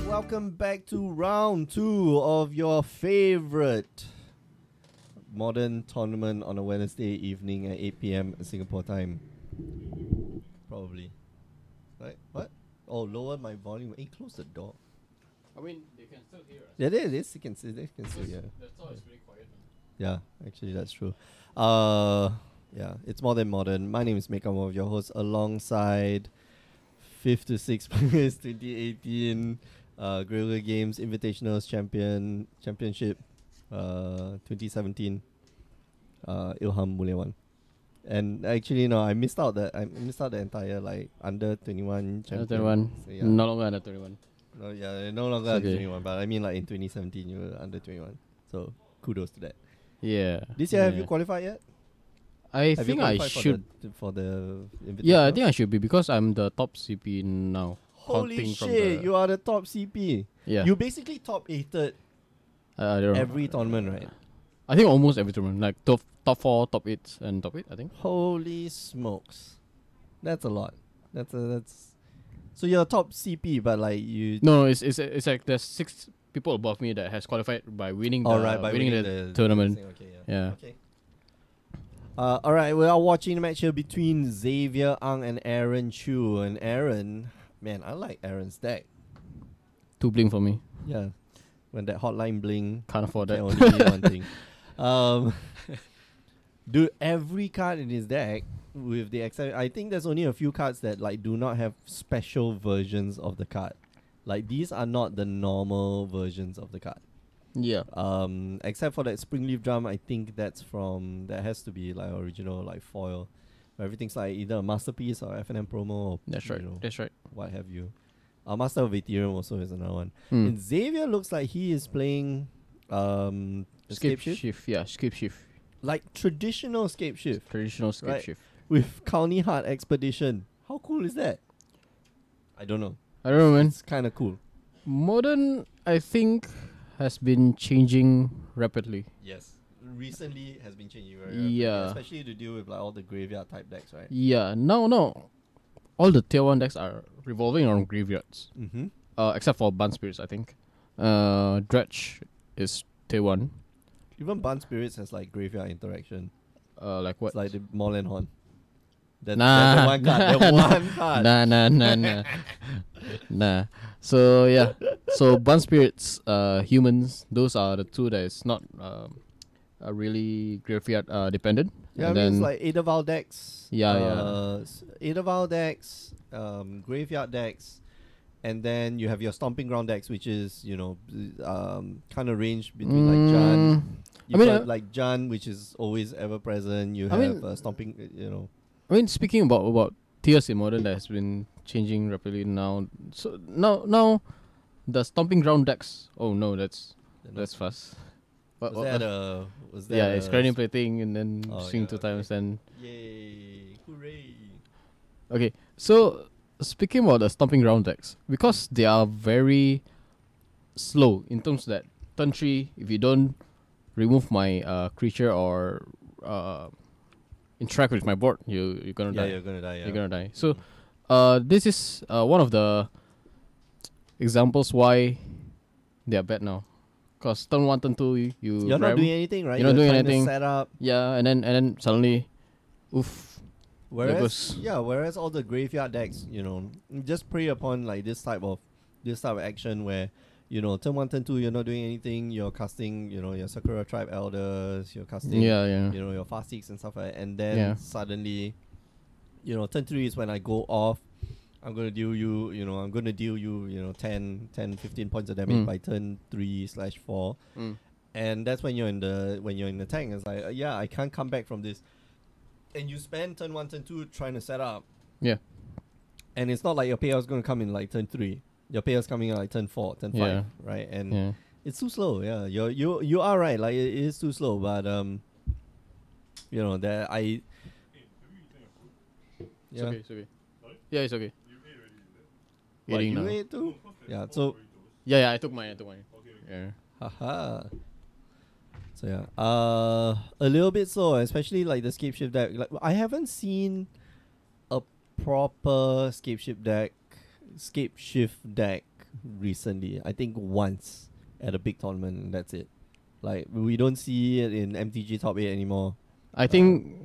Welcome back to round 2 of your favorite modern tournament on a Wednesday evening at 8 p.m. Singapore time. Probably. Right? What? Oh, lower my volume. Hey, close the door. I mean, they can still hear us. Yeah, it is. You can see. They can see. Yeah. The store is pretty quiet now. Yeah, actually, that's true. Yeah, it's more than modern. My name is Mick. I'm one of your hosts, alongside 5th to 6th place 2018 Guerrilla Games Invitationals Championship 2017 Ilham Mulyawan. And actually, no, I missed out the entire like under 21 champion. Under 21. So, yeah. No longer under 21. No, yeah, no longer It's under okay. 21, but I mean like in 2017 you were under 21. So kudos to that. Yeah. This year have Yeah. you qualified yet? I Have you think I qualified should. for the invitational? Yeah, I think I should be because I'm the top CP now. Holy counting from shit, the- you are the top CP. Yeah. You basically top 8ed I don't know. every tournament, right? I think almost every tournament. Like top 4, top 8, and top 8, I think. Holy smokes. That's a lot. That's so you're a top CP, but like you No, it's like there's 6 people above me that has qualified by winning the, Alright, by winning the tournament. thing, okay, Yeah. Okay. Alright, we are watching the match here between Xavier Ang and Aaron Chu. And Aaron, man, I like Aaron's deck. 2 bling for me. Yeah. When that hotline bling Can't afford can that. only be one thing. Dude, every card in his deck, with the exception, I think there's only a few cards that like do not have special versions of the card. Like these are not the normal versions of the card. Yeah. Except for that Springleaf Drum, I think that has to be like original, like foil. Everything's like either a masterpiece or FNM promo or That's right. you know, That's right. what have you. Master of Ethereum also is another one. Hmm. And Xavier looks like he is playing Escape Shift. Yeah, skip shift. Like traditional Escape Shift Traditional skip Right. shift. with County Heart Expedition. How cool is that? I don't know. I don't know, man. It's kind of cool. Modern, I think, has been changing rapidly. Yes. Recently has been changing very Yeah. especially to deal with like all the graveyard type decks, right? Yeah, no. All the tier 1 decks are revolving around graveyards. Mm-hmm. Except for Bun Spirits, I think. Dredge is tier 1. Even Bun Spirits has like graveyard interaction. Like what? It's like the Moreland Horn. That Nah. one card. That one card. Nah. Nah. So, yeah. So, Bun Spirits, humans, those are the 2 that is not are really graveyard dependent. Yeah, I And mean, it's then- like Aetherval decks. Yeah. Aetherval decks, graveyard decks, and then you have your Stomping Ground decks, which is, you know, kind of range between like Jan. You've mean, got like Jan, which is always ever present. You I have mean- Stomping, you know. I mean, speaking about tiers in Modern, that has been changing rapidly now. So now the Stomping Ground decks. Oh no, that's fast. Was that yeah, it's grinding plating and then Oh, swing yeah, 2 times and Yay! Hooray! okay. So speaking about the Stomping Ground decks, because they are very slow in terms that turn 3, if you don't remove my creature or interact with my board, you're gonna die. You're gonna die. Yeah. You're gonna die. So, this is one of the examples why they are bad now. Cause turn 1, turn 2, You're not ram. doing anything, right? You're not doing trying to anything. Set up. Yeah, and then suddenly, oof. Whereas, goes. whereas all the graveyard decks, you know, just prey upon like this type of action where turn 1, turn 2, you're not doing anything. You're casting, your Sakura Tribe Elders. You're casting, Yeah. your Fast Seeks and stuff like that. And then suddenly, turn 3 is when I go off. I'm going to deal you, 10, 15 points of damage by turn 3/4. And that's when you're in the tank. It's like, I can't come back from this. And you spend turn 1, turn 2 trying to set up. Yeah. And it's not like your payout's going to come in like turn 3. Your payout's coming in like turn 4, turn 5, right? And it's too slow. Yeah, you are right. Like it is too slow, but that I. It's okay. Yeah, it's okay. What, Eating you now. ate too? Yeah. So. Yeah, I took mine. Yeah. Haha. So a little bit slow, especially like the scape shift deck. Like I haven't seen a proper scape shift deck recently. I think once at a big tournament, and that's it. Like we don't see it in MTG Top 8 anymore. I think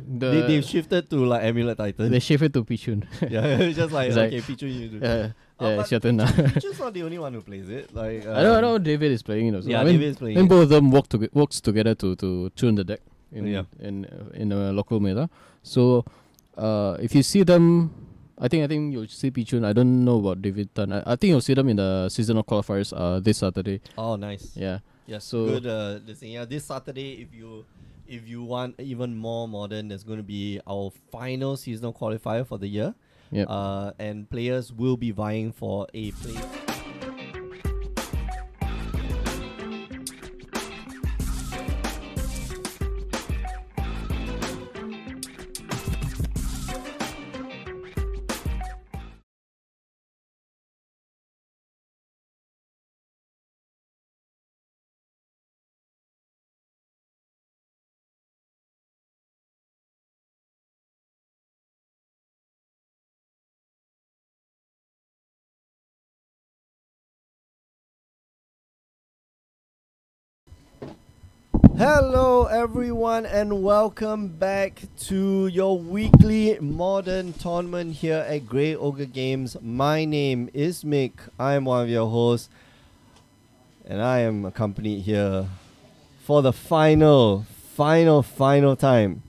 they've shifted to like Amulet Titan. They shifted to Pichun. Yeah, it's just like, It's like, okay, Pichu, you do. Yeah, but it's your turn now. Pichu's not the only one who plays it. Like I know David is playing it also. Yeah, I mean, David is playing I mean, it. both of them works together to tune the deck in a local meta. So if you see them, I think you'll see Pichun. I don't know about David Tan. I think you'll see them in the seasonal qualifiers this Saturday. Oh, nice. Yeah. Yes. So good. This Saturday, if you want even more modern, there's going to be our final seasonal qualifier for the year. Yep. And players will be vying for a place. Hello everyone and welcome back to your weekly modern tournament here at Grey Ogre Games. My name is Mick, I am one of your hosts and I am accompanied here for the final time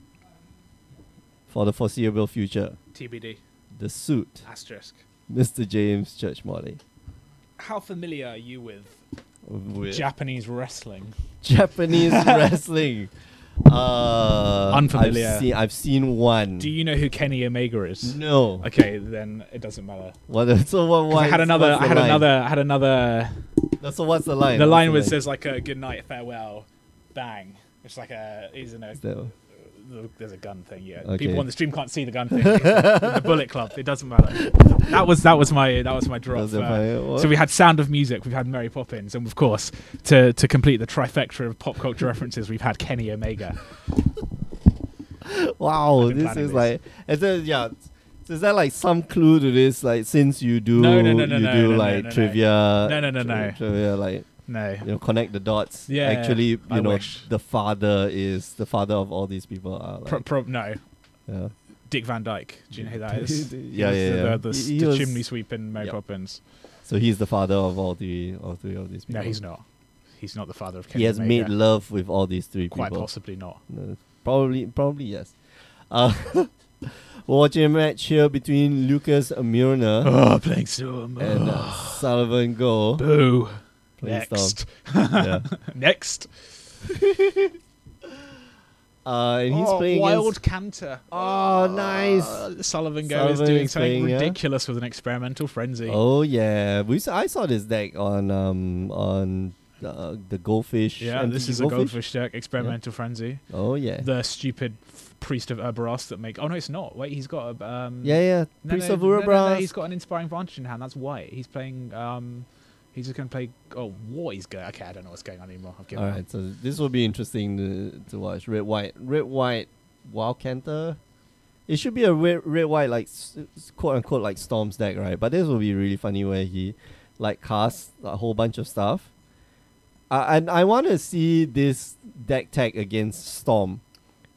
for the foreseeable future. TBD. The suit, Asterisk. Mr. James Church Molly. How familiar are you with With Japanese wrestling? Japanese wrestling. Unfamiliar. I've seen one. Do you know who Kenny Omega is? No. Okay, then it doesn't matter. So what? 'Cause I had another. So what's the line? The line What's was says like a good night, farewell, bang. It's like there's a gun thing. Yeah, Okay. people on the stream can't see the gun thing. It's the Bullet Club. It doesn't matter. That was my drop. So we had Sound of Music, we've had Mary Poppins, and of course, to complete the trifecta of pop culture references, we've had Kenny Omega. Wow, I've been this planning is this. like. So is there like some clue to this? Like since you do trivia. No. Trivia like. No. Connect the dots. Yeah, Actually, I wish. the father of all these people are like. No. Yeah. Dick Van Dyke. Do you know who that is? Yeah. The chimney sweep in Mary Poppins. So he's the father of all three of these people. No, he's not. He's not the father of Kenny He has Omega. made love with all these three Quite people. possibly not. No, probably yes. We're watching a match here between Lucas Amurna Oh, playing Storm. and Sullivan Go. Boo. playing Next. Yeah. Next. And he's playing Wild against... Canter. Oh, nice. Sullivan Go is Sullivan doing is something playing, yeah. ridiculous with an experimental frenzy. Oh yeah, I saw this deck on the Goldfish. Yeah, this MTG is a goldfish deck, experimental frenzy. Oh yeah. The stupid priest of Urbaros that make. Oh no, it's not. Wait, he's got a. Yeah. Priest of Urabras. He's got an inspiring vantage in hand. That's white. He's playing. He's just gonna play. Oh, what he's going? Okay, I don't know what's going on anymore. I've given All up. right, so this will be interesting to watch. Red white, Wild Canter. It should be a red white like quote unquote like Storm's deck, right? But this will be really funny where he like casts a whole bunch of stuff. And I want to see this deck tag against Storm,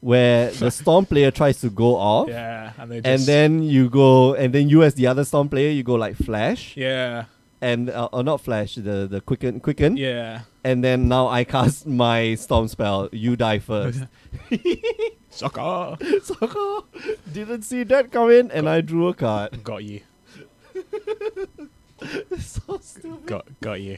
where the Storm player tries to go off. Yeah, and they just, And then you go, and then you as the other Storm player, you go like Flash. yeah, and or not flash, the quicken. Yeah. And then now I cast my storm spell. You die first. Sucker. Sucker. Didn't see that come in, and I drew a card. Got you. So stupid. Got you.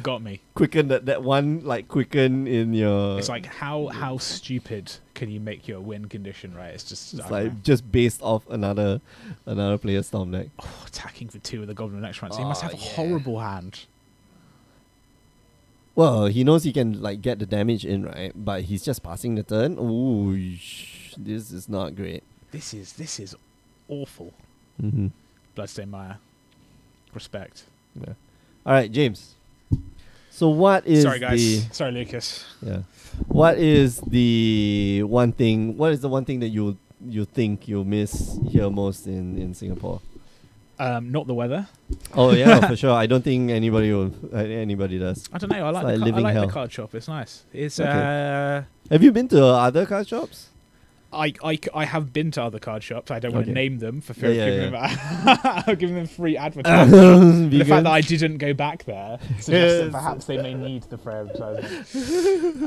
Got me. Quicken that one like quicken in your. It's like how stupid can you make your win condition, right? It's just It's I don't know. like just based off another player's storm deck. Oh, attacking for 2 with the Goblin Necromancer. He must Oh, have a yeah. horrible hand. Well, he knows he can like get the damage in, right? But he's just passing the turn. Ooh, this is not great. This is awful. Mm-hmm. Bloodstained Mire. Respect. Yeah. All right, James. So what is Sorry, guys. the Sorry, Lucas. what is the one thing? What is the one thing that you think you'll miss here most in Singapore? Not the weather. Oh yeah, for sure. I don't think anybody does. I don't know. I like, like the, living I like hell. the card shop. It's nice. It's Okay. Have you been to other card shops? I have been to other card shops. I don't want to Okay. name them for fear Yeah, of giving them free advertising. The fact Vegan? that I didn't go back there suggests that perhaps they may need the free advertising.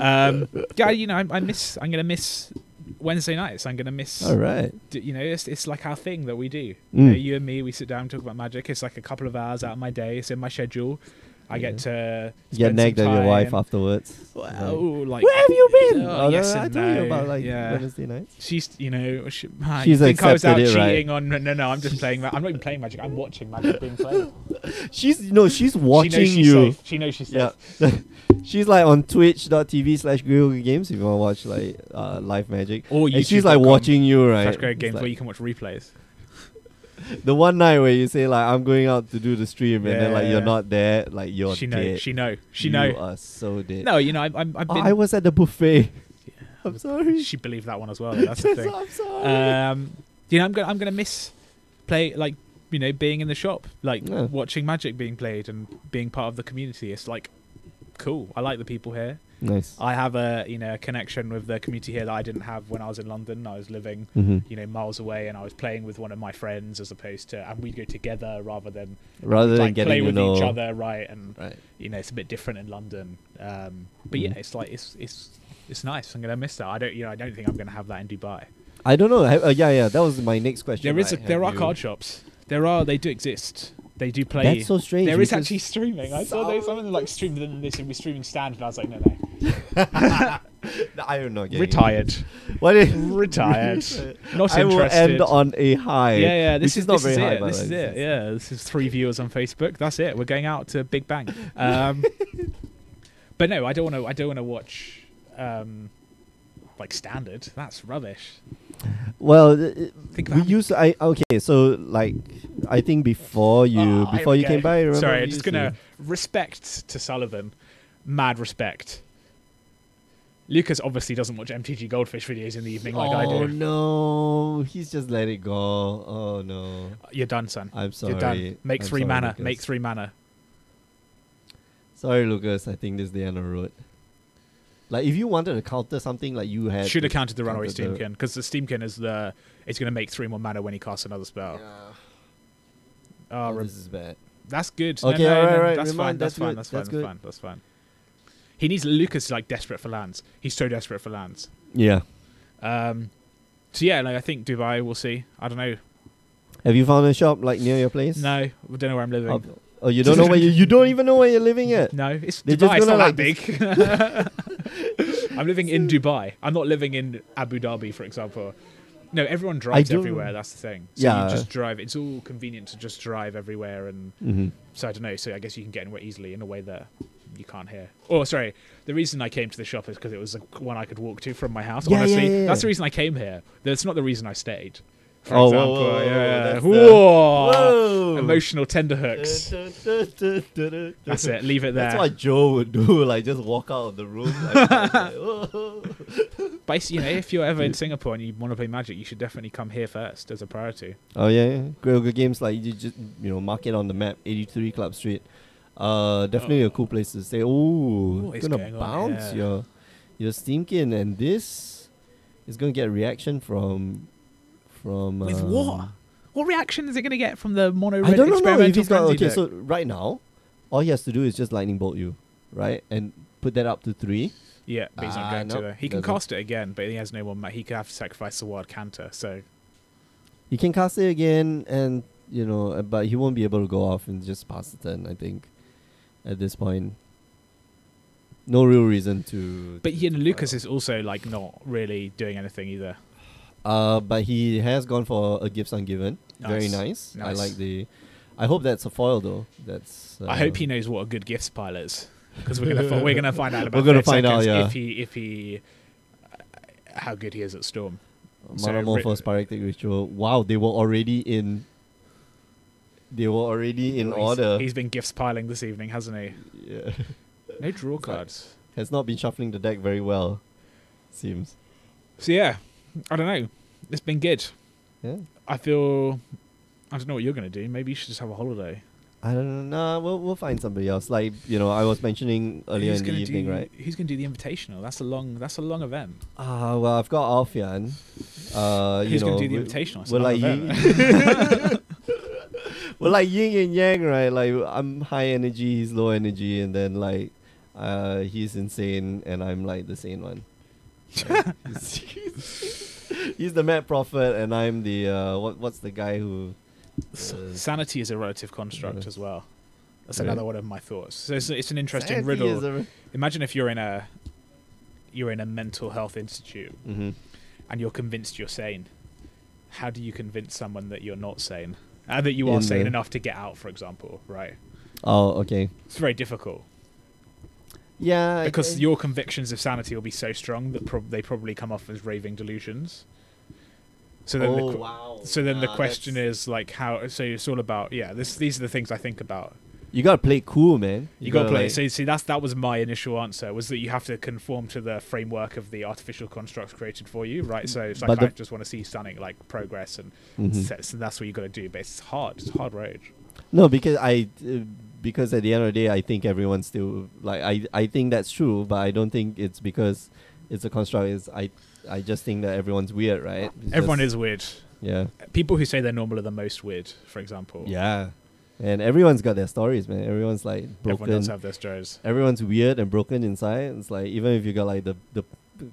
Yeah, you know, I'm gonna miss Wednesday nights. I'm gonna miss. All right. You know, it's like our thing that we do. You, Mm. know, you and me, we sit down and talk about Magic. It's like a couple of hours out of my day. It's in my schedule. I get to You get spend nagged some at your wife time. afterwards. Well, like, Where have you been? Oh, yes I and told you no. about like Yeah. Wednesday nights. She's, you know, She's you think I was out accepted it, right? cheating on? No, I'm just playing. I'm not even playing Magic. I'm watching Magic being played. She's watching she knows she's you. safe. She knows she's Yeah. safe. She's like on twitch.tv/GreyOgreGames if you want to watch like live Magic. Or And she's like YouTube.com watching you, right? /Grey It's Games like where you can watch replays. the one night where you say like I'm going out to do the stream and then like you're Yeah. not there, like you're She dead. know. She know. She You know. are so dead. No, you know, I've been. I was at the buffet. I'm sorry. She believed that one as well. That's the thing. I'm sorry. You know, I'm gonna miss like you know being in the shop, like Yeah. watching Magic being played and being part of the community. It's like cool. I like the people here. Nice. I have a a connection with the community here that I didn't have when I was in London. I was living Mm-hmm. miles away, and I was playing with one of my friends as opposed to, and we'd go together rather than Rather than like getting play to with know each other, right? And Right. it's a bit different in London. But yeah, Mhm. it's like it's nice. I'm gonna miss that. I don't think I'm gonna have that in Dubai. I don't know. Yeah. That was my next question. There are card shops. They do exist. They do play. That's so strange. There is because- actually streaming. I saw So- someone like streamed and they said we're streaming stand, and I was like, no. I don't know. Retired. What is Retired. Not I will interested. end on a high. Yeah. This which is not this very is high. it. but This is like, it. Yeah. This is 3 viewers on Facebook. That's it. We're going out to Big Bang. But no, I don't want to watch like standard. That's rubbish. Well, Think we about used to, okay. So like, I think before you Oh, here we came go. by, remember Sorry, we I'm just used gonna to- respect to Sullivan. Mad respect. Lucas obviously doesn't watch MTG Goldfish videos in the evening like I Oh do. no, he's just let it go. Oh no, You're done, son. I'm sorry. You're done. Make I'm 3 sorry, mana. Lucas. Make 3 mana. Sorry, Lucas. I think this is the end of the road. Like, if you wanted to counter something, like you had. Should have to counted the Runaway counter the- Steamkin because the Steamkin is it's going to make 3 more mana when he casts another spell. Oh, Oh, this is bad. that's good. Okay, no, alright, that's remind- fine. That's that's fine. good, That's fine. that's That's good. fine. That's fine. He needs Lucas like desperate for lands. He's so desperate for lands. Yeah. So yeah, like I think Dubai. We'll see. I don't know. Have you found a shop like near your place? No, we don't know where I'm living. Oh, you don't know where you don't even know where you're living yet. No, it's They're Dubai. just It's not gonna, that big. I'm living in Dubai. I'm not living in Abu Dhabi, for example. No, everyone drives don't- everywhere. That's the thing. So Yeah. you just drive. It's all convenient to just drive everywhere, and Mm-hmm. so I don't know. So I guess you can get anywhere easily in a way that you can't here. Oh, sorry. The reason I came to the shop is because it was one I could walk to from my house. Yeah, Honestly, yeah. that's the reason I came here. That's not the reason I stayed. For Oh, example, whoa, yeah. that's Whoa. Whoa. Emotional tenterhooks. That's it. Leave it there. That's what Joe would do. Like just walk out of the room. Like, whoa. But if you're ever in Singapore and you want to play Magic, you should definitely come here first as a priority. Oh yeah. Grey Games, like you just mark it on the map. 83 Club Street. Definitely a cool place to stay. Ooh, What is gonna going on bounce here? your Steamkin, and this is gonna get a reaction from With what? What reaction is it going to get from the mono red I don't know experimental if he's got. frenzy Okay, deck? so right now, all he has to do is just lightning bolt you, right, and put that up to 3. Yeah, but he's not going to. nope, Though. He can doesn't. cast it again, but he has no more. He could have to sacrifice the wild canter. So He can cast it again, and but he won't be able to go off and just pass the turn. I think at this point, no real reason to. But Lucas is also like not really doing anything either. But he has gone for a gifts ungiven. Very nice. I like the. I hope that's a foil though. That's. I hope he knows what a good gifts pile is, because we're gonna find out about. We're gonna 30 find out, seconds yeah. if he how good he is at Storm. Monomorphos Pyractic Ritual. Wow, they were already in. They were already in order. He's been gifts piling this evening, hasn't he? Yeah. No draw cards. Has not been shuffling the deck very well. Seems. So yeah, I don't know. It's been good. Yeah. I don't know what you're gonna do. Maybe you should just have a holiday. I don't know. Nah, we'll find somebody else. Like I was mentioning earlier in the evening, right? Who's gonna do the invitational? That's a long event. Well, I've got Alfian. Who's gonna do the invitational? That's a We're long like event. we're like yin and yang, right? Like I'm high energy, he's low energy, and then like he's insane, and I'm like the sane one. He's the mad prophet, and I'm the what's the guy who. Sanity is a relative construct as well. That's Really? another one of my thoughts. So it's an interesting Sanity is riddle. Imagine if you're in a mental health institute Mhm. and you're convinced you're sane. How do you convince someone that you're not sane? That you are In sane the- enough to get out, for example, right? Oh, okay. It's very difficult Yeah, because your convictions of sanity will be so strong that they probably come off as raving delusions. So then wow. So then the question is like how. So it's all about these are the things I think about. You gotta play cool, man. You got to play. Like, So see, that was my initial answer, was that you have to conform to the framework of the artificial constructs created for you, right? So psychiatrists want to see stunning like progress, and so that's what you got to do. But it's hard. It's hard rage. No, because because at the end of the day, I think everyone's still like I think that's true, but I don't think it's because it's a construct. I just think that everyone's weird, right? Everyone is weird. Yeah. People who say they're normal are the most weird, for example. Yeah. And everyone's got their stories, man. Everyone's like broken. Everyone does have their stories. Everyone's weird and broken inside. It's like even if you got like the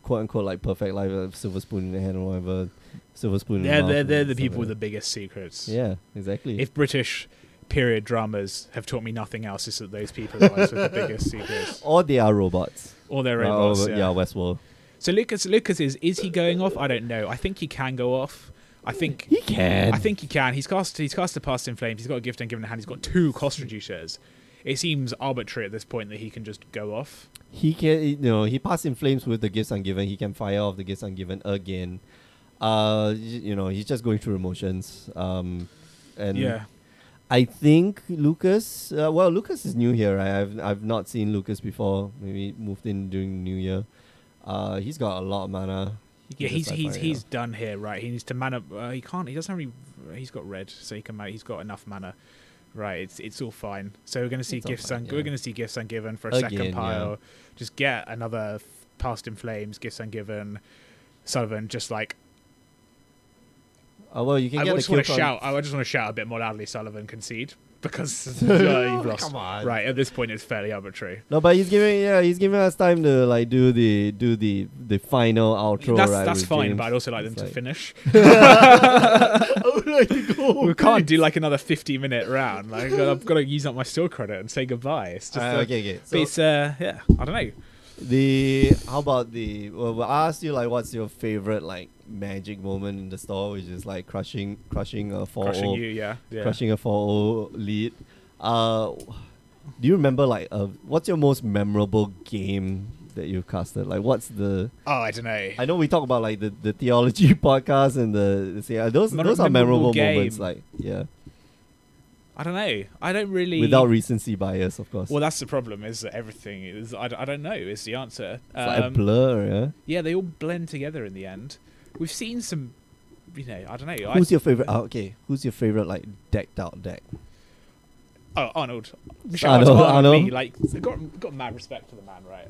quote unquote like perfect life, silver spoon in the hand or whatever, silver spoon. in the mouth They're and the stuff people with like the biggest secrets. that. Yeah, exactly. If British period dramas have taught me nothing else, is that those people are the ones with the biggest secrets. Or they are robots. Or they're robots. Yeah, Westworld. So Lucas is he going off? I don't know. I think he can go off. I think He can. I think he can. He's cast a Past in Flames. He's got a gift and given in hand. He's got 2 cost reducers. It seems arbitrary at this point that he can just go off. He can, he passed in flames with the gifts ungiven. He can fire off the gifts ungiven again. He's just going through emotions. And Yeah. I think Lucas. Lucas is new here, right? I've not seen Lucas before. Maybe moved in during New Year. He's got a lot of mana. Yeah, he's done here, right? He needs to mana. He can't. He doesn't have any. He's got red, so he can. He's got enough mana, right? It's all fine. So we're going to see gifts. We're going to see gifts ungiven for a Again, second pile. yeah. Just get another Past in Flames, gifts ungiven. Sullivan, just like You can I get just the want kill to con- shout. I just want to shout a bit more loudly. Sullivan concede because you've lost. Come on. Right at this point, it's fairly arbitrary. No, but he's giving us time to like do the final outro. That's with fine, James. but I'd also like them It's to like- finish. I would like to go. We can't do like another 50-minute round. Like I've got to use up my still credit and say goodbye. It's just okay. But So it's I don't know. how about I asked you like what's your favorite like magic moment in the store, which is like crushing a 4-0 Crushing you, yeah. crushing a 4-0 lead. Do you remember like what's your most memorable game that you've casted? Like what's the Oh, I don't know. I know we talk about like the theology podcast and those are memorable moments, like I don't know. I don't really. without recency bias, of course. Well, that's the problem. Is that everything is. I don't know. Is the answer. It's like a blur, yeah. Yeah, they all blend together in the end. We've seen some. I don't know. Who's your favorite? Who's your favorite like decked out deck? Oh, Arnold. Arnold. Me, like got mad respect for the man, right?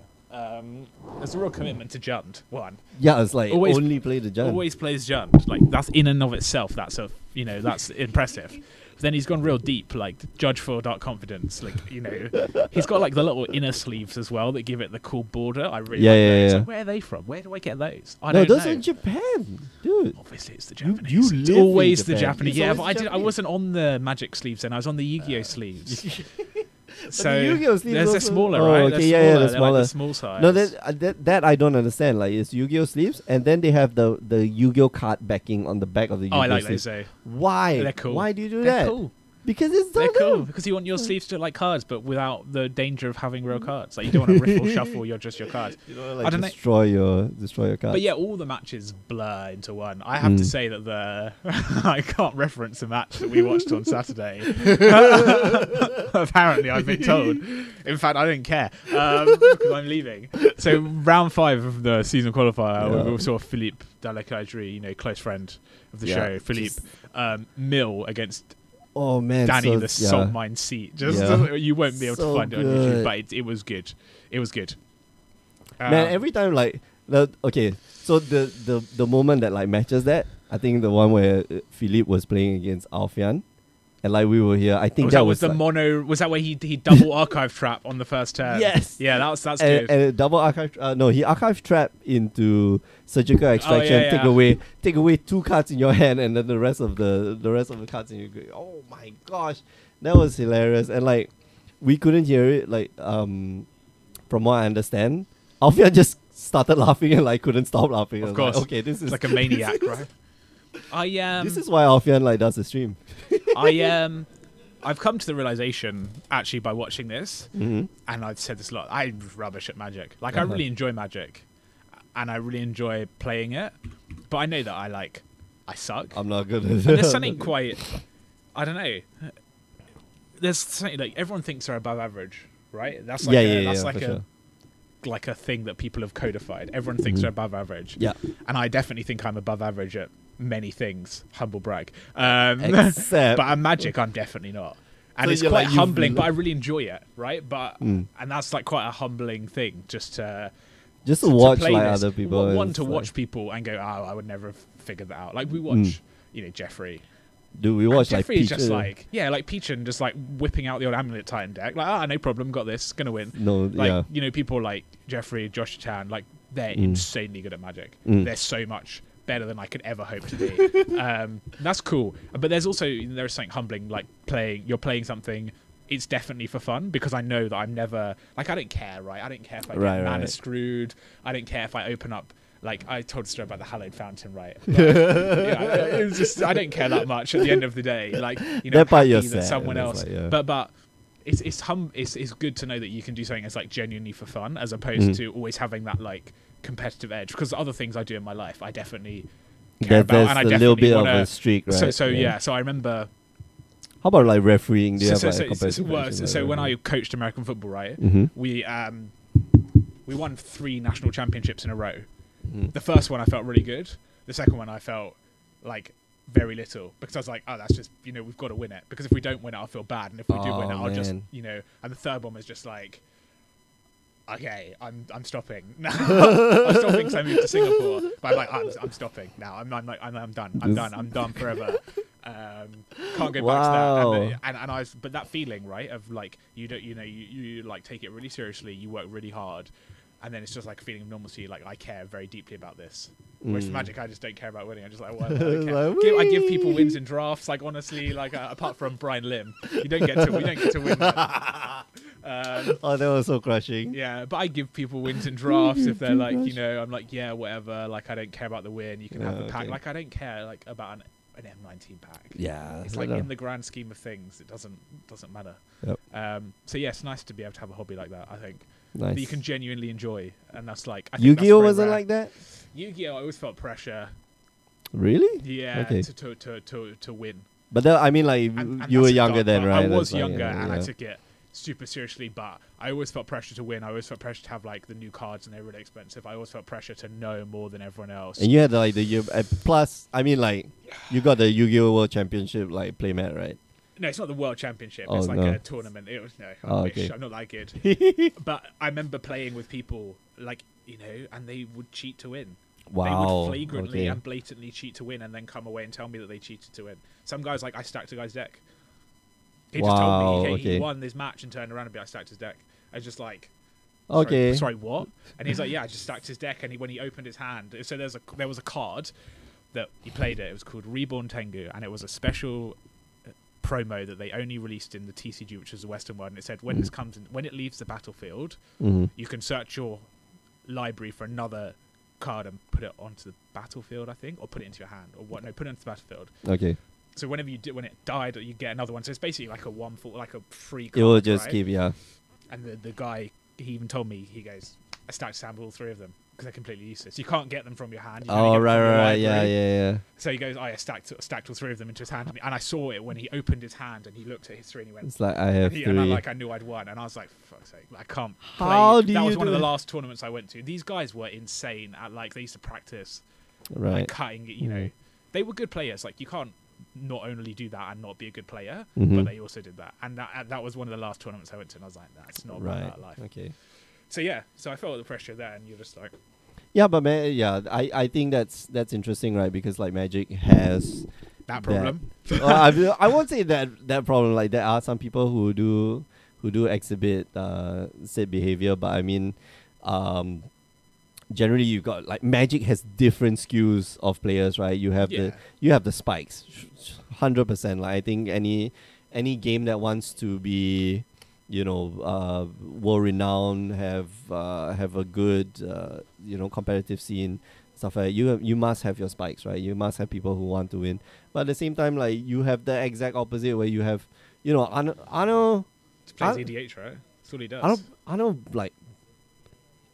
there's a real commitment to Jund. One, Yeah, it's like Always- only play the jump. always plays Jund. Like that's in and of itself. That's that's impressive. But then he's gone real deep, like Judge for Dark Confidence. Like he's got like the little inner sleeves as well that give it the cool border. I really Yeah, like yeah, those. yeah. Like, where are they from? Where do I get those? I No, don't those know. are in Japan, dude. Obviously, it's the You- Japanese. you It's live in always the Japan. Japanese. It's Yeah, always but the I Japanese. wasn't on the Magic sleeves then. I was on the Yu-Gi-Oh sleeves. So the Yu-Gi-Oh sleeves they're also- smaller, Oh, right? okay, They're yeah, smaller. yeah, they're They're like smaller. the small size. No, that I don't understand. Like, it's Yu-Gi-Oh sleeves, and then they have the Yu-Gi-Oh card backing on the back of the Yu-Gi-Oh I like sleeves. those. Why? They're cool. Why do you do They're that? cool. Because it's so They're cool dumb. because you want your sleeves to look like cards, but without the danger of having real cards. Like you don't want to riff or shuffle. You're just your cards. You know, I like don't know. destroy your card. But yeah, all the matches blur into one. I have to say that I can't reference a match that we watched on Saturday. Apparently, I've been told. In fact, I didn't care because I'm leaving. So round 5 of the season qualifier, we saw Philippe Dalacadri, close friend of the show. Philippe Mill against Oh man, Danny so, the Salt Mine Seat. You won't be able So to find it on good. YouTube, but it was good. It was good. Man, every time so the moment that like matches that, I think the one where Philippe was playing against Alfian, and like we were here, I think that was the like, mono. Was that where he double archive trap on the first turn? Yes. Yeah, that's and, good. and a double archive. No, he archive trap into surgical extraction. yeah. Take away 2 cards in your hand, and then the rest of the cards in your grave. Oh my gosh, that was hilarious. And like we couldn't hear it. Like from what I understand, Alfian just started laughing and like couldn't stop laughing. I Of was like, course. okay, this is like a maniac, right? this is why Alfian like does the stream. I've come to the realization actually by watching this, Mm-hmm. and I've said this a lot. I'm rubbish at Magic. Like I really enjoy Magic, and I really enjoy playing it. But I know that I suck. I'm not good at And there's something quite, I don't know. There's something like everyone thinks they're above average, right? That's like that's like for a sure. like a thing that people have codified. Everyone thinks they're above average. Yeah. And I definitely think I'm above average at many things. Humble brag. Except but at Magic, I'm definitely not. And So it's you're quite like, you've humbling, but I really enjoy it, right? But Mm. and that's like quite a humbling thing, just to watch play like this. other people. One it's to like- watch people and go, oh, I would never have figured that out. Like we watch, Jeffrey. Dude, we watch like Jeffrey is just Peach, like Peachin just like whipping out the old Amulet Titan deck. Like, no problem, got this, gonna win. no, Like, yeah. People like Jeffrey, Josh Chan, like they're Mm. insanely good at Magic. Mm. They're so much better than I could ever hope to be. That's cool. But there's something humbling, like you're playing something. It's definitely for fun because I know that I'm never I don't care, right? I don't care if I get mana screwed. I don't care if I open up. Like I told a story about the hallowed fountain, right? Like, it's just I don't care that much at the end of the day. Like That part happy you're that sad, someone and it's else. like, yeah. But it's good to know that you can do something that's like genuinely for fun, as opposed to always having that like competitive edge. Because the other things I do in my life, I definitely care about, There's and I a definitely little bit of wanna, a streak, right? So I remember. How about like refereeing? Do you have like a competitive well, action, so like, when I refereeing? coached American football, right, Mhm. we won 3 national championships in a row. Mhm. The first one I felt really good. The second one I felt like very little because I was like, oh, that's just we've got to win it, because if we don't win it, I'll feel bad, and if we do win it, I'll just man. And the third one was just like, okay, I'm stopping. I'm stopping because I moved to Singapore. But I'm like, I'm stopping now. I'm done. I'm done forever. Can't go back to that. And I was, but that feeling, right, of like you like take it really seriously. You work really hard, and then it's just like a feeling of normalcy. Like I care very deeply about this. Whereas for Magic, I just don't care about winning. I'm just like, well, I don't care. I give people wins in drafts. Like honestly, like apart from Brian Lim, we don't get to win. Oh, that was so crushing. Yeah, but I give people wins in drafts if they're like, I'm like, yeah, whatever. Like I don't care about the win. You can have the pack. okay. Like I don't care like about an M19 pack. Yeah, It's I like know. in the grand scheme of things, it doesn't matter. Yep. So yeah, it's nice to be able to have a hobby like that. I think Nice. that you can genuinely enjoy, and that's like I think that's Yu-Gi-Oh very wasn't rare. like that. Yu-Gi-Oh, I always felt pressure. Really? Yeah, Okay. to win. But I mean, like And you were that's younger dark then, part. right? I was That's like, younger, yeah, and I yeah. took it super seriously. But I always felt pressure to win. I always felt pressure to have like the new cards, and they're really expensive. I always felt pressure to know more than everyone else. And you had like the year plus. I mean, like you got the Yu-Gi-Oh World Championship like playmat, right? No, it's not the World Championship. Oh, it's like no. a tournament. It was no. I Oh, wish. okay. I'm not that good. But I remember playing with people like and they would cheat to win. Wow. They would flagrantly okay. and blatantly cheat to win, and then come away and tell me that they cheated to win. Some guys I stacked a guy's deck. He just Wow, told me he okay. won this match and turned around and I stacked his deck. I was just like, Okay. Sorry, what? And he's like, yeah, I just stacked his deck. And when he opened his hand, so there was a card that he played it. It was called Reborn Tengu, and it was a special promo that they only released in the TCG, which is the Western world. And it said when when it leaves the battlefield, you can search your library for another card and put it onto the battlefield, I think, or put it into your hand, or what? No, put it into the battlefield. Okay. So whenever when it died, you get another one. So it's basically like like a free card. It will just right? keep, yeah. And the guy, he even told me, he goes, I stacked Sam with all three of them because they're completely useless. You can't get them from your hand. You can only Oh, get them from your right, library. yeah. So he goes, I stacked all three of them into his hand. And I saw it when he opened his hand and he looked at his three and he went, It's like I have and three. I knew I'd won. And I was like, for fuck's sake, I can't play. How do that you was one do of the it? last tournaments I went to. These guys were insane. They used to practice Right. like cutting it, you know. They were good players. Like, you can't not only do that and not be a good player, Mhm. but they also did that. And that was one of the last tournaments I went to, and I was like, that's not about Right. that life. Okay. So yeah, so I felt the pressure there, and you're just like, Yeah, but I think that's interesting, right? Because like Magic has that problem. I won't say that problem. Like there are some people who do exhibit said behavior, but I mean, generally you've got like Magic has different skews of players, right? You have the spikes, 100%. Like I think any game that wants to be, world renowned, have a good competitive scene, stuff like that, you must have your spikes, right? You must have people who want to win. But at the same time, like you have the exact opposite where you have, Arno. He plays EDH, right? That's all he does. Arno, like,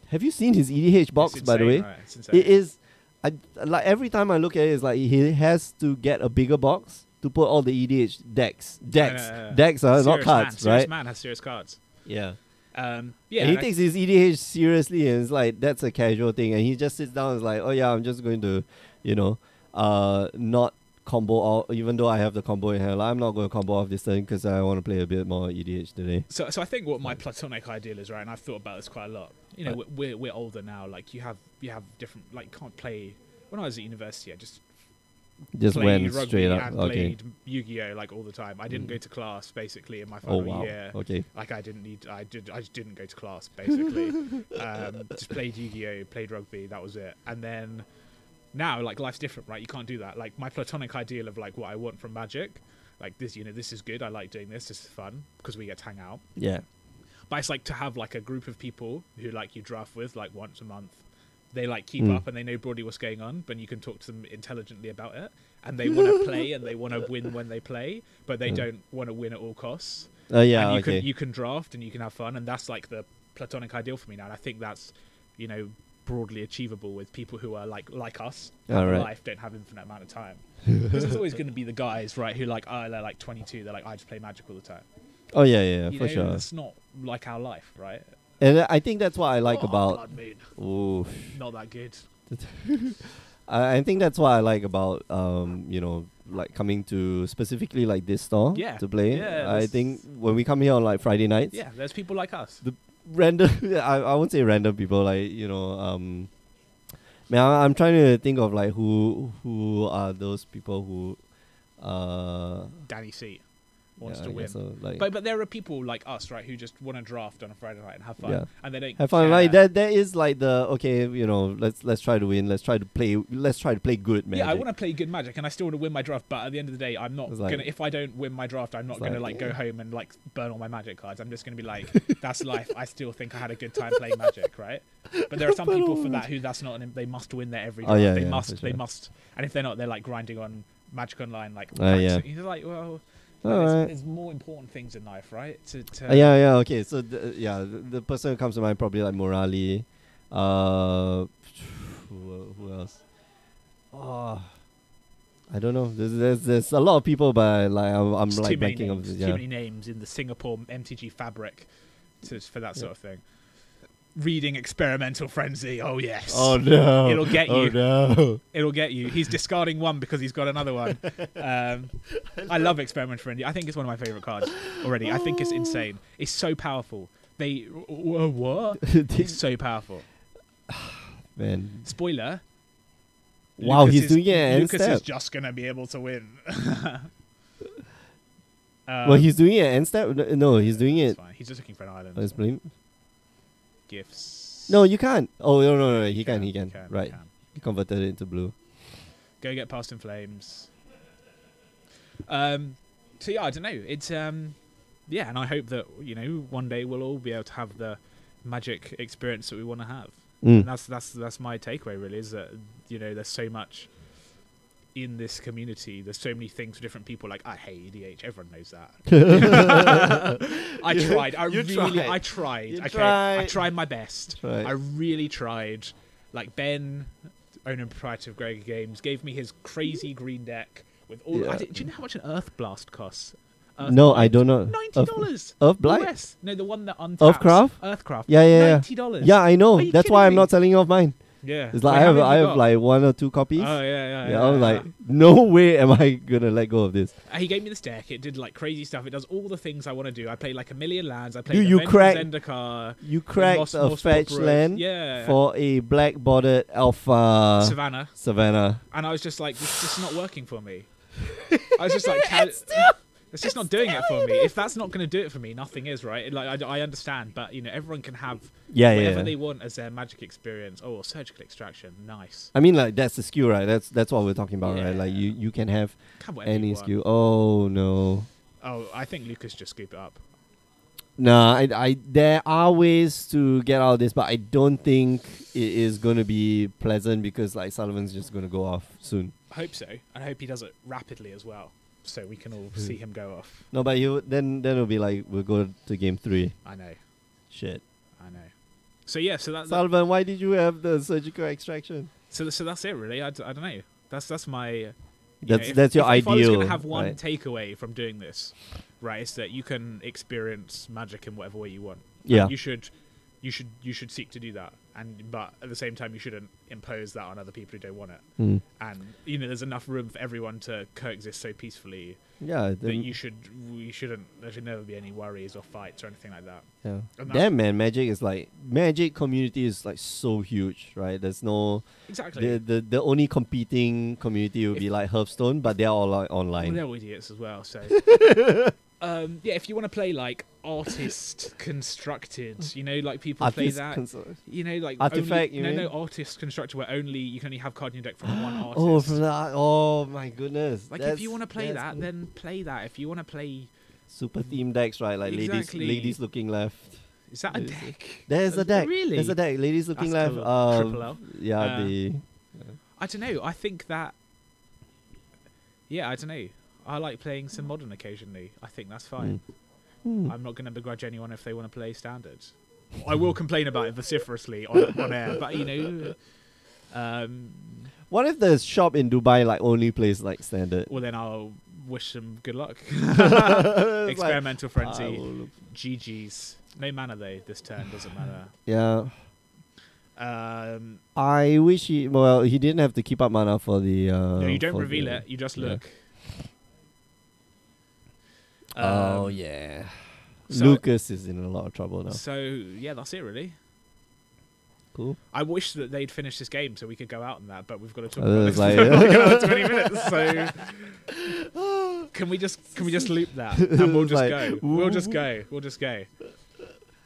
have you seen his EDH box, It's by the way? insane, right? It's insane. It is, like every time I look at it, it's like he has to get a bigger box to put all the EDH decks, not Serious cards, man. right? Serious man has serious cards. Yeah. Yeah. And he and takes his EDH seriously, and it's like that's a casual thing, and he just sits down and is like, oh yeah, I'm just going to, not combo off, even though I have the combo in hand. Like, I'm not going to combo off this thing because I want to play a bit more EDH today. So I think what my platonic ideal is, right, and I've thought about this quite a lot. We're older now. Like you have different, like, you can't play. When I was at university, I just played went rugby straight up. and Okay. played Yu-Gi-Oh like all the time. I didn't go to class basically in my Oh final wow. year. Okay. Like I just didn't go to class basically. Just played Yu-Gi-Oh, played rugby. That was it. And then now, like, life's different, right? You can't do that. Like my platonic ideal of like what I want from Magic, like this, this is good. I like doing this. This is fun because we get to hang out. Yeah. But it's like to have like a group of people who like you draft with like once a month. They like keep up and they know broadly what's going on, but you can talk to them intelligently about it. And they want to play and they want to win when they play, but they don't want to win at all costs. Yeah. And you can draft and you can have fun, and that's like the platonic ideal for me now. And I think that's broadly achievable with people who are like us, have a life, don't have infinite amount of time. Because there's always going to be the guys, right, who like they're like 22, they're like I just play Magic all the time. Oh yeah, for sure. That's not like our life, right? And I think that's what I like about. Blood Moon. Oof. Not that good. I think that's what I like about like coming to specifically like this store to play. Yeah, I think when we come here on like Friday nights, Yeah, there's people like us. random I won't say random people, like man, I'm trying to think of like who are those people who Danny C wants yeah, to I win. guess so, like, But there are people like us, right, who just want to draft on a Friday night and have fun, Yeah. and they don't have fun. care. Like that is like the let's try to win, let's try to play good Magic. Yeah, I want to play good Magic, and I still want to win my draft. But at the end of the day, I'm not It's like- gonna. If I don't win my draft, I'm not it's gonna like- like go home and like burn all my Magic cards. I'm just gonna be like, that's life. I still think I had a good time playing Magic, right? But there are some people for that who that's not. They must win there every Oh, draft. yeah, they yeah, must. for They sure. must. And if they're not, they're like grinding on Magic Online, like. Yeah. You're like, well. Alright. There's more important things in life, right? Yeah, okay. So the person who comes to mind probably like Morali. Who else? Oh, I don't know. There's a lot of people, but like I'm It's like too many banking names, of too many names in the Singapore MTG fabric for that sort of thing. reading Experimental Frenzy. Oh yes. Oh no! It'll get Oh you. no! It'll get you. He's discarding one because he's got another one. I love Experimental Frenzy. I think it's one of my favorite cards already. I think it's insane. It's so powerful. What? It's so powerful. Man. Spoiler. Wow, Lucas he's is- doing it at end Lucas step. is just gonna be able to win. Well, he's doing it at end step. No, he's doing It's it. fine. He's just looking for an island. Let's blame. Gifts. No, you can't. Oh no, he can. He can. Can, Right. can. He converted it into blue. Go get past in flames. So yeah, I don't know. It's yeah, and I hope that one day we'll all be able to have the Magic experience that we want to have. Mm. And that's my takeaway really, is that there's so much in this community. There's so many things for different people. Like, I hate EDH. Everyone knows that. I tried. I tried. You Okay, tried. I tried my best. Right. I really tried. Like, Ben, owner and proprietor of Gregor Games, gave me his crazy green deck with all. Yeah. Do you know how much an Earth Blast costs? No, I don't know. $90. Earth Blight? US. No, the one that untaps. Earthcraft? Earthcraft. Yeah. $90. Yeah, I know. Are you That's why kidding I'm not me? selling off mine. Yeah. It's like Wait, I how have many have you got? like 1 or 2 copies. Oh yeah. Yeah, I was like, no way am I gonna let go of this. He gave me this deck. It did like crazy stuff. It does all the things I want to do. I played like 1,000,000 lands. I played Dude, the you Vengeance cracked- Zendikar, You cracked Moss a fetch Boros. land Yeah. for a black bordered alpha Savannah, Savannah. and I was just like, this is not working for me. I was just like, it's just not doing it for me. If that's not going to do it for me, nothing is, right. Like I understand, but everyone can have Yeah, whatever yeah. they want as their Magic experience. Oh, surgical extraction, nice. I mean, like that's the skill, right? That's what we're talking about, right? Like Yeah. you can have Have whatever any you want. skill. Oh no. Oh, I think Lucas just scoop it up. Nah, I there are ways to get out of this, but I don't think it is gonna be pleasant because like Sullivan's just gonna go off soon. I hope so. I hope he does it rapidly as well, so we can all see him go off. No, but then it'll be like we'll go to game 3. I know. Shit. I know. So yeah, so that Sullivan, why did you have the surgical extraction? so that's it really. I don't know. That's my. you That's know, that's your if I was ideal. going to have one right? takeaway from doing this, right, it's that you can experience Magic in whatever way you want. Yeah. And you should seek to do that, but at the same time you shouldn't impose that on other people who don't want it. Mm. And there's enough room for everyone to coexist so peacefully Yeah. that Then, there should never be any worries or fights or anything like that. yeah. And that's- Damn, man. Magic community is like so huge, right? There's no Exactly. the only competing community would be like Hearthstone, but they're all like Well, online. they're all idiots as well. So, yeah, if you want to play like artist constructed, like people play Artist that. cons- Like Artifact, only, you mean? no artist constructed where only you can only have card in your deck from one artist. Oh, from that. Oh my goodness. Like if you want to play that, then play that. If you want to play, super theme decks, right? Like Exactly. ladies looking left. is that a Is it- deck? There's a deck. Really? There's a deck. Ladies looking That's left. cool. Triple L. Yeah, Uh, I don't know. I think that. Yeah, I don't know. I like playing some modern occasionally. I think that's fine. I'm not going to begrudge anyone if they want to play standard. I will complain about it vociferously on air, but What if the shop in Dubai like only plays like standard? well then I'll wish them good luck. It's Experimental I Frenzy, will look- GG's. No mana though this turn, doesn't matter. Yeah. Um, I wish he didn't have to keep up mana for the no, you don't for reveal the- it. You just yeah. look. Oh yeah. so- Lucas is in a lot of trouble now. So yeah, that's it really. Cool. I wish that they'd finish this game so we could go out on that, but we've got to talk Oh, about it's this like- for like another 20 minutes. So can we just loop that and we'll It's just like, go? We'll just go. We'll just go.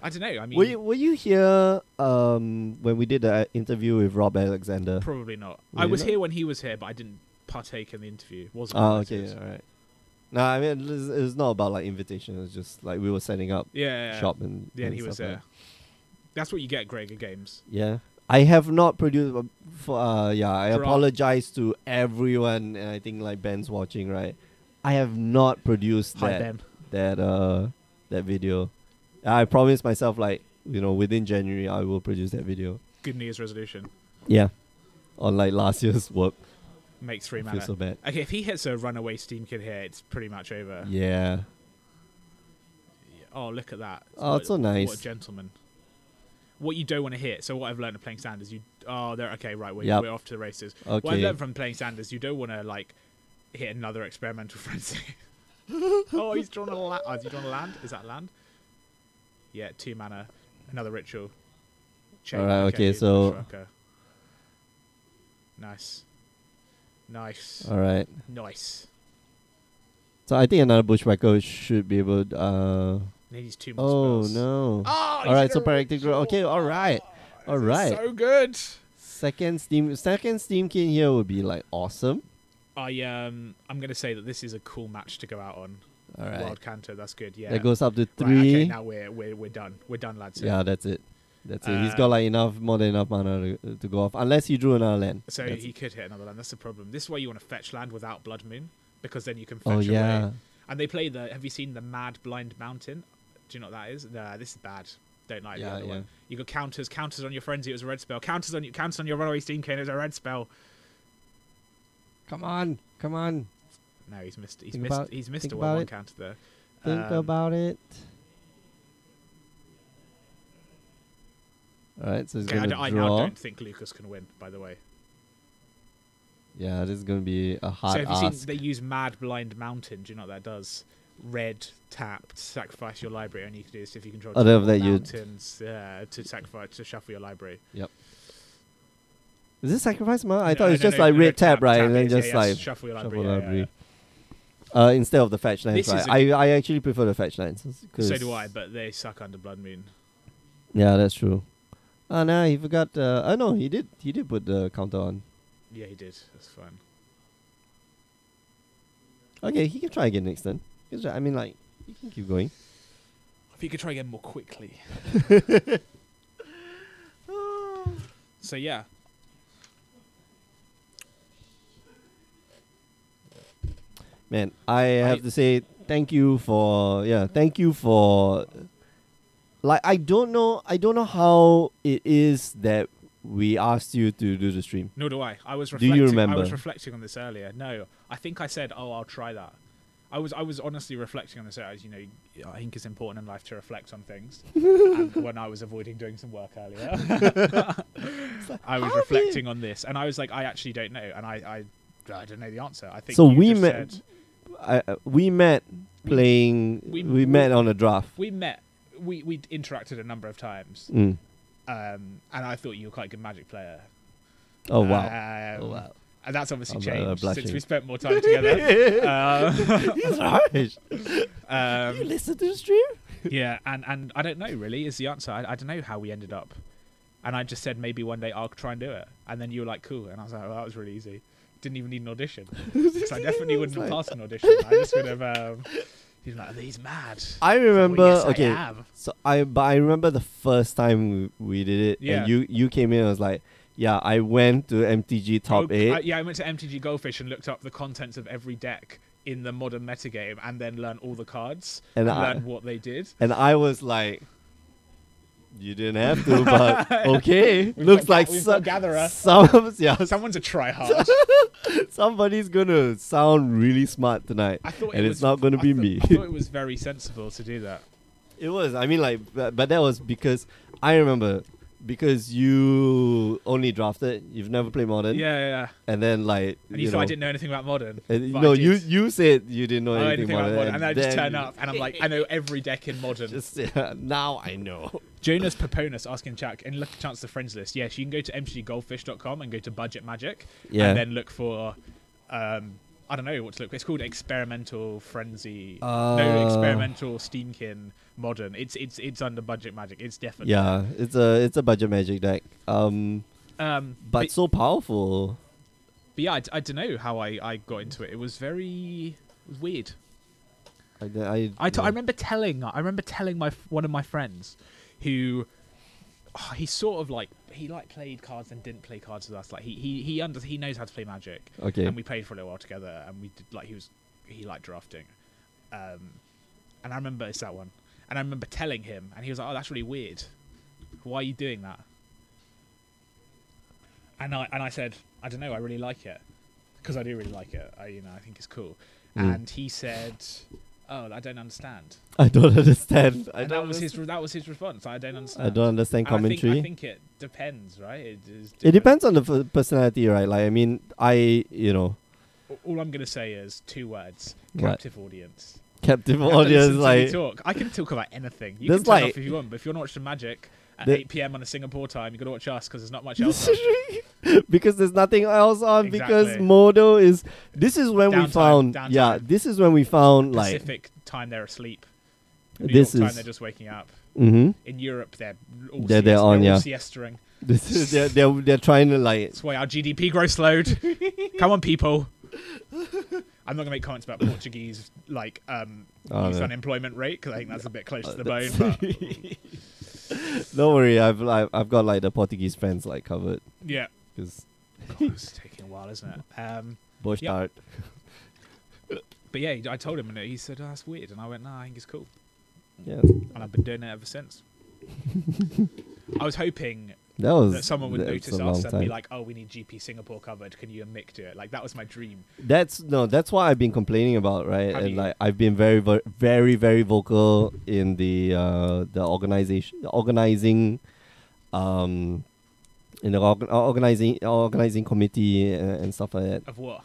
I don't know. I mean, Were you here when we did the interview with Rob Alexander? probably not. Were I you was not? here when he was here, but I didn't partake in the interview. Wasn't Oh, okay, invited. all right. No, I mean it's not about like invitation. It's just like we were setting up Yeah. shop and Yeah, and and he was stuff like there. That's what you get, Gregor Games. Yeah. I have not produced I Draw. apologize to everyone, and I think like Ben's watching, right? I have not produced Hi, Ben. that video. I promised myself like, within January I will produce that video. Good New Year's resolution. Yeah. On like last year's work. Make 3 I feel mana. so bad. Okay, if he hits a runaway Steam Kid here, it's pretty much over. Yeah. Oh, look at that. Oh, it's so nice. What a gentleman. what you don't want to hit. So what I've learned of playing standards, they're okay, right? Yep. We're off to the races. Okay. What I've learned from playing standards, you don't want to like hit another experimental frenzy. Oh, he's drawn a land. Oh, has he drawn a land? Is that land? Yeah, 2 mana, another ritual. Chain. Alright, okay, so- Bushwhacker. Nice. All right. Nice. So I think another Bushwhacker should be able to, Needs 2 more oh spells. no. Oh, All right, so Paractic Growth. Okay, all right. All right. So good. Second Steam King here would be like awesome. I'm gonna say that this is a cool match to go out on. All right. Wild Canter, that's good. Yeah. That goes up to 3. Right, okay, now we're done. We're done, lads. Yeah, that's it. That's it. He's got like more than enough mana to go off, unless he drew another land. So That's he it. could hit another land. That's the problem. This is why you want to fetch land without Blood Moon, because then you can fetch Oh yeah. away. And they play have you seen the Mad Blind Mountain? Do you know what that is? Nah, this is bad. Don't like the other one. You got counters on your frenzy. It was a red spell. Counters on your runaway steam cane. It was a red spell. Come on. No, he's missed. He's Think missed. about- He's missed think a about 1/1 it. counter there. Think about it. All right, so he's Okay, gonna I now draw. don't think Lucas can win. By the way. Yeah, this is gonna be a hard So have you ask. seen they use Mad Blind Mountain? Do you know what that does? Red tapped, sacrifice your library, and you can do this if you control Other two than that, you- mountains to sacrifice to shuffle your library. Is this sacrifice mana? I No, thought it was no, just no, like no, red tap, right, and then it, just yeah, like shuffle your shuffle library. Yeah, library. yeah. Instead of the fetch lands, This is right? I actually prefer the fetch lands. So do I, but they suck under Blood Moon. Yeah, that's true. Oh no, he forgot. Oh no, he did. He did put the counter on. Yeah, he did. That's fine. Okay, he can try again next turn. I mean, like, he can keep going. If you could try again more quickly. So yeah. Man, I have to say thank you for like I don't know how it is that we asked you to do the stream. Nor do I. I was Do reflecting. you I remember? was reflecting on this earlier. No, I think I said, "Oh, I'll try that." I was honestly reflecting on this. As you know, I think it's important in life to reflect on things. And when I was avoiding doing some work earlier, I was reflecting on this, and I was like, I actually don't know, and I don't know the answer. I think So you we just met. said- We met playing. we- We met on a draft. we met. We interacted a number of times, Mm. and I thought you were quite a good Magic player. Oh wow! Um, Oh wow! And that's obviously I'm, changed blushing. since we spent more time together. He's harsh. Um, You listen to the stream? yeah, and I don't know really is the answer. I don't know how we ended up. And I just said maybe one day I'll try and do it. And then you were like, cool. And I was like, well, that was really easy. Didn't even need an audition. So I definitely wouldn't have passed an audition. I just would have... he's like, he's mad. I remember. Well, yes, okay, I am. so I remember the first time we did it, Yeah. and you came in and was like, yeah, I went to MTG top 8. I went to MTG Goldfish and looked up the contents of every deck in the modern metagame and then learned all the cards And and I- learned what they did. And I was like, you didn't have to, but okay. We've Looks got like we've got Gatherer. Someone's a tryhard. somebody's gonna sound really smart tonight, I thought and it it's was, not gonna be me. I thought it was very sensible to do that. It was. I mean, like, but that was because I remember because you only drafted. You've never played modern. Yeah. And then like And you thought I didn't know anything about modern. And, but no, I did. you said you didn't know I know anything about about modern, it, and then I just then turn up and I'm like, I know every deck in modern. Just now I know. Jonas Paponis asking Jack, and look chance the friends list. Yes, you can go to mtggoldfish.com and go to Budget Magic, Yeah. and then look for I don't know what to look for. It's called Experimental Frenzy. No, Experimental Steamkin Modern. It's under Budget Magic. It's definitely Yeah, it's a budget magic deck. But so powerful. But yeah, I don't know how I got into it. It was weird. I remember telling one of my friends who he sort of like played cards and didn't play cards with us. Like he knows how to play Magic. Okay. And we played for a little while together, and we did like he liked drafting. And I remember it's that one. And I remember telling him, and he was like, "Oh, that's really weird. Why are you doing that?" And I said, "I don't know. I really like it because I do really like it. I think it's cool." Mm. And he said, "Oh, I don't understand." I don't understand. And that was his response. I don't understand. I don't understand And commentary. I think it depends, right? It is. It depends on the personality, right? Like, I mean, All I'm gonna say is 2 words: What? captive audience. captive You have to audience, listen to me like, talk. I can talk about anything. You There's can turn like- off if you want, but if you're not watching Magic at The- 8 p.m. on a Singapore time, you got to watch us because there's not much else. on. because there's nothing else on. Because Exactly. Modo is. This is when we Downtime, found. downtime. Yeah, this is when we found like. Pacific time they're asleep. New This York time is- they're just waking up. Mm-hmm. In Europe they're all They're on, all yeah. siestering. This is they're trying to like. That's why our GDP growth slowed. Come on, people. I'm not gonna make comments about Portuguese like Oh, youth no. unemployment rate because I think that's a bit close to the bone. that's- But Don't worry, I've got like the Portuguese fans like covered yeah, because God, it's taking a while, isn't it? Bush Yeah. start. But yeah, I told him and he said, "Oh, that's weird," and I went, "Nah, I think it's cool," Yeah, and I've been doing it ever since. I was hoping that someone would that's notice a long us and be time. like, "Oh, we need GP Singapore covered. Can you and Mick do it?" Like that was my dream. That's what I've been complaining about, right? How do And you- like I've been very vocal in the organizing in the organizing committee and stuff like that. Of what?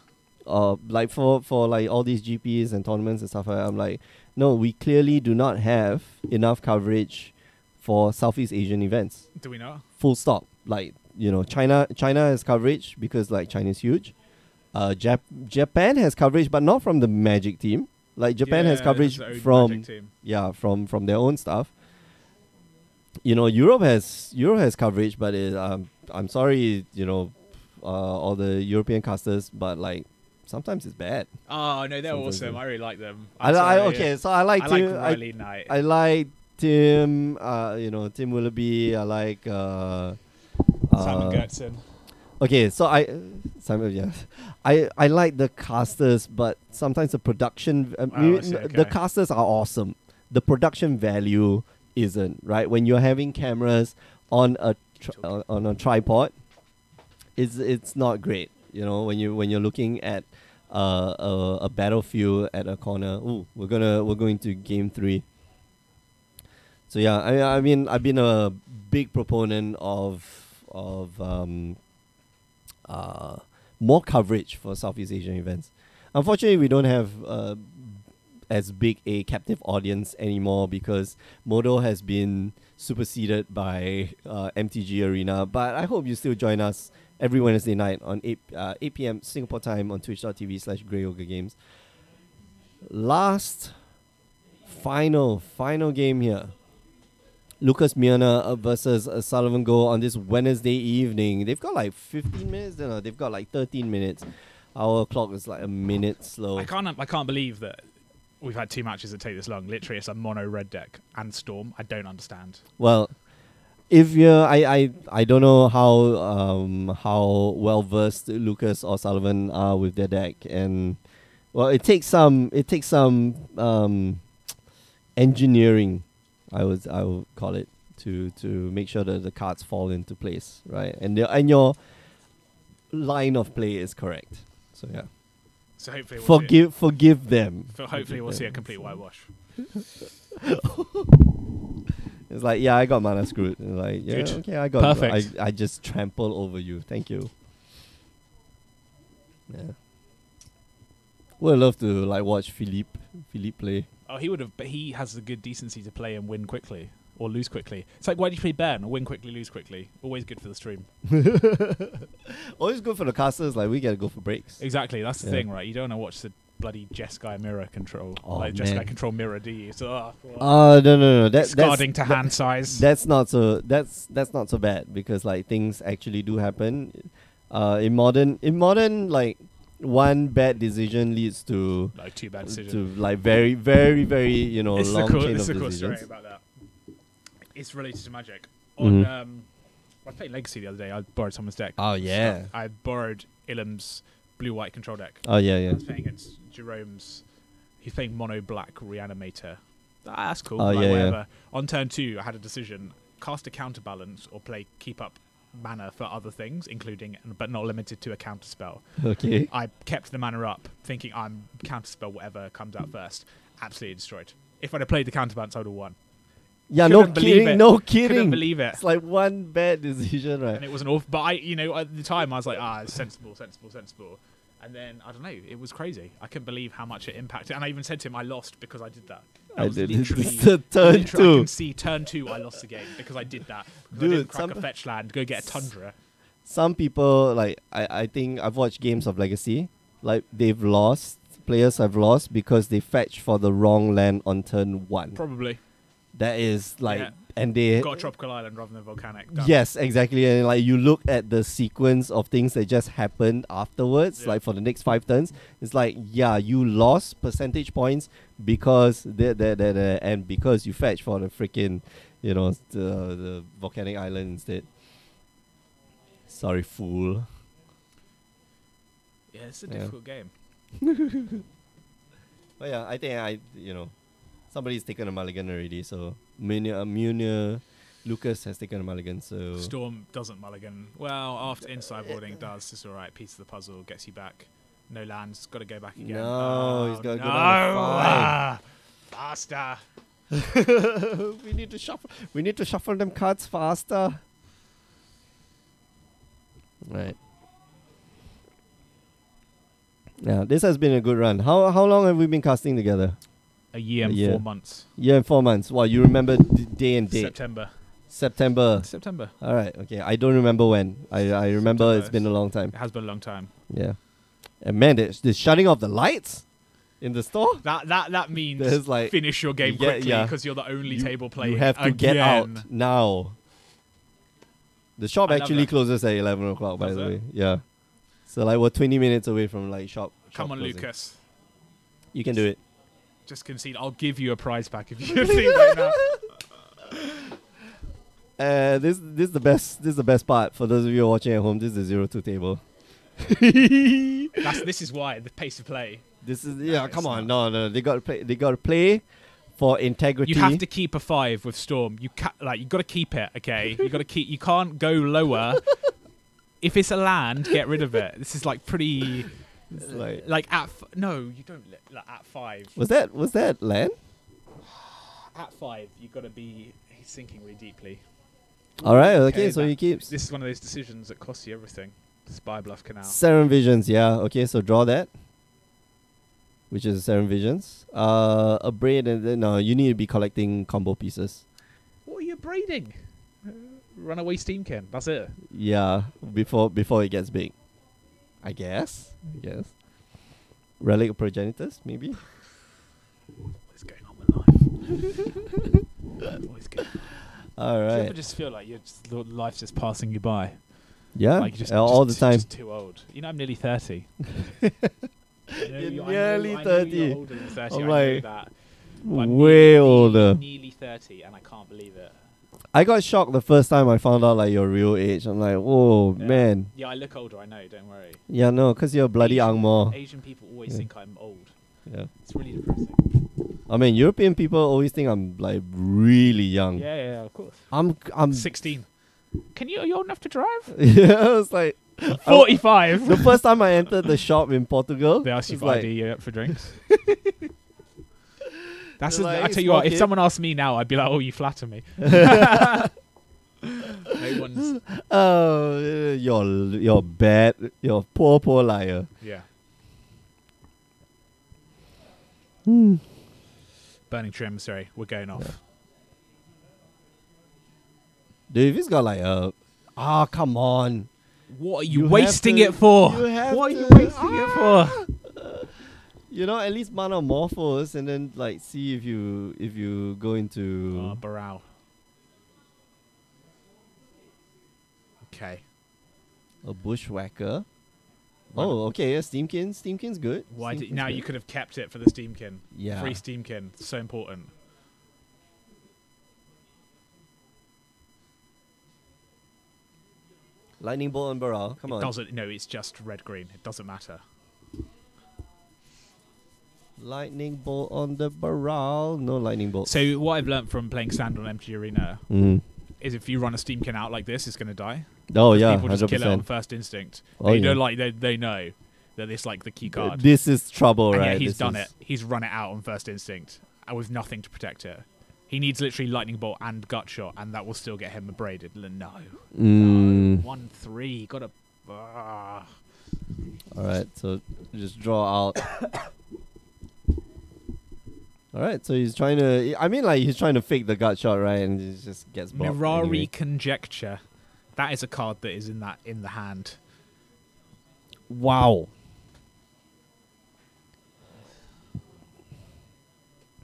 Like for like all these GPs and tournaments and stuff like that, I'm like, no, we clearly do not have enough coverage for Southeast Asian events. Do we know? Full stop. Like, China has coverage because like China's huge. Japan has coverage, but not from the Magic team. Like Japan has Yeah, coverage their own from Magic team. from their own stuff. Europe has coverage, but I'm sorry, all the European casters, but like sometimes it's bad. Oh no, they're Sometimes awesome. they- I really like them. So I like I like Tim. Riley Knight. I like Tim. Tim Willoughby. I like Simon Gertson. Okay, so I like the casters, but sometimes the production. I see, okay. The casters are awesome. The production value isn't, right. When you're having cameras on a on a tripod, it's not great. When you're looking at a battlefield at a corner. Ooh, we're going to game 3. So yeah, I mean I've been a big proponent of more coverage for Southeast Asian events. Unfortunately, we don't have as big a captive audience anymore because Modo has been superseded by MTG Arena. But I hope you still join us every Wednesday night on 8 p.m. Singapore time on twitch.tv/GreyOgreGames. Last, final game here. Lucas Miana versus Sullivan Go on this Wednesday evening. They've got like 15 minutes. No, they've got like 13 minutes. Our clock is like a minute slow. I can't believe that we've had 2 matches that take this long. Literally, it's a mono red deck and Storm. I don't understand. Well, if you're, I don't know how well versed Lucas or Sullivan are with their deck, and well, it takes some engineering, I would call it, to make sure that the cards fall into place, right? And your line of play is correct. So yeah, So hopefully, we'll forgive them. hopefully we'll see a complete whitewash. It's like, yeah, I got mana screwed. And like, yeah, Good. okay, I got Perfect. I just trample over you. Thank you. Yeah. Would love to like watch Philippe play. Oh, he would have, but he has the good decency to play and win quickly or lose quickly. It's like, why do you play Ben? Win quickly, lose quickly. Always good for the stream. Always good for the casters. Like we gotta go for breaks. Exactly, that's the Yeah. thing, right? You don't want to watch the bloody Jeskai mirror control, Oh, like Jeskai man. control mirror, do you? So, No. discarding to hand size. That's not so. That's not so bad because like things actually do happen. In modern, like one bad decision leads to Like 2 bad decisions. to like very long It's chain a cool of story decisions. about that. It's related to Magic. On Mhm. I played Legacy the other day. I borrowed someone's deck. Oh yeah. So I borrowed Ilum's blue-white control deck. Oh yeah, I yeah. was playing against Jerome's. He's playing mono black Reanimator. That's cool. Oh, like, yeah, yeah. whatever. On turn 2, I had a decision: cast a counterbalance or play keep up mana for other things, including but not limited to a counter spell. Okay. I kept the mana up, thinking I'm counterspell whatever comes out first, absolutely destroyed. If I'd have played the counterbalance, I would have won. Yeah, no Couldn't believe kidding, it. no Couldn't kidding. believe it. It's like one bad decision, right? And it was an awful. But at the time, I was like, it's sensible. And then I don't know, it was crazy. I couldn't believe how much it impacted. And I even said to him, I lost because I did that. I was did. literally It's the turn literally, I two. can see turn 2. I lost the game because I did that. Because I Dude, didn't crack a fetch land, go get a tundra. Some people, like, I think I've watched games of Legacy, like, players have lost because they fetched for the wrong land on turn 1. Probably. That is, like, Yeah. and they... Got a tropical island rather than volcanic. Done. Yes, exactly. And, like, you look at the sequence of things that just happened afterwards, Yeah. like, for the next 5 turns, it's like, yeah, you lost percentage points because and because you fetched for the freaking, the volcanic island instead. Sorry, fool. Yeah, it's a Yeah. difficult game. But yeah, I think somebody's taken a mulligan already. So Munir, Lucas has taken a mulligan. So Storm doesn't mulligan. Well, after inside boarding it does. It's alright. Piece of the puzzle gets you back. No lands. Got to go back again. No, he's gotta no. go down to 5. Faster. we need to shuffle them cards faster. Right. Yeah, this has been a good run. How long have we been casting together? A year and A year. 4 months. Year and 4 months. Wow, you remember day and date? September. September. All right. Okay. I don't remember when. I remember September. it's been a long time. It has been a long time. Yeah. And man, the shutting off the lights in the store. That means There's like finish your game you get- quickly yeah. because you're the only table player. You have to get out now. The shop I love actually that. closes at 11 o'clock, by Does the it? way. Yeah. So like we're 20 minutes away from like shop. Come on, closing. Lucas. You can do it. Just concede. I'll give you a prize pack if you concede right now. This is the best. This is the best part for those of you watching at home. This is the 0-2 table. This is why the pace of play. This is No, it's come on, not. no. They got to play. They got to play for integrity. You have to keep a 5 with Storm. You got to keep it. Okay, you got to keep. You can't go lower. If it's a land, get rid of it. This is like pretty. It's No, you don't. At 5. Was that land? At 5, you got to be thinking really deeply. All right. Okay. So that- he keeps. This is one of those decisions that costs you everything. Spy Bluff Canal. Serum Visions, yeah. Okay, so draw that. Which is Serum Visions. A braid and then no, you need to be collecting combo pieces. What are you braiding? Runaway Steamkin. That's it. Yeah, before it gets big. I guess. Relic of Progenitors, maybe. What's going on with life? What's going on? All Do you right. ever just feel like life's just passing you by? Yeah, Like you're all the time. Just too old. I'm nearly 30. You're I nearly know 30. you're older than 30. I'm I know like, that. But I'm way older. Nearly 30, and I can't believe it. I got shocked the first time I found out like your real age. I'm like, whoa, Yeah. man. Yeah, I look older. I know. Don't worry. Yeah, no, because you're a bloody Asian- Angmo. Asian people always Yeah. think I'm old. Yeah. It's really depressing. I mean, European people always think I'm like really young. Yeah, of course. I'm 16. Are you old enough to drive? yeah, it's like 45. the first time I entered the shop in Portugal. They ask you it's for like, ID for drinks. That's They're like, I tell you what. "Smoke If it." someone asked me now, I'd be like, "Oh, you flatter me." No one's. Oh, you're bad. You're poor liar. Yeah. Hmm. Burning trim. Sorry, we're going off. Dude, if he's got like a... come on. What are You you, have wasting to- it for? you have What are you to- wasting it for? At least mana Morphos and then like see if you go into... Baral. Okay. a Bushwhacker. Oh, okay, yeah, Steamkin. Steamkin's good. Why did Steamkin's now? good. You could have kept it for the Steamkin. Yeah. Free Steamkin. So important. Lightning Bolt and Baral. Come on. Doesn't. No, it's just red green. It doesn't matter. Lightning Bolt on the Baral. No Lightning Bolt. So what I've learnt from playing Stand on MG Arena Mm. is if you run a Steamkin out like this, it's going to die. Oh, yeah, People just 100%. kill it on first instinct. Oh, They yeah. don't like. They know. that it's like the key card. This is trouble, And right? yeah, he's This done is- it. He's run it out on first instinct with nothing to protect it. He needs literally lightning bolt and gut shot, and that will still get him abraded. No, Mm. 1-3. Got to. All right, so just draw out. All right, so he's trying to. I mean, like he's trying to fake the gut shot, right? And he just gets blocked. Mirari anyway. Conjecture. That is a card that is in the hand. Wow.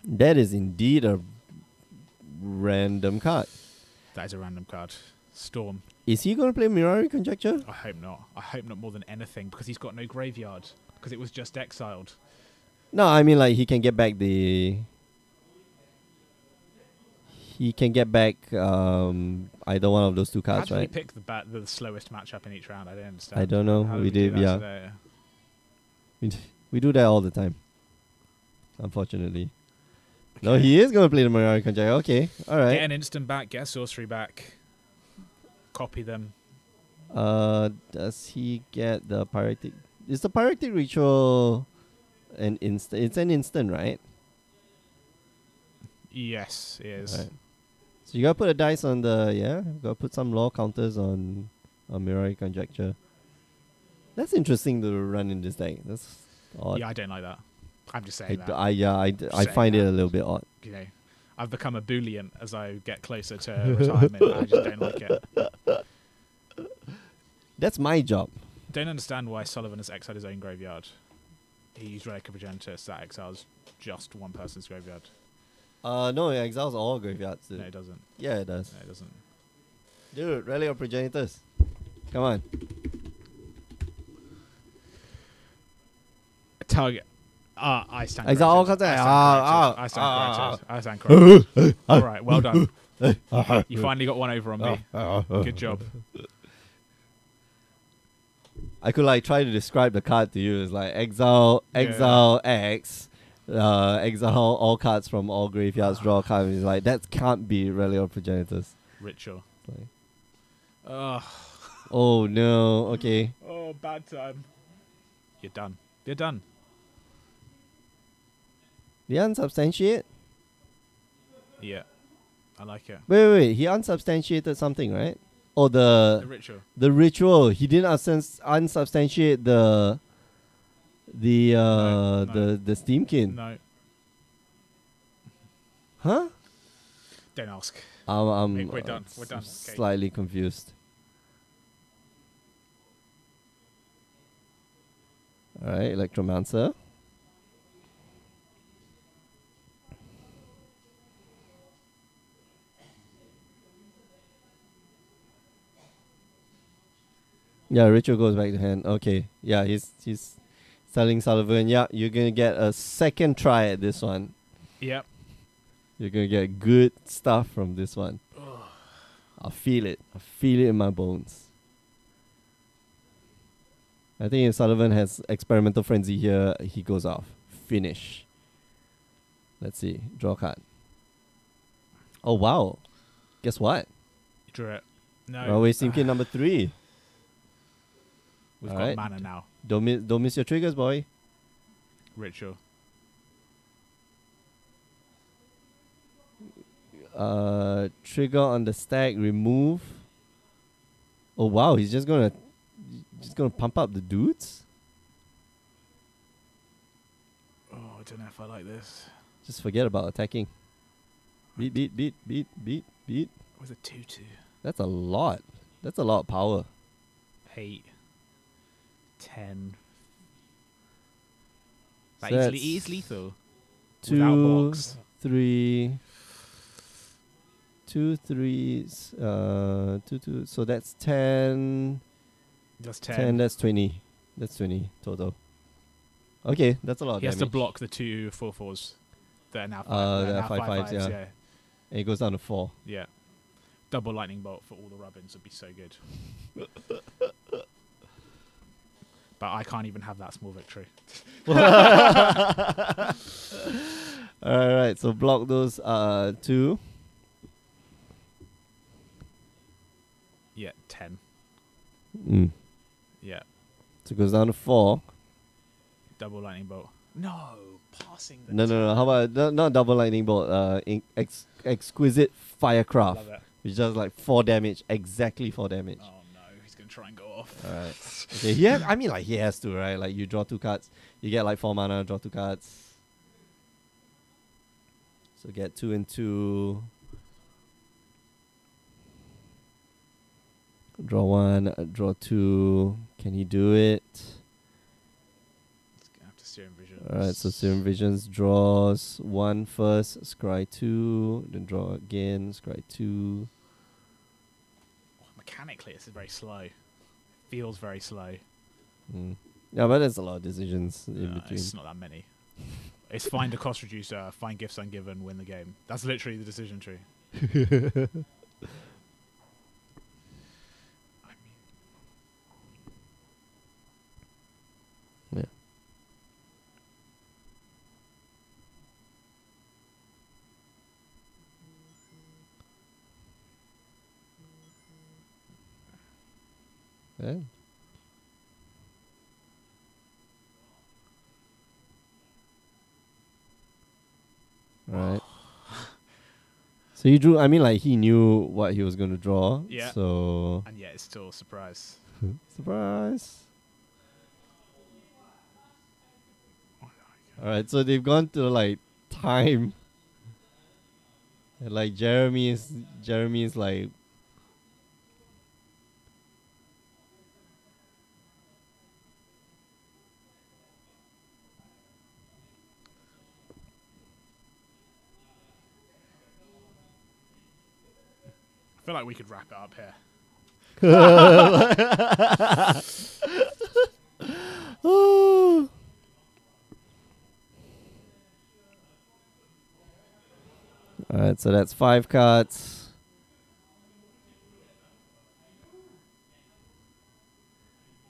That is indeed a random card. That is a random card. Storm. Is he going to play Mirari Conjecture? I hope not. I hope not more than anything because he's got no graveyard because it was just exiled. No, I mean like he can get back the. He can get back either one of those two How cards, did he right? pick the slowest matchup in each round? I don't understand. I don't know. How We do did, that yeah. today? We do that all the time. Unfortunately. No, he is going to play the Mirari Conjecture. Okay, all Get right. an instant back. Get a sorcery back. Copy them. Does he get the Pyrectic? Is the Pyrectic Ritual an instant? It's an instant, right? Yes, it is. Right. So you gotta put a dice on the gotta put some law counters on Mirari Conjecture. That's interesting to run in this deck. That's odd. Yeah, I don't like that. I'm just saying that. I Saying find it that. a little bit odd. You know, I've become a Boolean as I get closer to retirement. I just don't like it. That's my job. Don't understand why Sullivan has exiled his own graveyard. He used Relic of Progenitus that exiles just one person's graveyard. No, it exiles all graveyards. Dude. No, it doesn't. Yeah, it does. No, it doesn't. Dude, Relic of Progenitus. Come on. Target. I stand Exile all corrected. cards. I stand corrected. All right, well done. You finally got one over on me. Good job. I could like try to describe the card to you. It's like exile X, exile all cards from all graveyards, draw a card. It's like that can't be Relic of Progenitus. Ritual. It's like, Ugh. oh no, okay. Oh, bad time. You're done. You're done. The unsubstantiate? Yeah. I like it. Wait. He unsubstantiated something, right? Or The ritual. the ritual. He didn't unsubstantiate the No. the Steamkin. No. Huh? Don't ask. I'm Hey, we're done. We're done. Okay. Slightly confused. All right, Electromancer. Yeah, ritual goes back to hand. Okay, yeah, he's telling Sullivan, yeah, you're gonna get a second try at this one. Yep. You're gonna get good stuff from this one. I feel it. I feel it in my bones. I think if Sullivan has experimental frenzy here, he goes off. Finish. Let's see. Draw a card. Oh wow. Guess what? You drew it. No. Railway Steamkin number 3. We've Alright. got mana now. Don't miss your triggers, boy. Ritual. Trigger on the stack, remove. Oh wow, he's just gonna pump up the dudes? Oh, I don't know if I like this. Just forget about attacking. Beat. It was a 2-2. That's a lot. That's a lot of power. 8. 10. So That that's is lethal. 2, Without box. 3, 2 threes, 2. So that's 10. That's 10. 10. That's 20. That's 20 total. Okay, that's a lot of He has to damage. block the 2 4/4s. That are now 5. That are now 5/5s, 5/5s, yeah. And it goes down to 4. Yeah. Double lightning bolt for all the rubbins would be so good. But I can't even have that small victory. Alright, so block those 2. Yeah, 10. Mm. Yeah. So it goes down to 4. Double lightning bolt. No, passing. The No. How about not double lightning bolt? Exquisite firecraft, Love it. which does like 4 damage, exactly 4 damage. Oh no, he's gonna try and go off. All right. Okay. I mean, like he has to, right? Like you draw 2 cards, you get like 4 mana, draw 2 cards. So get 2 and 2. Draw 1, draw 2. Can he do it? It's gonna have to steer in vision. Alright, so Serum Visions draws 1 first, scry 2, then draw again, scry 2. Mechanically, this is very slow. Feels very slow. Yeah, but there's a lot of decisions in between. It's not that many. It's find a cost reducer, find gifts ungiven, win the game. That's literally the decision tree. Yeah. Yeah. Right. So he drew. I mean, like he knew what he was going to draw. Yeah. So And yet, it's still a surprise. surprise. All right. So they've gone to like time. And like Jeremy is like. I feel like we could wrap it up here. Alright, so that's 5 cards.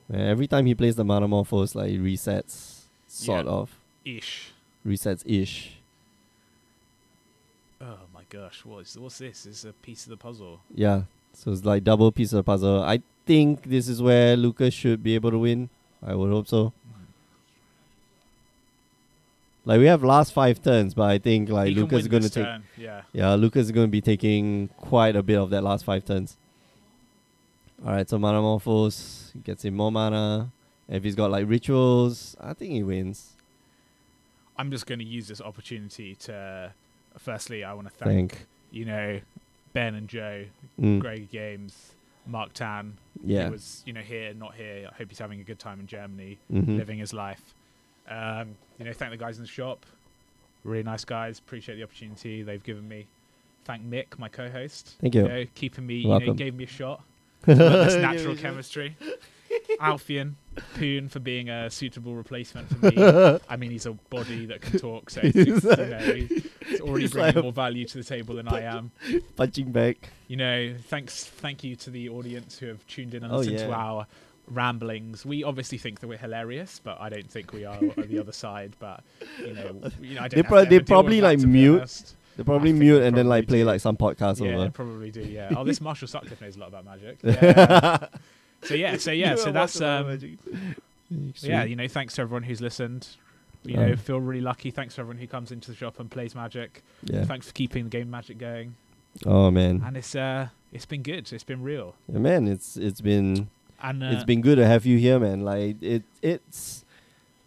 Man, every time he plays the Metamorphose, like he resets, sort Yeah. of. Ish. Resets ish. Oh my gosh, what's this? It's a piece of the puzzle. Yeah, so it's like double piece of the puzzle. I think this is where Lucas should be able to win. I would hope so. Like we have last 5 turns, but I think like He can Lucas is win going to this take. turn, yeah. Yeah, Lucas is going to be taking quite a bit of that last 5 turns. Alright, so Metamorphose gets him more mana. If he's got like rituals, I think he wins. I'm just going to use this opportunity to. Firstly, I want to thank Ben and Joe, Greg Games, Mark Tan. Yeah. He was here, not here. I hope he's having a good time in Germany, Mhm. living his life. Thank the guys in the shop. Really nice guys. Appreciate the opportunity they've given me. Thank Mick, my co-host. Thank you. Keeping me, Welcome. gave me a shot. This natural chemistry. Alfian Poon for being a suitable replacement for me. I mean, he's a body that can talk, so he's already He's bringing like more value to the table than I am. Punching back. Thank you to the audience who have tuned in and listened to our ramblings. We obviously think that we're hilarious, but I don't think we are on the other side. But I don't. They probably like mute. They probably I think mute they and then like probably play do. like some podcast Yeah, over. they probably do. Yeah. Oh, this Marshall Sutcliffe knows a lot about magic. Yeah. So that's thanks to everyone who's listened. Feel really lucky. Thanks to everyone who comes into the shop and plays Magic. Yeah. Thanks for keeping the game Magic going. Oh man. And it's been good. It's been real. Yeah, man, it's been And been good to have you here, man. Like it's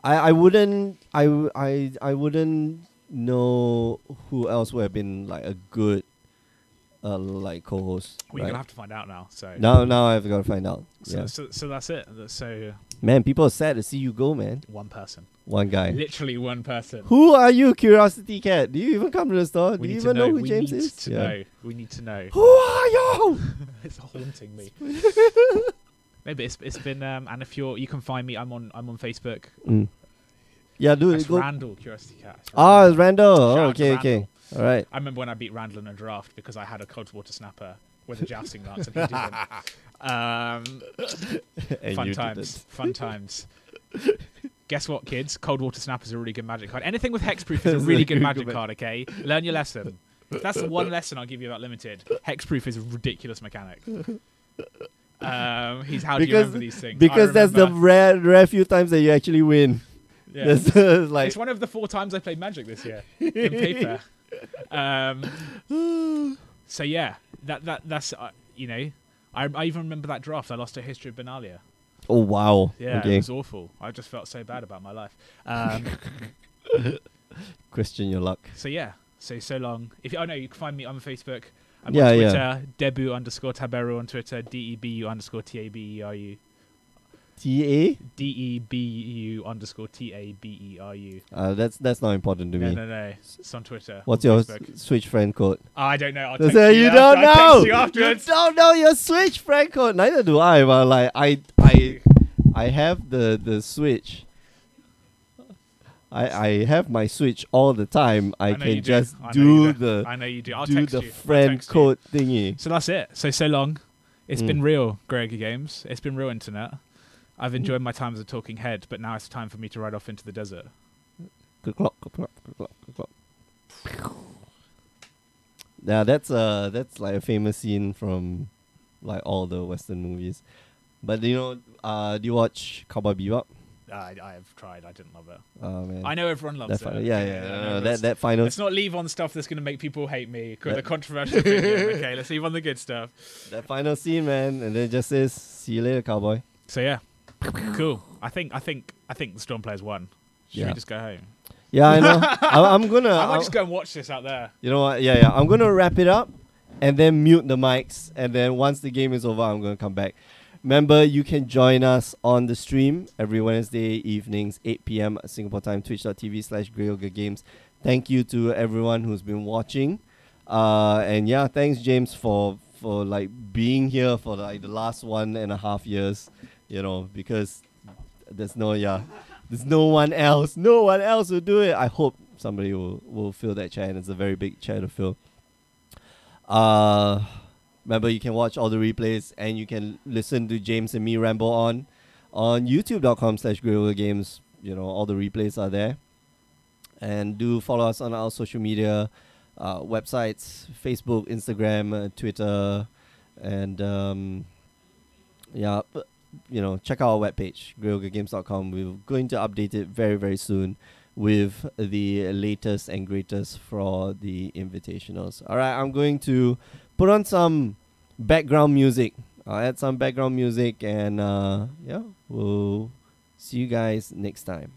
I wouldn't know who else would have been like a good like co-host. we're right? gonna have to find out now. So Now I've got to find out. So, Yeah. so that's it. So Man, people are sad to see you go, man. one person, One guy. literally one person. Who are you, Curiosity Cat? Do you even come to the store? Do We you need even to know know. who We James need is? to know. We need to know. Who are you? It's haunting me. No, but it's been and if you can find me. I'm on Facebook. Yeah, dude. That's Go. Randall Curiosity Cat. It's Ah, it's Randall. Shout Oh, out to okay, Randall. okay. All right. I remember when I beat Randall in a draft because I had a cold water snapper with a jousting lance and he didn't. And Fun you times. didn't. Fun times. Guess what, kids? Cold water snapper is a really good magic card. Anything with hexproof is a It's really a good good magic ma- card. Okay, learn your lesson. That's the one lesson I'll give you about limited. Hexproof is a ridiculous mechanic. How do you remember these things? Because I that's the remember- rare few times that you actually win. Yeah. There's like It's one of the 4 times I played Magic this year in paper. So yeah, that's you know, I even remember that draft. I lost a History of Benalia. oh wow. Yeah, Okay. it was awful. I just felt so bad about my life. Question your luck. So yeah, so long. If you, you can find me on Facebook. I'm Yeah, on yeah. Twitter, Debu_Taberu on Twitter, DEBU_TABERU. TA? DEBU_TABERU. That's not important to me. No. It's on Twitter. What's on your Facebook. Switch friend code? I don't know. I'll That's text it, you after- don't I'll know. text you You afterwards. don't know your Switch friend code. Neither do I. But like I have the Switch. I have my Switch all the time. I know you can do. just I know do you the I know you do. I'll do text the you. I'll friend text you. code thingy. So that's it. So long. It's Mm. been real, Greg Games. It's been real internet. I've enjoyed my time as a talking head, but now it's time for me to ride off into the desert. Good clock, good clock, good clock, good clock. Yeah, that's like a famous scene from like all the Western movies. But do you watch Cowboy Bebop? I have tried. I didn't love it. Oh man, I know everyone loves that it. yeah. No, That final. let's not leave on stuff that's going to make people hate me. The That- controversial opinion. Okay, let's leave on the good stuff. That final scene, man, and then it just says, "See you later, cowboy." So yeah, cool. I think the Storm players won. Should Yeah. we just go home? Yeah, I know. I'm gonna. I might just go and watch this out there. You know what? Yeah. I'm gonna wrap it up, and then mute the mics, and then once the game is over, I'm gonna come back. Remember, you can join us on the stream every Wednesday evenings, 8 p.m. Singapore time, twitch.tv/GreyOgreGames. Thank you to everyone who's been watching. And yeah, thanks, James, for like being here for like the last 1.5 years, because there's no one else. No one else will do it. I hope somebody will fill that chair, and it's a very big chair to fill. Remember, you can watch all the replays, and you can listen to James and me ramble on youtube.com/GreyOgreGames. All the replays are there. And do follow us on our social media websites, Facebook, Instagram, Twitter, and check out our webpage, GreyOgreGames.com. We're going to update it very, very soon with the latest and greatest for the invitationals. All right, I'm going to put on some background music. I'll add some background music, and we'll see you guys next time.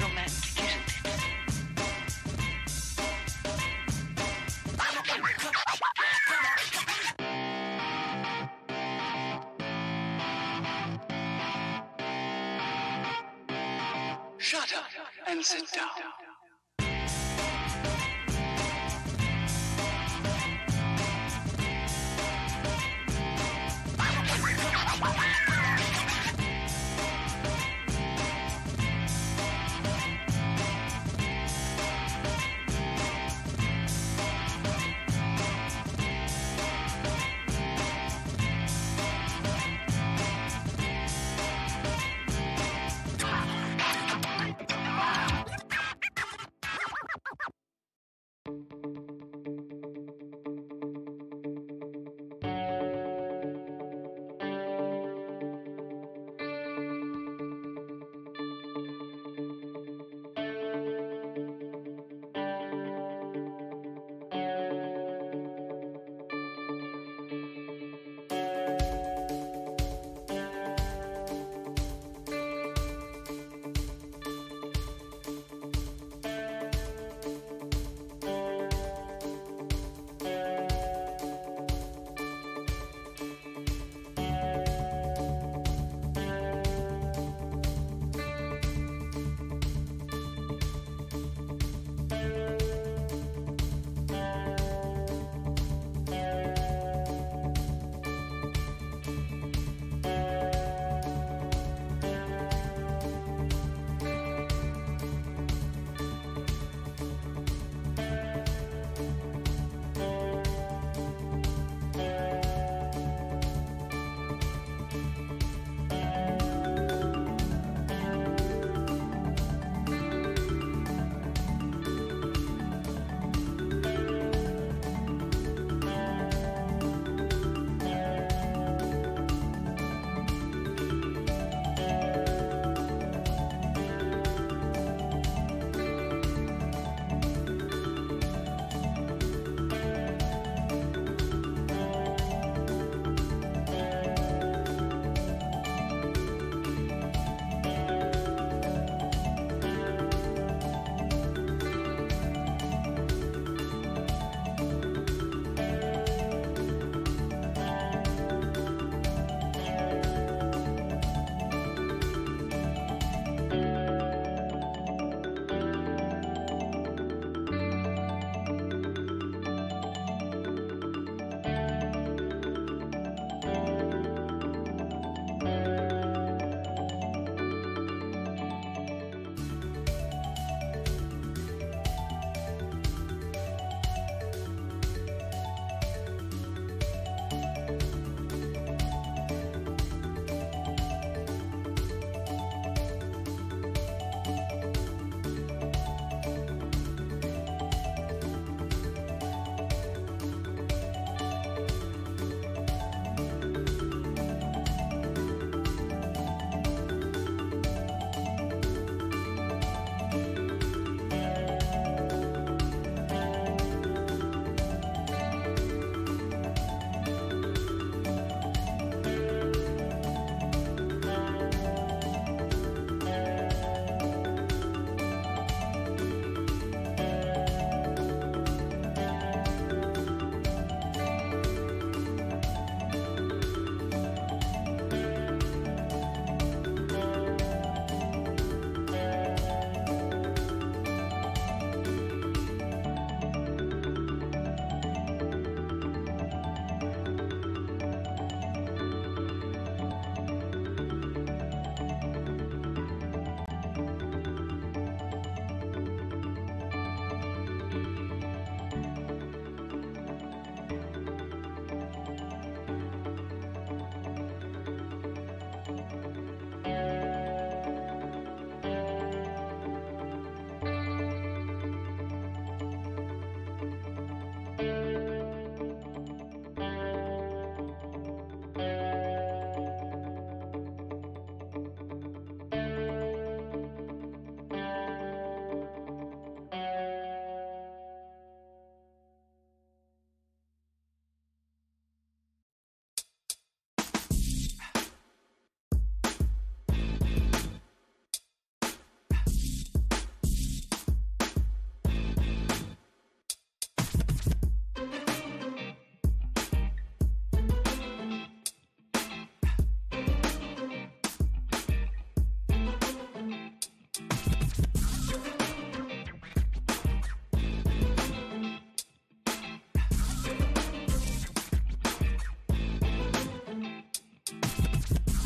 Romantic, isn't it? Shut up and sit down.